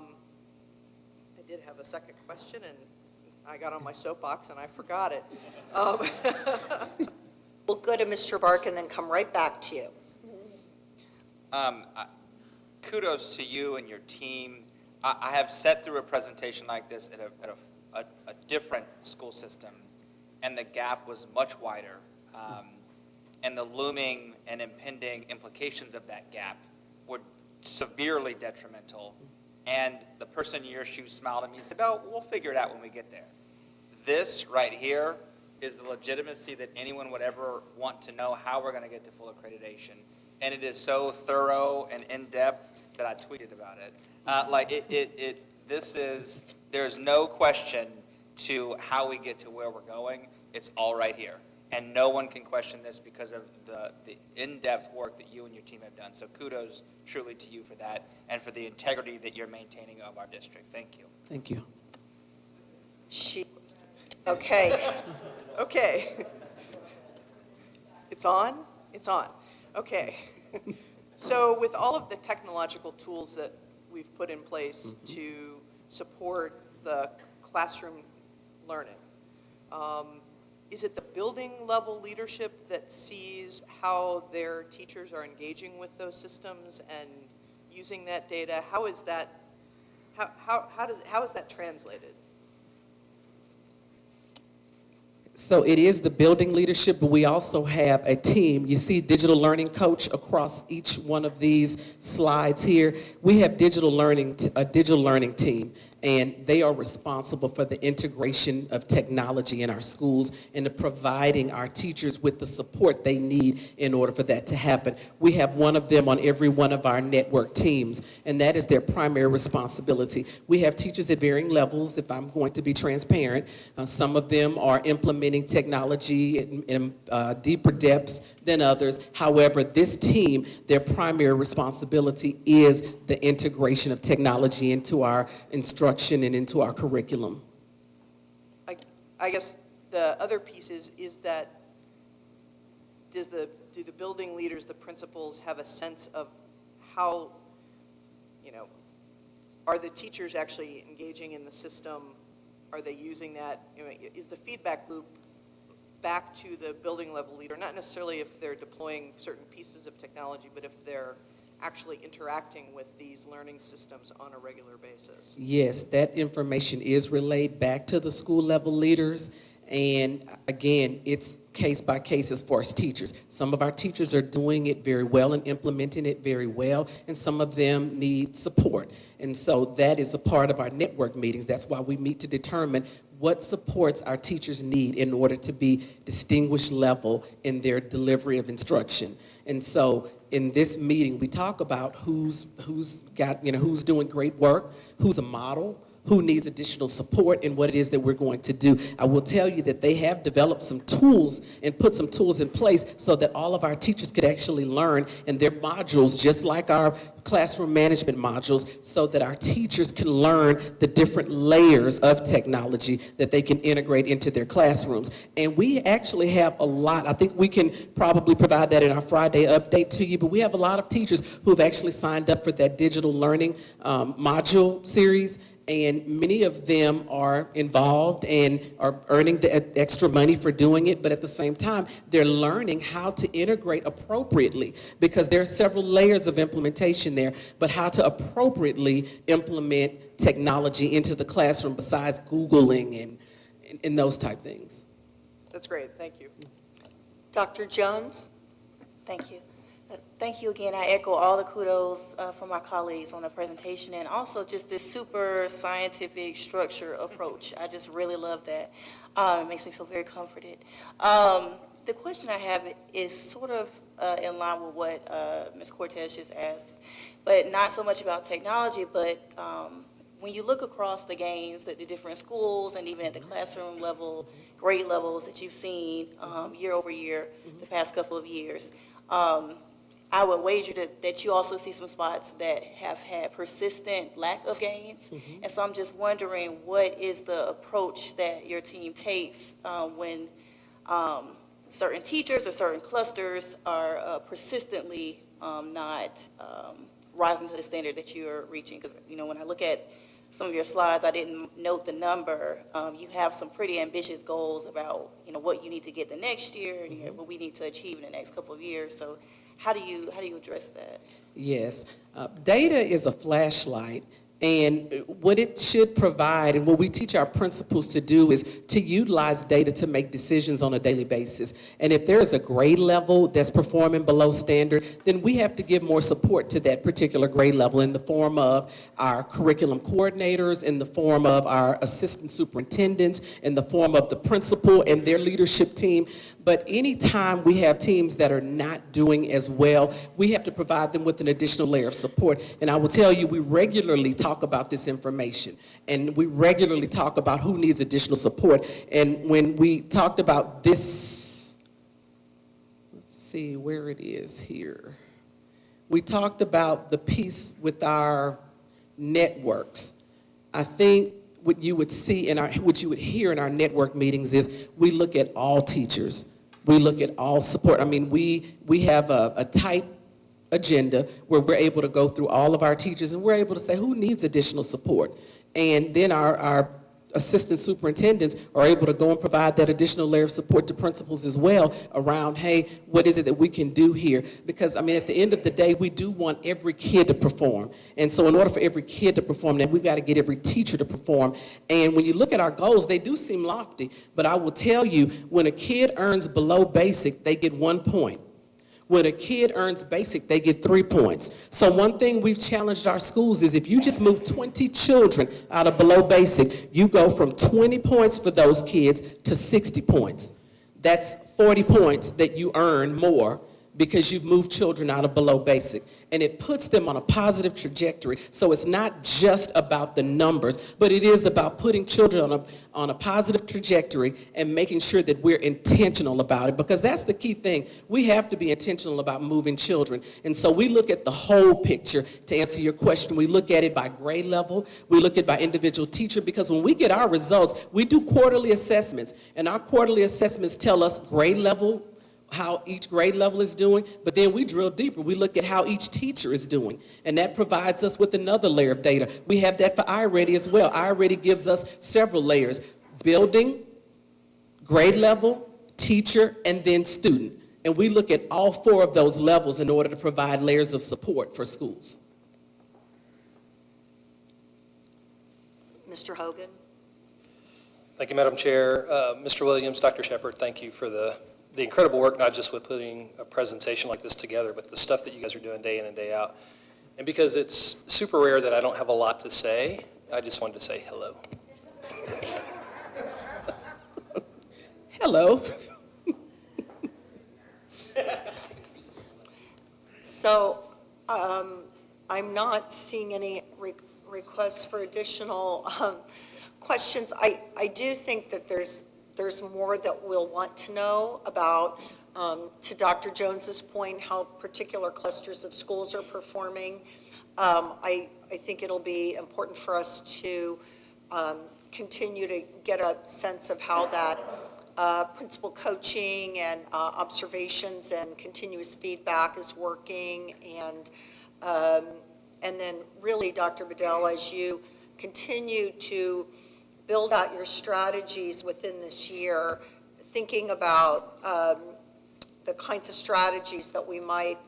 did have a second question, and I got on my soapbox and I forgot it. We'll go to Mr. Bark and then come right back to you. Kudos to you and your team. I have sat through a presentation like this at a different school system, and the gap was much wider. And the looming and impending implications of that gap were severely detrimental. And the person in your shoes smiled at me and said, oh, we'll figure it out when we get there. This right here is the legitimacy that anyone would ever want to know how we're going to get to full accreditation. And it is so thorough and in-depth that I tweeted about it. There's no question to how we get to where we're going. It's all right here. And no one can question this because of the in-depth work that you and your team have done. So kudos truly to you for that and for the integrity that you're maintaining of our district. Thank you. Thank you. Okay. Okay. It's on? It's on. Okay. So with all of the technological tools that we've put in place to support the classroom learning, is it the building level leadership that sees how their teachers are engaging with those systems and using that data? How is that translated? So it is the building leadership, but we also have a team. You see digital learning coach across each one of these slides here. We have a digital learning team, and they are responsible for the integration of technology in our schools and to providing our teachers with the support they need in order for that to happen. We have one of them on every one of our network teams, and that is their primary responsibility. We have teachers at varying levels, if I'm going to be transparent. Some of them are implementing technology in deeper depths than others. However, this team, their primary responsibility is the integration of technology into our instruction and into our curriculum. I guess the other piece is that do the building leaders, the principals, have a sense of how, are the teachers actually engaging in the system? Are they using that? Is the feedback loop back to the building level leader, not necessarily if they're deploying certain pieces of technology, but if they're actually interacting with these learning systems on a regular basis? Yes, that information is relayed back to the school level leaders. And again, it's case by case as far as teachers. Some of our teachers are doing it very well and implementing it very well, and some of them need support. And so that is a part of our network meetings. That's why we meet to determine what supports our teachers need in order to be distinguished level in their delivery of instruction. And so in this meeting, we talk about who's doing great work, who's a model, who needs additional support, and what it is that we're going to do. I will tell you that they have developed some tools and put some tools in place so that all of our teachers could actually learn in their modules, just like our classroom management modules, so that our teachers can learn the different layers of technology that they can integrate into their classrooms. And we actually have a lot. I think we can probably provide that in our Friday update to you, but we have a lot of teachers who have actually signed up for that digital learning module series. And many of them are involved and are earning the extra money for doing it, but at the same time, they're learning how to integrate appropriately, because there are several layers of implementation there, but how to appropriately implement technology into the classroom besides Googling and those type things. That's great, thank you. Dr. Jones? Thank you. Thank you again. I echo all the kudos from my colleagues on the presentation, and also just this super scientific structure approach. I just really love that. It makes me feel very comforted. The question I have is sort of in line with what Ms. Cortez just asked, but not so much about technology, but when you look across the gains that the different schools and even at the classroom level, grade levels that you've seen year over year the past couple of years, I would wager that you also see some spots that have had persistent lack of gains. And so I'm just wondering, what is the approach that your team takes when certain teachers or certain clusters are persistently not rising to the standard that you're reaching? Because, when I look at some of your slides, I didn't note the number. You have some pretty ambitious goals about, what you need to get the next year and what we need to achieve in the next couple of years. So how do you address that? Yes, data is a flashlight, and what it should provide and what we teach our principals to do is to utilize data to make decisions on a daily basis. And if there is a grade level that's performing below standard, then we have to give more support to that particular grade level in the form of our curriculum coordinators, in the form of our assistant superintendents, in the form of the principal and their leadership team. But anytime we have teams that are not doing as well, we have to provide them with an additional layer of support. And I will tell you, we regularly talk about this information, and we regularly talk about who needs additional support. And when we talked about this, let's see where it is here. We talked about the piece with our networks. I think what you would see what you would hear in our network meetings is we look at all teachers. We look at all support. I mean, we have a tight agenda where we're able to go through all of our teachers, and we're able to say who needs additional support. And then our assistant superintendents are able to go and provide that additional layer of support to principals as well around, hey, what is it that we can do here? Because, I mean, at the end of the day, we do want every kid to perform. And so in order for every kid to perform, then we've got to get every teacher to perform. And when you look at our goals, they do seem lofty, but I will tell you, when a kid earns below basic, they get 1 point. When a kid earns basic, they get 3 points. So one thing we've challenged our schools is if you just move 20 children out of below basic, you go from 20 points for those kids to 60 points. That's 40 points that you earn more because you've moved children out of below basic. And it puts them on a positive trajectory. So it's not just about the numbers, but it is about putting children on a positive trajectory and making sure that we're intentional about it, because that's the key thing. We have to be intentional about moving children. And so we look at the whole picture. To answer your question, we look at it by grade level, we look at it by individual teacher, because when we get our results, we do quarterly assessments, and our quarterly assessments tell us grade level, how each grade level is doing, but then we drill deeper. We look at how each teacher is doing, and that provides us with another layer of data. We have that for iReady as well. iReady gives us several layers: building, grade level, teacher, and then student. And we look at all 4 of those levels in order to provide layers of support for schools. Mr. Hogan? Thank you, Madam Chair. Mr. Williams, Dr. Shepard, thank you for the the incredible work, not just with putting a presentation like this together, but the stuff that you guys are doing day in and day out. And because it's super rare that I don't have a lot to say, I just wanted to say hello. Hello. So I'm not seeing any requests for additional questions. I do think that there's more that we'll want to know about, to Dr. Jones's point, how particular clusters of schools are performing. I think it'll be important for us to continue to get a sense of how that principal coaching and observations and continuous feedback is working, and then really, Dr. Bedell, as you continue to build out your strategies within this year, thinking about the kinds of strategies that we might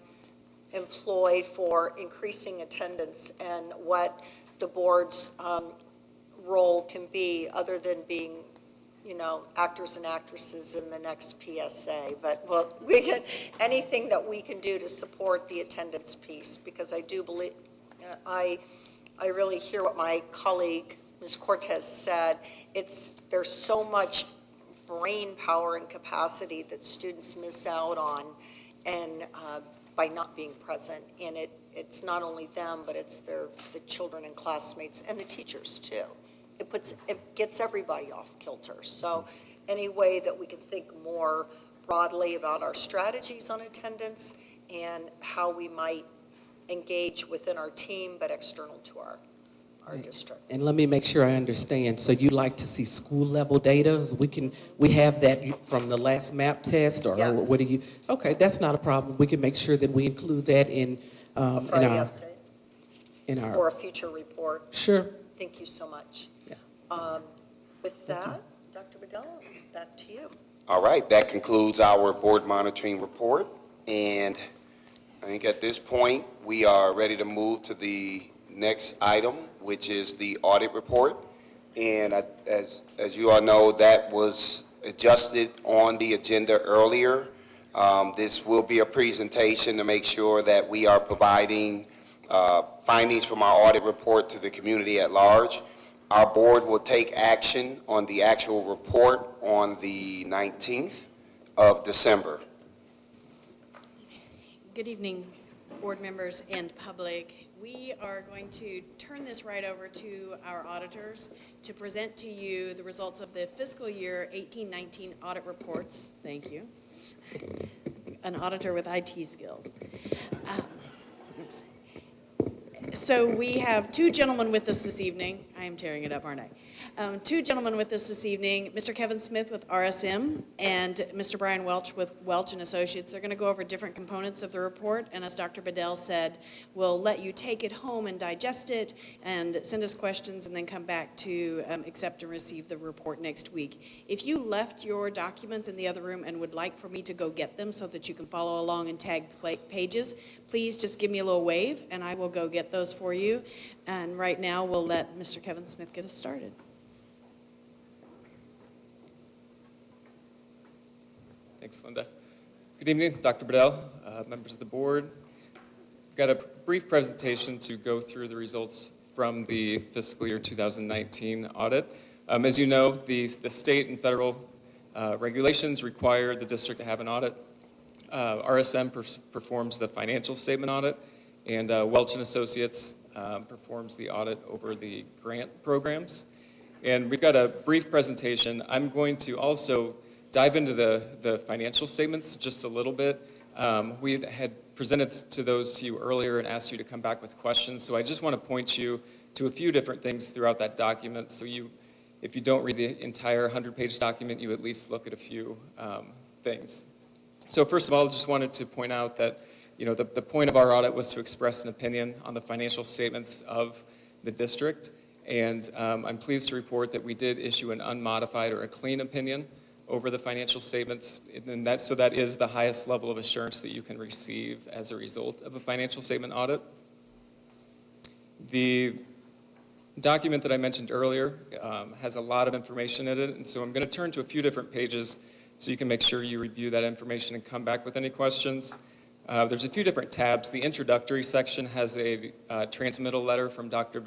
employ for increasing attendance and what the board's role can be, other than being, actors and actresses in the next PSA. But we can, anything that we can do to support the attendance piece, because I do believe, I really hear what my colleague Ms. Cortez said. There's so much brain power and capacity that students miss out on, and by not being present. And it's not only them, but it's the children and classmates and the teachers too. It gets everybody off kilter. So any way that we can think more broadly about our strategies on attendance and how we might engage within our team, but external to our district. And let me make sure I understand. So you like to see school level data? We have that from the last MAP test, or Yes. what do you? Okay, that's not a problem. We can make sure that we include that in Friday our update or a future report. Sure. Thank you so much. With that, Dr. Bedell, back to you. All right, that concludes our board monitoring report. And I think at this point, we are ready to move to the next item, which is the audit report. And as you all know, that was adjusted on the agenda earlier. This will be a presentation to make sure that we are providing findings from our audit report to the community at large. Our board will take action on the actual report on the 19th of December. Good evening, board members and public. We are going to turn this right over to our auditors to present to you the results of the fiscal year 18-19 audit reports. Thank you. An auditor with IT skills. Oops. So we have two gentlemen with us this evening. I am tearing it up, aren't I? Two gentlemen with us this evening, Mr. Kevin Smith with RSM and Mr. Brian Welch with Welch and Associates. They're going to go over different components of the report, and as Dr. Bedell said, we'll let you take it home and digest it and send us questions and then come back to accept and receive the report next week. If you left your documents in the other room and would like for me to go get them so that you can follow along and tag pages, please just give me a little wave and I will go get those for you. And right now we'll let Mr. Kevin Smith get us started. Thanks, Linda. Good evening, Dr. Bedell, members of the board. I've got a brief presentation to go through the results from the fiscal year 2019 audit. As you know, the state and federal regulations require the district to have an audit. RSM performs the financial statement audit, and Welch and Associates performs the audit over the grant programs. And we've got a brief presentation. I'm going to also dive into the financial statements just a little bit. We had presented to those to you earlier and asked you to come back with questions. So I just want to point you to a few different things throughout that document. So if you don't read the entire 100-page document, you at least look at a few things. So first of all, I just wanted to point out that the point of our audit was to express an opinion on the financial statements of the district. And I'm pleased to report that we did issue an unmodified or a clean opinion over the financial statements, and that is the highest level of assurance that you can receive as a result of a financial statement audit. The document that I mentioned earlier has a lot of information in it, and so I'm going to turn to a few different pages so you can make sure you review that information and come back with any questions. There's a few different tabs. The introductory section has a transmittal letter from Dr.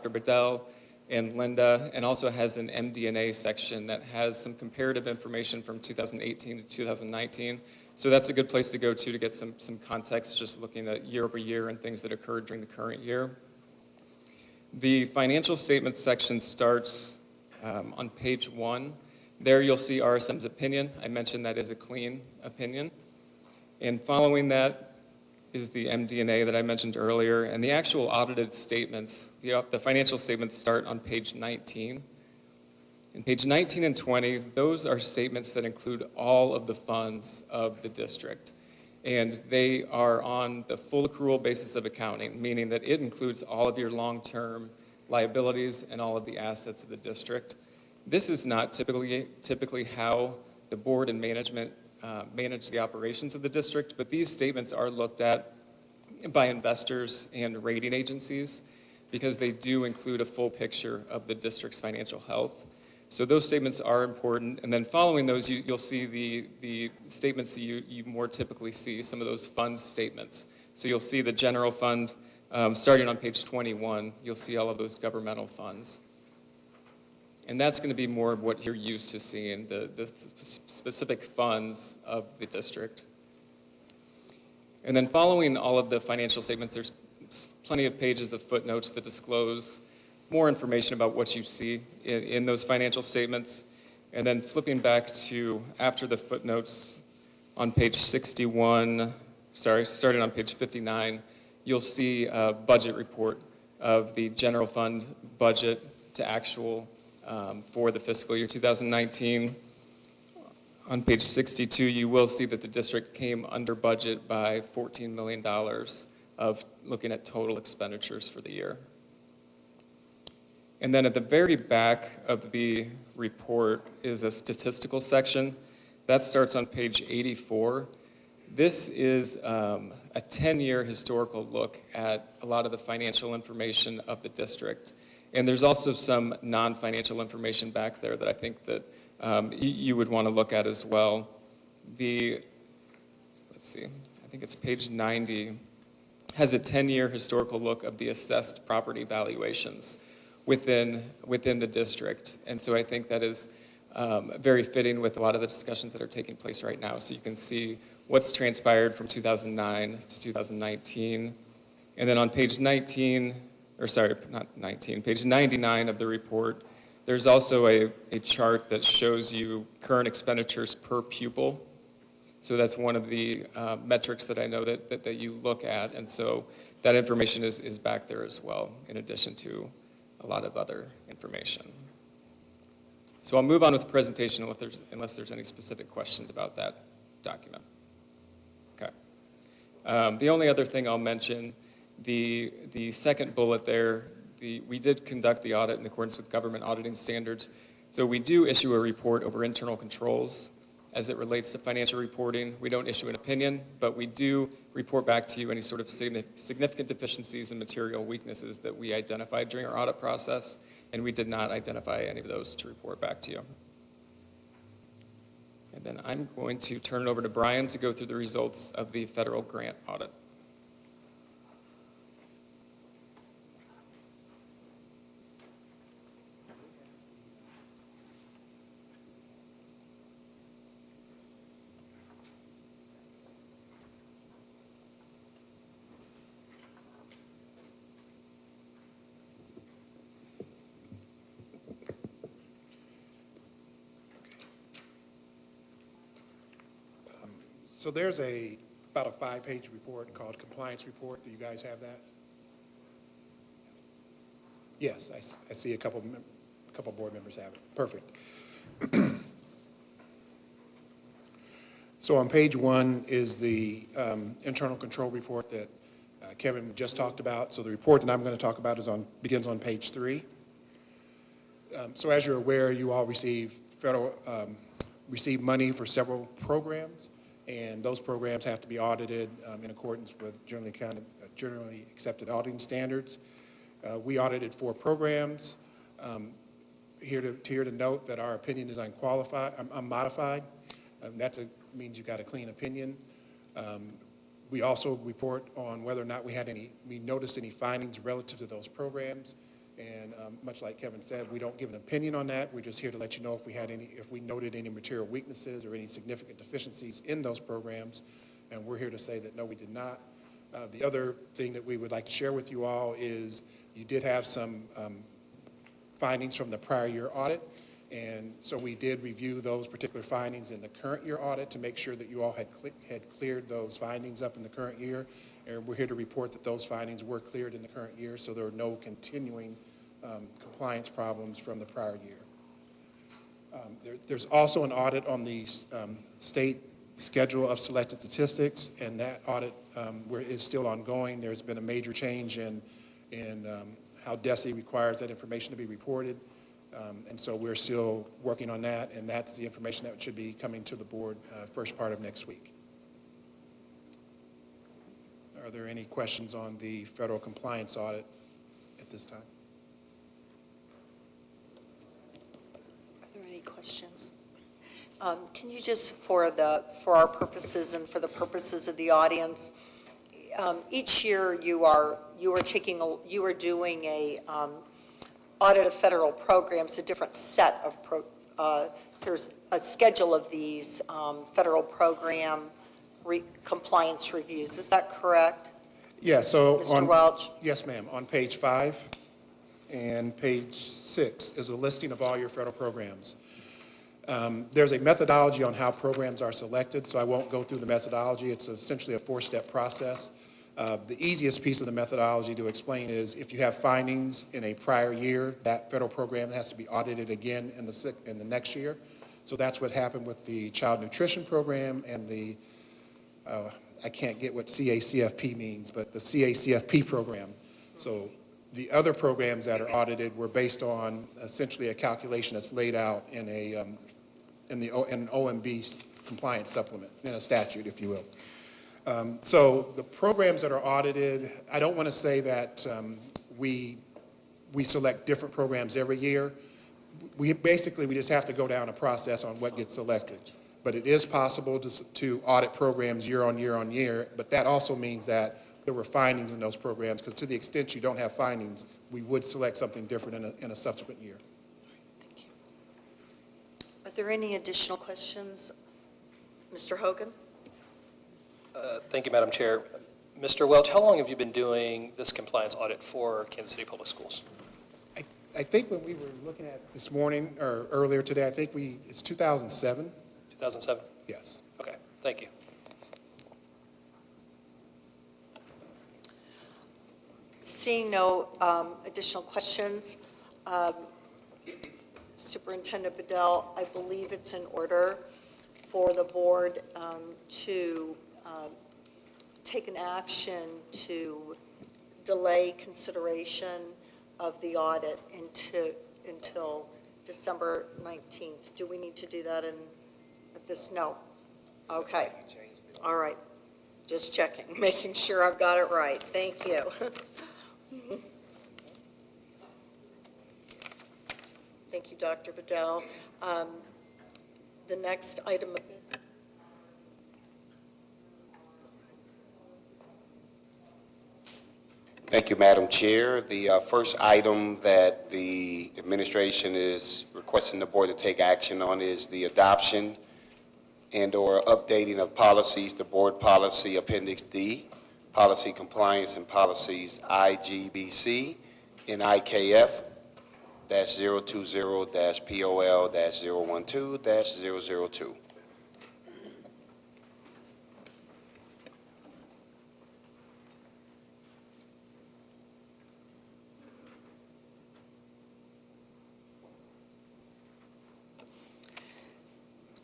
Bedell and Linda, and also has an MD&A section that has some comparative information from 2018 to 2019. So that's a good place to go to get some context, just looking at year over year and things that occurred during the current year. The financial statements section starts on page 1. There you'll see RSM's opinion. I mentioned that is a clean opinion. And following that is the MD&A that I mentioned earlier, and the actual audited statements, the financial statements start on page 19. And page 19 and 20, those are statements that include all of the funds of the district. And they are on the full accrual basis of accounting, meaning that it includes all of your long-term liabilities and all of the assets of the district. This is not typically how the board and management manage the operations of the district, but these statements are looked at by investors and rating agencies because they do include a full picture of the district's financial health. So those statements are important, and then following those, you'll see the statements that you more typically see, some of those fund statements. So you'll see the general fund, starting on page 21, you'll see all of those governmental funds. And that's going to be more of what you're used to seeing, the specific funds of the district. And then following all of the financial statements, there's plenty of pages of footnotes that disclose more information about what you see in those financial statements. And then flipping back to after the footnotes on page 61, starting on page 59, you'll see a budget report of the general fund budget to actual for the fiscal year 2019. On page 62, you will see that the district came under budget by $14 million of looking at total expenditures for the year. And then at the very back of the report is a statistical section. That starts on page 84. This is a 10-year historical look at a lot of the financial information of the district. And there's also some non-financial information back there that I think that you would want to look at as well. Let's see, I think it's page 90, has a 10-year historical look of the assessed property valuations within the district. And so I think that is very fitting with a lot of the discussions that are taking place right now. So you can see what's transpired from 2009 to 2019. And then on page 19, or sorry, not 19, page 99 of the report, there's also a chart that shows you current expenditures per pupil. So that's one of the metrics that I know that you look at. And so that information is back there as well, in addition to a lot of other information. So I'll move on with the presentation unless there's any specific questions about that document. Okay. The only other thing I'll mention, the second bullet there, we did conduct the audit in accordance with government auditing standards. So we do issue a report over internal controls as it relates to financial reporting. We don't issue an opinion, but we do report back to you any sort of significant deficiencies and material weaknesses that we identified during our audit process, and we did not identify any of those to report back to you. And then I'm going to turn it over to Brian to go through the results of the federal grant audit. So there's about a 5-page report called Compliance Report. Do you guys have that? Yes, I see a couple board members have it. Perfect. So on page 1 is the internal control report that Kevin just talked about. So the report that I'm going to talk about begins on page 3. So as you're aware, you all receive money for several programs, and those programs have to be audited in accordance with generally accepted auditing standards. We audited 4 programs. Here to note that our opinion is unmodified. That means you got a clean opinion. We also report on whether or not we noticed any findings relative to those programs. And much like Kevin said, we don't give an opinion on that. We're just here to let you know if we noted any material weaknesses or any significant deficiencies in those programs. And we're here to say that no, we did not. The other thing that we would like to share with you all is you did have some findings from the prior year audit. And so we did review those particular findings in the current year audit to make sure that you all had cleared those findings up in the current year. And we're here to report that those findings were cleared in the current year, so there are no continuing compliance problems from the prior year. There's also an audit on the state schedule of selected statistics, and that audit is still ongoing. There's been a major change in how DESE requires that information to be reported. And so we're still working on that, and that's the information that should be coming to the board first part of next week. Are there any questions on the federal compliance audit at this time? Are there any questions? Can you just, for our purposes and for the purposes of the audience, each year you are doing a audit of federal programs, a different set of there's a schedule of these federal program compliance reviews. Is that correct? Yeah, so Mr. Welch? Yes, ma'am. On page 5 and page 6 is a listing of all your federal programs. There's a methodology on how programs are selected, so I won't go through the methodology. It's essentially a 4-step process. The easiest piece of the methodology to explain is if you have findings in a prior year, that federal program has to be audited again in the next year. So that's what happened with the child nutrition program and the I can't get what CACFP means, but the CACFP program. So the other programs that are audited were based on essentially a calculation that's laid out in an OMB compliance supplement, in a statute, if you will. So the programs that are audited, I don't want to say that we select different programs every year. We just have to go down a process on what gets selected. But it is possible to audit programs year on year on year, but that also means that there were findings in those programs, because to the extent you don't have findings, we would select something different in a subsequent year. Thank you. Are there any additional questions? Mr. Hogan? Thank you, Madam Chair. Mr. Welch, how long have you been doing this compliance audit for Kansas City Public Schools? I think when we were looking at this morning, or earlier today, I think it's 2007. 2007? Yes. Okay, thank you. Seeing no additional questions, Superintendent Bedell, I believe it's in order for the board to take an action to delay consideration of the audit until December 19th. Do we need to do that at this? No. Okay. All right. Just checking, making sure I've got it right. Thank you. Thank you, Dr. Bedell. The next item of business. Thank you, Madam Chair. The first item that the administration is requesting the board to take action on is the adoption and/or updating of policies, the board policy Appendix D, policy compliance and policies IGBC and IKF-020-POL-012-002.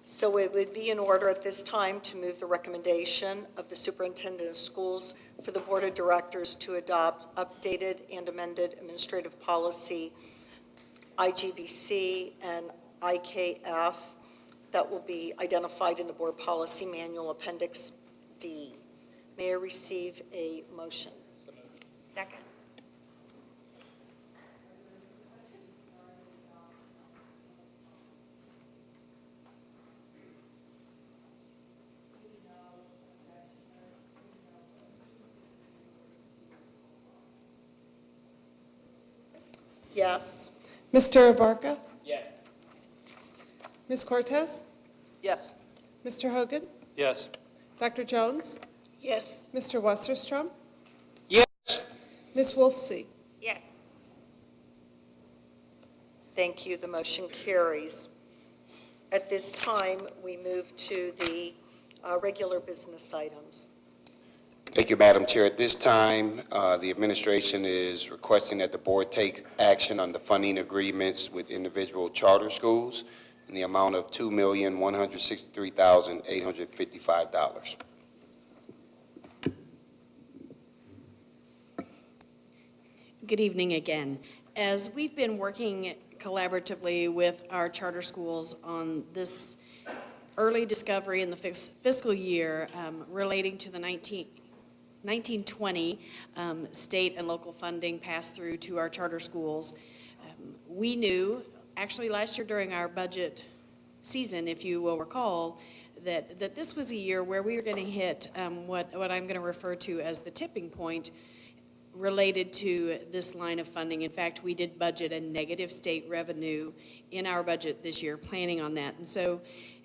So it would be in order at this time to move the recommendation of the superintendent of schools for the board of directors to adopt updated and amended administrative policy IGBC and IKF that will be identified in the board policy manual Appendix D. May I receive a motion? Second. Yes. Mr. Abarca? Yes. Ms. Cortez? Yes. Mr. Hogan? Yes. Dr. Jones? Yes. Mr. Wasserstrom? Yes. Ms. Wolfsey? Yes. Thank you. The motion carries. At this time, we move to the regular business items. Thank you, Madam Chair. At this time, the administration is requesting that the board take action on the funding agreements with individual charter schools in the amount of $2,163,855. Good evening again. As we've been working collaboratively with our charter schools on this early discovery in the fiscal year relating to the 1920 state and local funding passed through to our charter schools, we knew, actually last year during our budget season, if you will recall, that this was a year where we were going to hit what I'm going to refer to as the tipping point related to this line of funding. In fact, we did budget a negative state revenue in our budget this year, planning on that. And so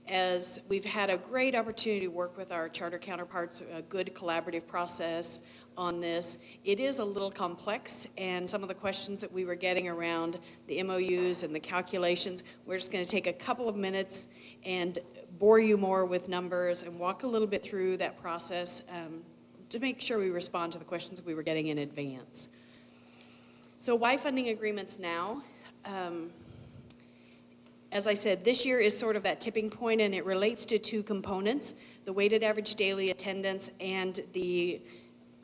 as we've had a great opportunity to work with our charter counterparts, a good collaborative process on this, it is a little complex, and some of the questions that we were getting around the MOUs and the calculations, we're just going to take a couple of minutes and bore you more with numbers and walk a little bit through that process to make sure we respond to the questions we were getting in advance. So why funding agreements now? As I said, this year is sort of that tipping point, and it relates to two components, the weighted average daily attendance and the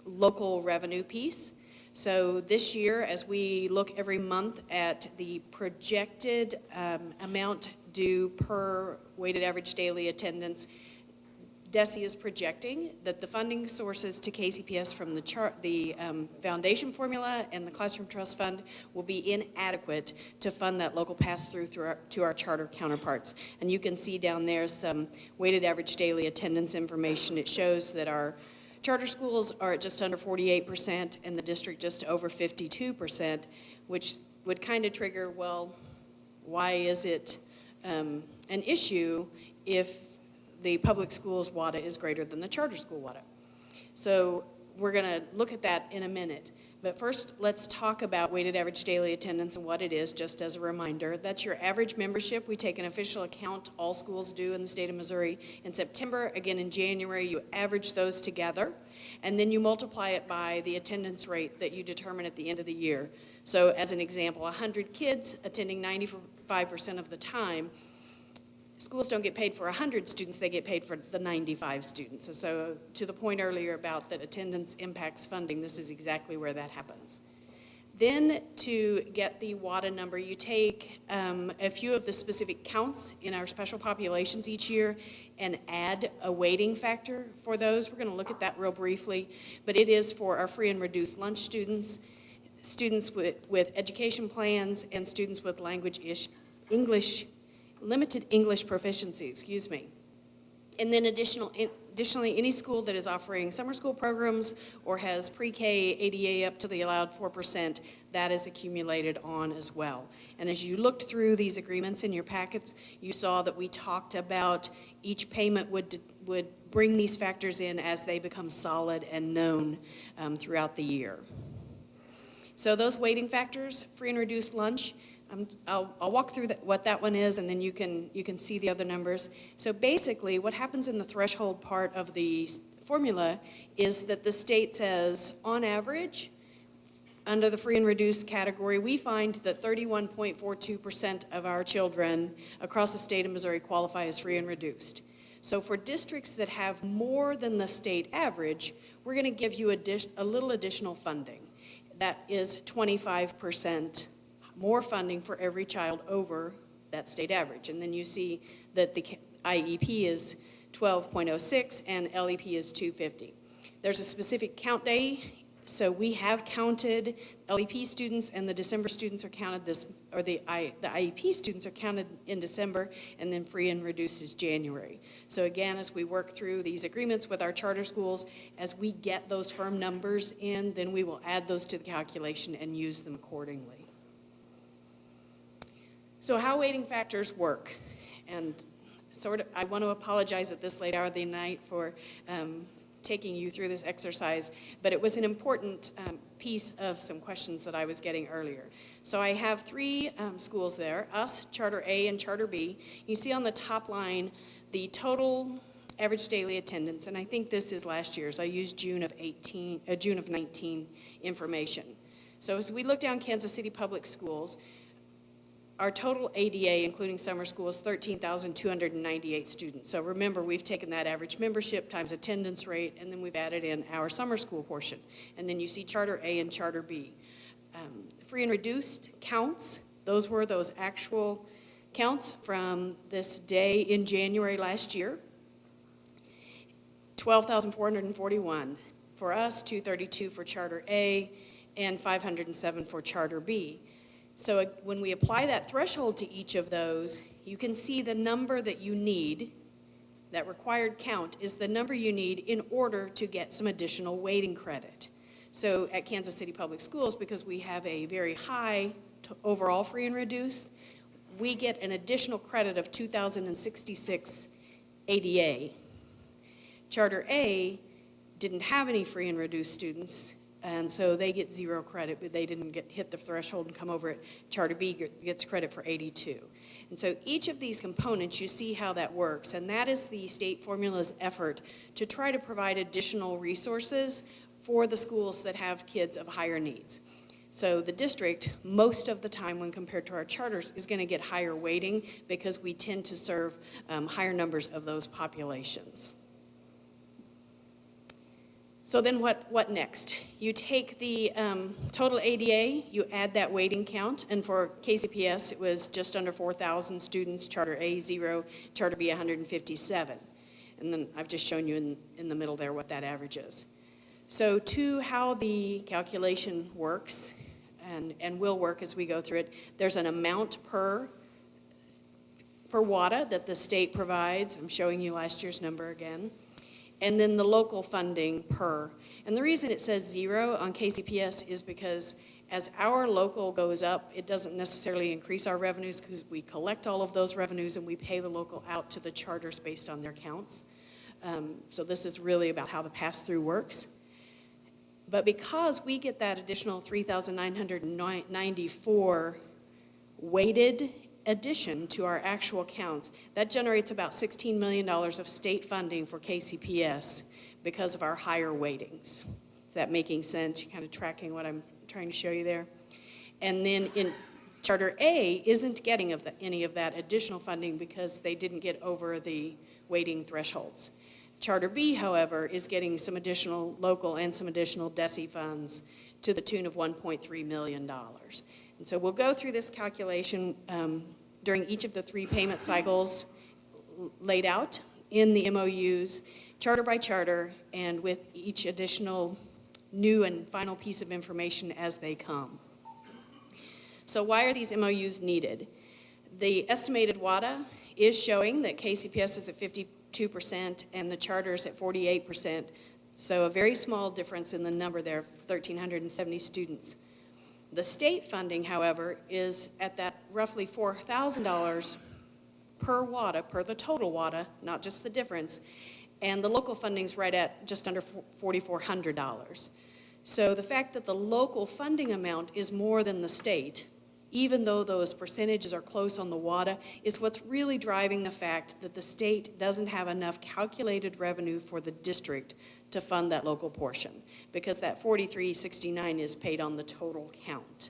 local revenue piece. So this year, as we look every month at the projected amount due per weighted average daily attendance, DESE is projecting that the funding sources to KCPS from the foundation formula and the Classroom Trust Fund will be inadequate to fund that local pass-through to our charter counterparts. And you can see down there some weighted average daily attendance information. It shows that our charter schools are at just under 48% and the district just over 52%, which would kind of trigger, well, why is it an issue if the public schools WADA is greater than the charter school WADA? So we're going to look at that in a minute. But first, let's talk about weighted average daily attendance and what it is, just as a reminder. That's your average membership. We take an official account all schools do in the state of Missouri. In September, again in January, you average those together, and then you multiply it by the attendance rate that you determine at the end of the year. So as an example, 100 kids attending 95% of the time, schools don't get paid for 100 students, they get paid for the 95 students. So to the point earlier about that attendance impacts funding, this is exactly where that happens. Then to get the WADA number, you take a few of the specific counts in our special populations each year and add a weighting factor for those. We're going to look at that real briefly, but it is for our free and reduced lunch students, students with education plans, and students with limited English proficiency, And then additionally, any school that is offering summer school programs or has pre-K ADA up to the allowed 4%, that is accumulated on as well. And as you looked through these agreements in your packets, you saw that we talked about each payment would bring these factors in as they become solid and known throughout the year. So those weighting factors, free and reduced lunch, I'll walk through what that one is, and then you can see the other numbers. So basically, what happens in the threshold part of the formula is that the state says, on average, under the free and reduced category, we find that 31.42% of our children across the state of Missouri qualify as free and reduced. So for districts that have more than the state average, we're going to give you a little additional funding. That is 25% more funding for every child over that state average. And then you see that the IEP is 12.06 and LEP is 250. There's a specific count day, so we have counted LEP students, and the December students are counted the IEP students are counted in December, and then free and reduced is January. So again, as we work through these agreements with our charter schools, as we get those firm numbers in, then we will add those to the calculation and use them accordingly. So how weighting factors work, and I want to apologize at this late hour of the night for taking you through this exercise, but it was an important piece of some questions that I was getting earlier. So I have three schools there, us, Charter A, and Charter B. You see on the top line the total average daily attendance, and I think this is last year's. I used June of 19 information. So as we look down Kansas City Public Schools, our total ADA, including summer school, is 13,298 students. So remember, we've taken that average membership times attendance rate, and then we've added in our summer school portion. And then you see Charter A and Charter B. Free and reduced counts, those were those actual counts from this day in January last year. 12,441 for us, 232 for Charter A, and 507 for Charter B. So when we apply that threshold to each of those, you can see the number that you need, that required count is the number you need in order to get some additional weighting credit. So at Kansas City Public Schools, because we have a very high overall free and reduced, we get an additional credit of 2,066 ADA. Charter A didn't have any free and reduced students, and so they get 0 credit, but they didn't hit the threshold and come over it. Charter B gets credit for 82. And so each of these components, you see how that works, and that is the state formula's effort to try to provide additional resources for the schools that have kids of higher needs. So the district, most of the time when compared to our charters, is going to get higher weighting because we tend to serve higher numbers of those populations. So then what next? You take the total ADA, you add that weighting count, and for KCPS, it was just under 4,000 students, Charter A 0, Charter B 157. And then I've just shown you in the middle there what that average is. So to how the calculation works, and will work as we go through it, there's an amount per WADA that the state provides. I'm showing you last year's number again. And then the local funding per. And the reason it says 0 on KCPS is because as our local goes up, it doesn't necessarily increase our revenues because we collect all of those revenues and we pay the local out to the charters based on their counts. So this is really about how the pass-through works. But because we get that additional 3,994 weighted addition to our actual counts, that generates about $16 million of state funding for KCPS because of our higher weightings. Is that making sense? You're kind of tracking what I'm trying to show you there? And then in Charter A isn't getting any of that additional funding because they didn't get over the weighting thresholds. Charter B, however, is getting some additional local and some additional DESI funds to the tune of $1.3 million. And so we'll go through this calculation during each of the 3 payment cycles laid out in the MOUs, charter by charter, and with each additional new and final piece of information as they come. So why are these MOUs needed? The estimated WADA is showing that KCPS is at 52% and the charters at 48%. So a very small difference in the number there, 1,370 students. The state funding, however, is at that roughly $4,000 per WADA, per the total WADA, not just the difference, and the local funding's right at just under $4,400. So the fact that the local funding amount is more than the state, even though those percentages are close on the WADA, is what's really driving the fact that the state doesn't have enough calculated revenue for the district to fund that local portion, because that $43.69 is paid on the total count.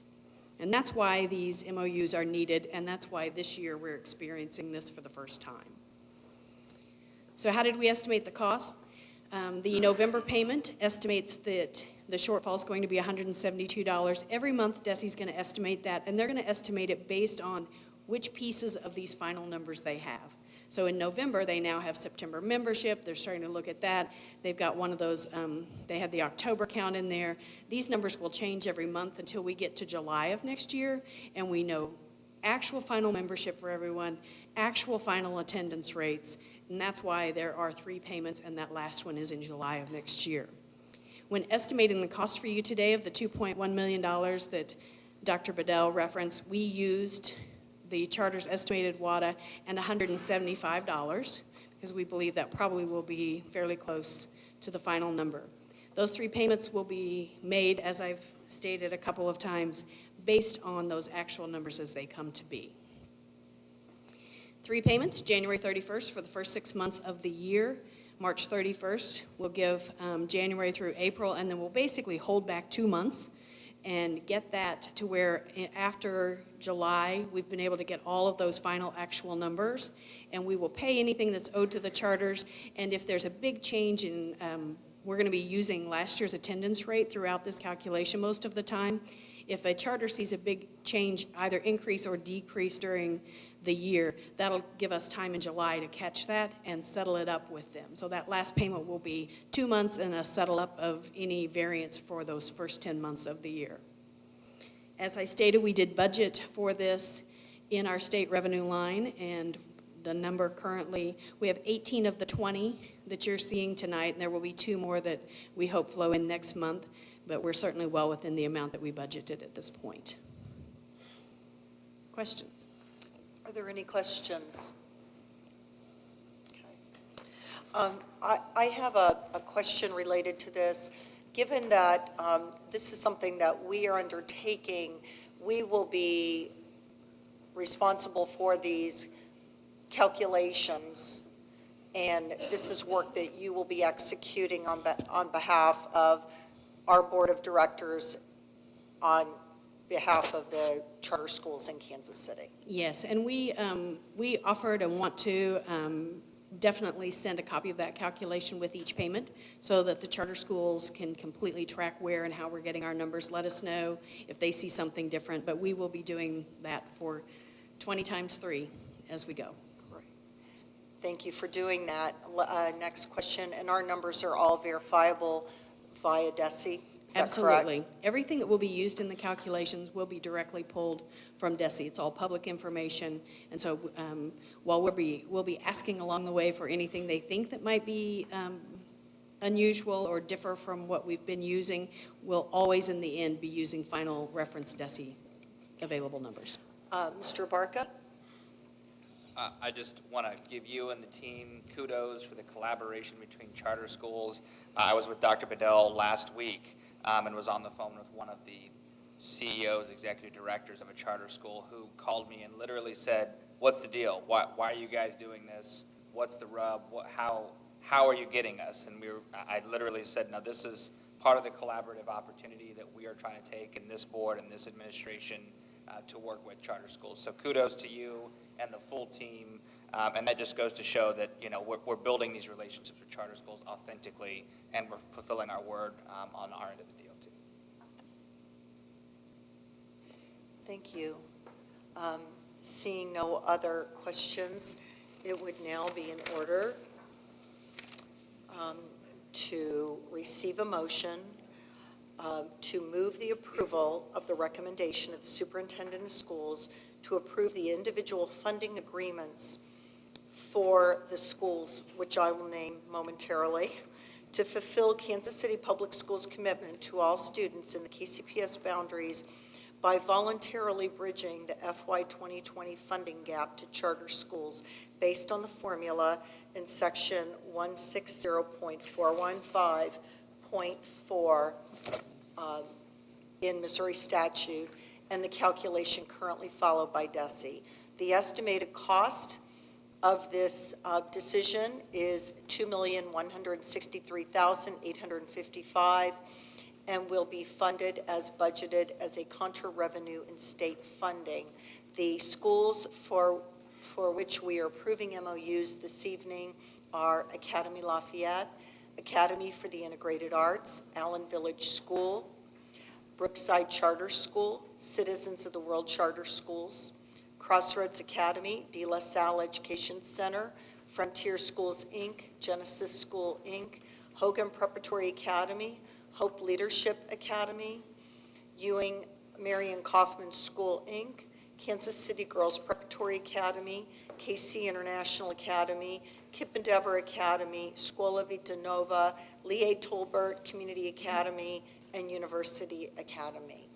And that's why these MOUs are needed, and that's why this year we're experiencing this for the first time. So how did we estimate the cost? The November payment estimates that the shortfall is going to be $172. Every month, DESI's going to estimate that, and they're going to estimate it based on which pieces of these final numbers they have. So in November, they now have September membership. They're starting to look at that. They've got one of those, they had the October count in there. These numbers will change every month until we get to July of next year, and we know actual final membership for everyone, actual final attendance rates, and that's why there are 3 payments, and that last one is in July of next year. When estimating the cost for you today of the $2.1 million that Dr. Bedell referenced, we used the charter's estimated WADA and $175, because we believe that probably will be fairly close to the final number. Those 3 payments will be made, as I've stated a couple of times, based on those actual numbers as they come to be. 3 payments, January 31st for the first 6 months of the year. March 31st, we'll give January through April, and then we'll basically hold back 2 months and get that to where after July, we've been able to get all of those final actual numbers, and we will pay anything that's owed to the charters. And if there's a big change in, we're going to be using last year's attendance rate throughout this calculation most of the time. If a charter sees a big change, either increase or decrease during the year, that'll give us time in July to catch that and settle it up with them. So that last payment will be 2 months and a settle up of any variance for those first 10 months of the year. As I stated, we did budget for this in our state revenue line, and the number currently, we have 18 of the 20 that you're seeing tonight, and there will be 2 more that we hope flow in next month, but we're certainly well within the amount that we budgeted at this point. Questions? Are there any questions? Okay. I have a question related to this. Given that this is something that we are undertaking, we will be responsible for these calculations, and this is work that you will be executing on behalf of our board of directors on behalf of the charter schools in Kansas City. Yes, and we offered and want to definitely send a copy of that calculation with each payment so that the charter schools can completely track where and how we're getting our numbers. Let us know if they see something different, but we will be doing that for 20 times 3 as we go. Great. Thank you for doing that. Next question, and our numbers are all verifiable via DESE, is that correct? Absolutely. Everything that will be used in the calculations will be directly pulled from DESE. It's all public information, and so while we'll be asking along the way for anything they think that might be unusual or differ from what we've been using, we'll always in the end be using final reference DESE available numbers. Mr. Barca? I just want to give you and the team kudos for the collaboration between charter schools. I was with Dr. Bedell last week and was on the phone with one of the CEOs, executive directors of a charter school, who called me and literally said, "What's the deal? Why are you guys doing this? What's the rub? How are you getting us?" And I literally said, "No, this is part of the collaborative opportunity that we are trying to take in this board and this administration to work with charter schools." So kudos to you and the full team, and that just goes to show that we're building these relationships with charter schools authentically, and we're fulfilling our word on our end of the deal too. Thank you. Seeing no other questions, it would now be in order to receive a motion to move the approval of the recommendation of the superintendent of schools to approve the individual funding agreements for the schools, which I will name momentarily, to fulfill Kansas City Public Schools' commitment to all students in the KCPS boundaries by voluntarily bridging the FY 2020 funding gap to charter schools based on the formula in section 160.415.4 in Missouri statute, and the calculation currently followed by DESE. The estimated cost of this decision is $2,163,855 and will be funded as budgeted as a contra revenue in state funding. The schools for which we are approving MOUs this evening are Academy Lafayette, Academy for the Integrated Arts, Allen Village School, Brookside Charter School, Citizens of the World Charter Schools, Crossroads Academy, De La Salle Education Center, Frontier Schools, Inc., Genesis School, Inc., Hogan Preparatory Academy, Hope Leadership Academy, Ewing Marion Kaufman School, Inc., Kansas City Girls Preparatory Academy, KC International Academy, Kip Endeavor Academy, Scuola Vita Nova, Lee A. Tolbert Community Academy, and University Academy.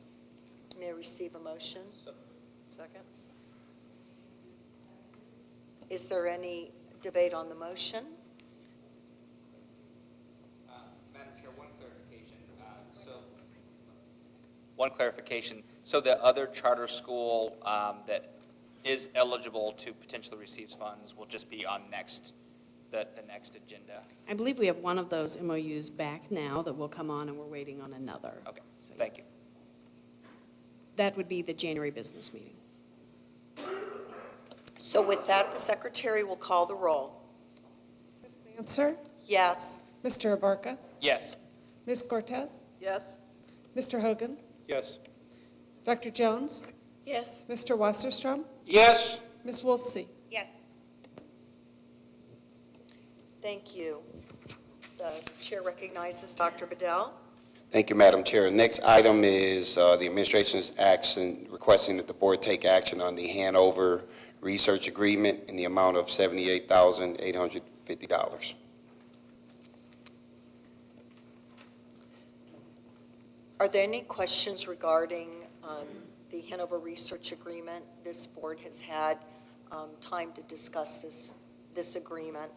May I receive a motion? Second. Is there any debate on the motion? Madam Chair, one clarification. One clarification. So the other charter school that is eligible to potentially receive funds will just be on the next agenda? I believe we have one of those MOUs back now that will come on, and we're waiting on another. Okay, thank you. That would be the January business meeting. So with that, the secretary will call the roll. Ms. Manser? Yes. Mr. Abarca? Yes. Ms. Cortez? Yes? Mr. Hogan? Yes. Dr. Jones? Yes. Mr. Wasserstrom? Yes. Ms. Wolfsey? Yes. Thank you. The chair recognizes Dr. Bedell. Thank you, Madam Chair. Next item is the administration's action requesting that the board take action on the Hanover research agreement in the amount of $78,850. Are there any questions regarding the Hanover Research Agreement? This board has had time to discuss this agreement.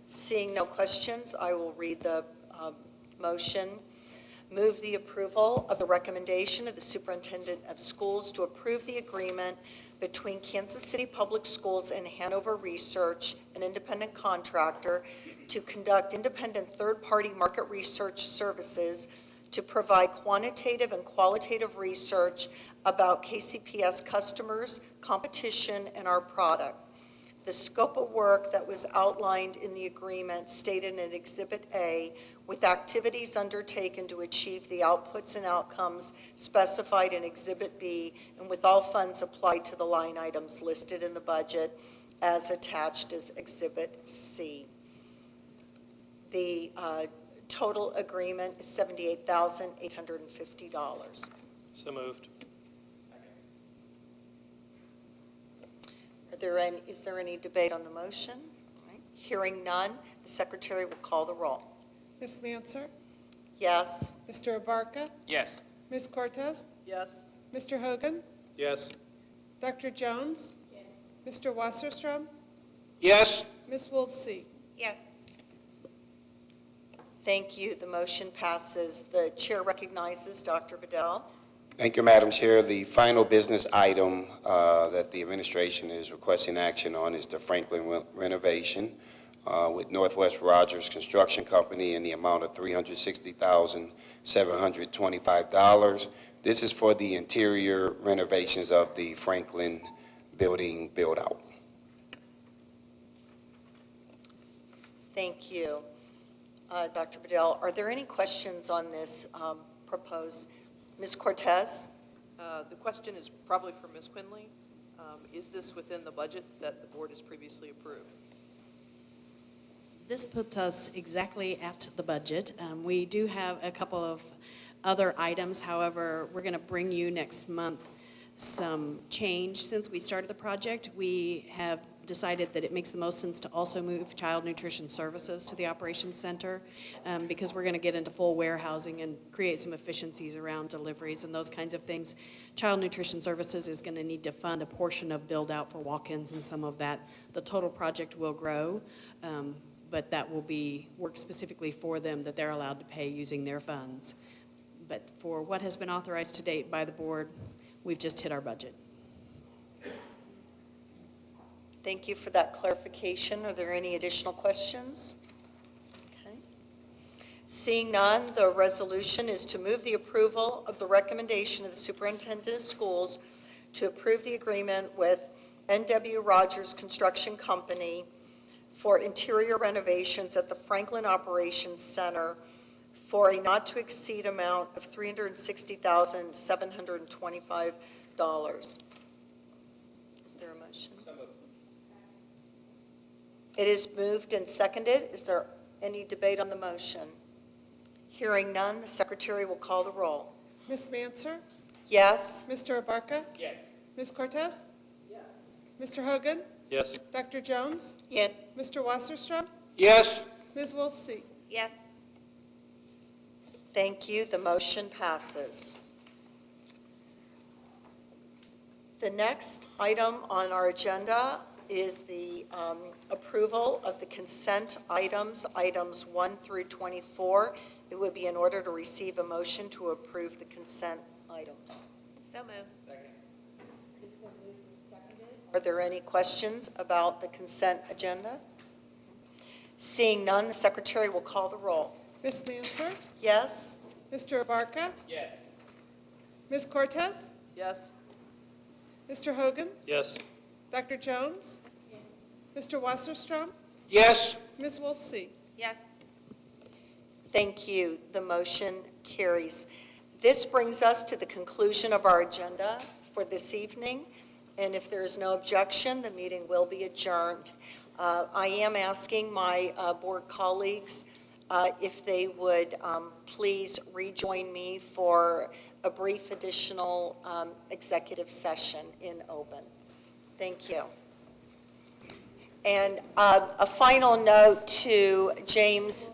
Seeing no questions, I will read the motion. Move the approval of the recommendation of the Superintendent of Schools to approve the agreement between Kansas City Public Schools and Hanover Research, an independent contractor, to conduct independent third-party market research services to provide quantitative and qualitative research about KCPS customers, competition, and our product. The scope of work that was outlined in the agreement stated in Exhibit A, with activities undertaken to achieve the outputs and outcomes specified in Exhibit B, and with all funds applied to the line items listed in the budget as attached as Exhibit C. The total agreement is $78,850. So moved. Is there any debate on the motion? All right. Hearing none, the secretary will call the roll. Ms. Manser? Yes. Mr. Abarca? Yes. Ms. Cortez? Yes? Mr. Hogan? Yes. Dr. Jones? Mr. Wasserstrom? Yes. Ms. Wolfsey? Yes. Thank you. The motion passes. The chair recognizes Dr. Bedell. Thank you, Madam Chair. The final business item that the administration is requesting action on is the Franklin renovation with Northwest Rogers Construction Company in the amount of $360,725. This is for the interior renovations of the Franklin building build-out. Thank you. Dr. Bedell, are there any questions on this proposed? Ms. Cortez? The question is probably for Ms. Quinley. Is this within the budget that the board has previously approved? This puts us exactly at the budget. We do have a couple of other items. However, we're going to bring you next month some change. Since we started the project, we have decided that it makes the most sense to also move child nutrition services to the operations center because we're going to get into full warehousing and create some efficiencies around deliveries and those kinds of things. Child nutrition services is going to need to fund a portion of build out for walk-ins and some of that. The total project will grow, but that will be work specifically for them that they're allowed to pay using their funds. But for what has been authorized to date by the board, we've just hit our budget. Thank you for that clarification. Are there any additional questions? Okay. Seeing none, the resolution is to move the approval of the recommendation of the superintendent of schools to approve the agreement with N.W. Rogers Construction Company for interior renovations at the Franklin Operations Center for a not-to-exceed amount of $360,725. Is there a motion? It is moved and seconded. Is there any debate on the motion? Hearing none, the secretary will call the roll. Ms. Manser? Yes. Mr. Abarca? Yes. Ms. Cortez? Yes. Mr. Hogan? Yes. Dr. Jones? Yes. Mr. Wasserstrom? Yes. Ms. Wolfsey? Yes. Thank you. The motion passes. The next item on our agenda is the approval of the consent items, items 1 through 24. It would be in order to receive a motion to approve the consent items. So moved. Are there any questions about the consent agenda? Seeing none, the secretary will call the roll. Ms. Manser? Yes? Mr. Abarca? Yes. Ms. Cortez? Yes. Mr. Hogan? Yes. Dr. Jones? Mr. Wasserstrom? Yes? Ms. Wolfsey? Yes. Thank you. The motion carries. This brings us to the conclusion of our agenda for this evening, and if there is no objection, the meeting will be adjourned. I am asking my board colleagues if they would please rejoin me for a brief additional executive session in open. Thank you. And a final note to James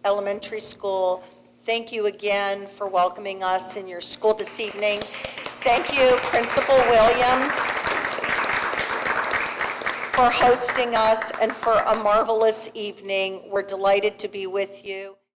Elementary School. Thank you again for welcoming us in your school this evening. Thank you, Principal Williams, for hosting us and for a marvelous evening. We're delighted to be with you.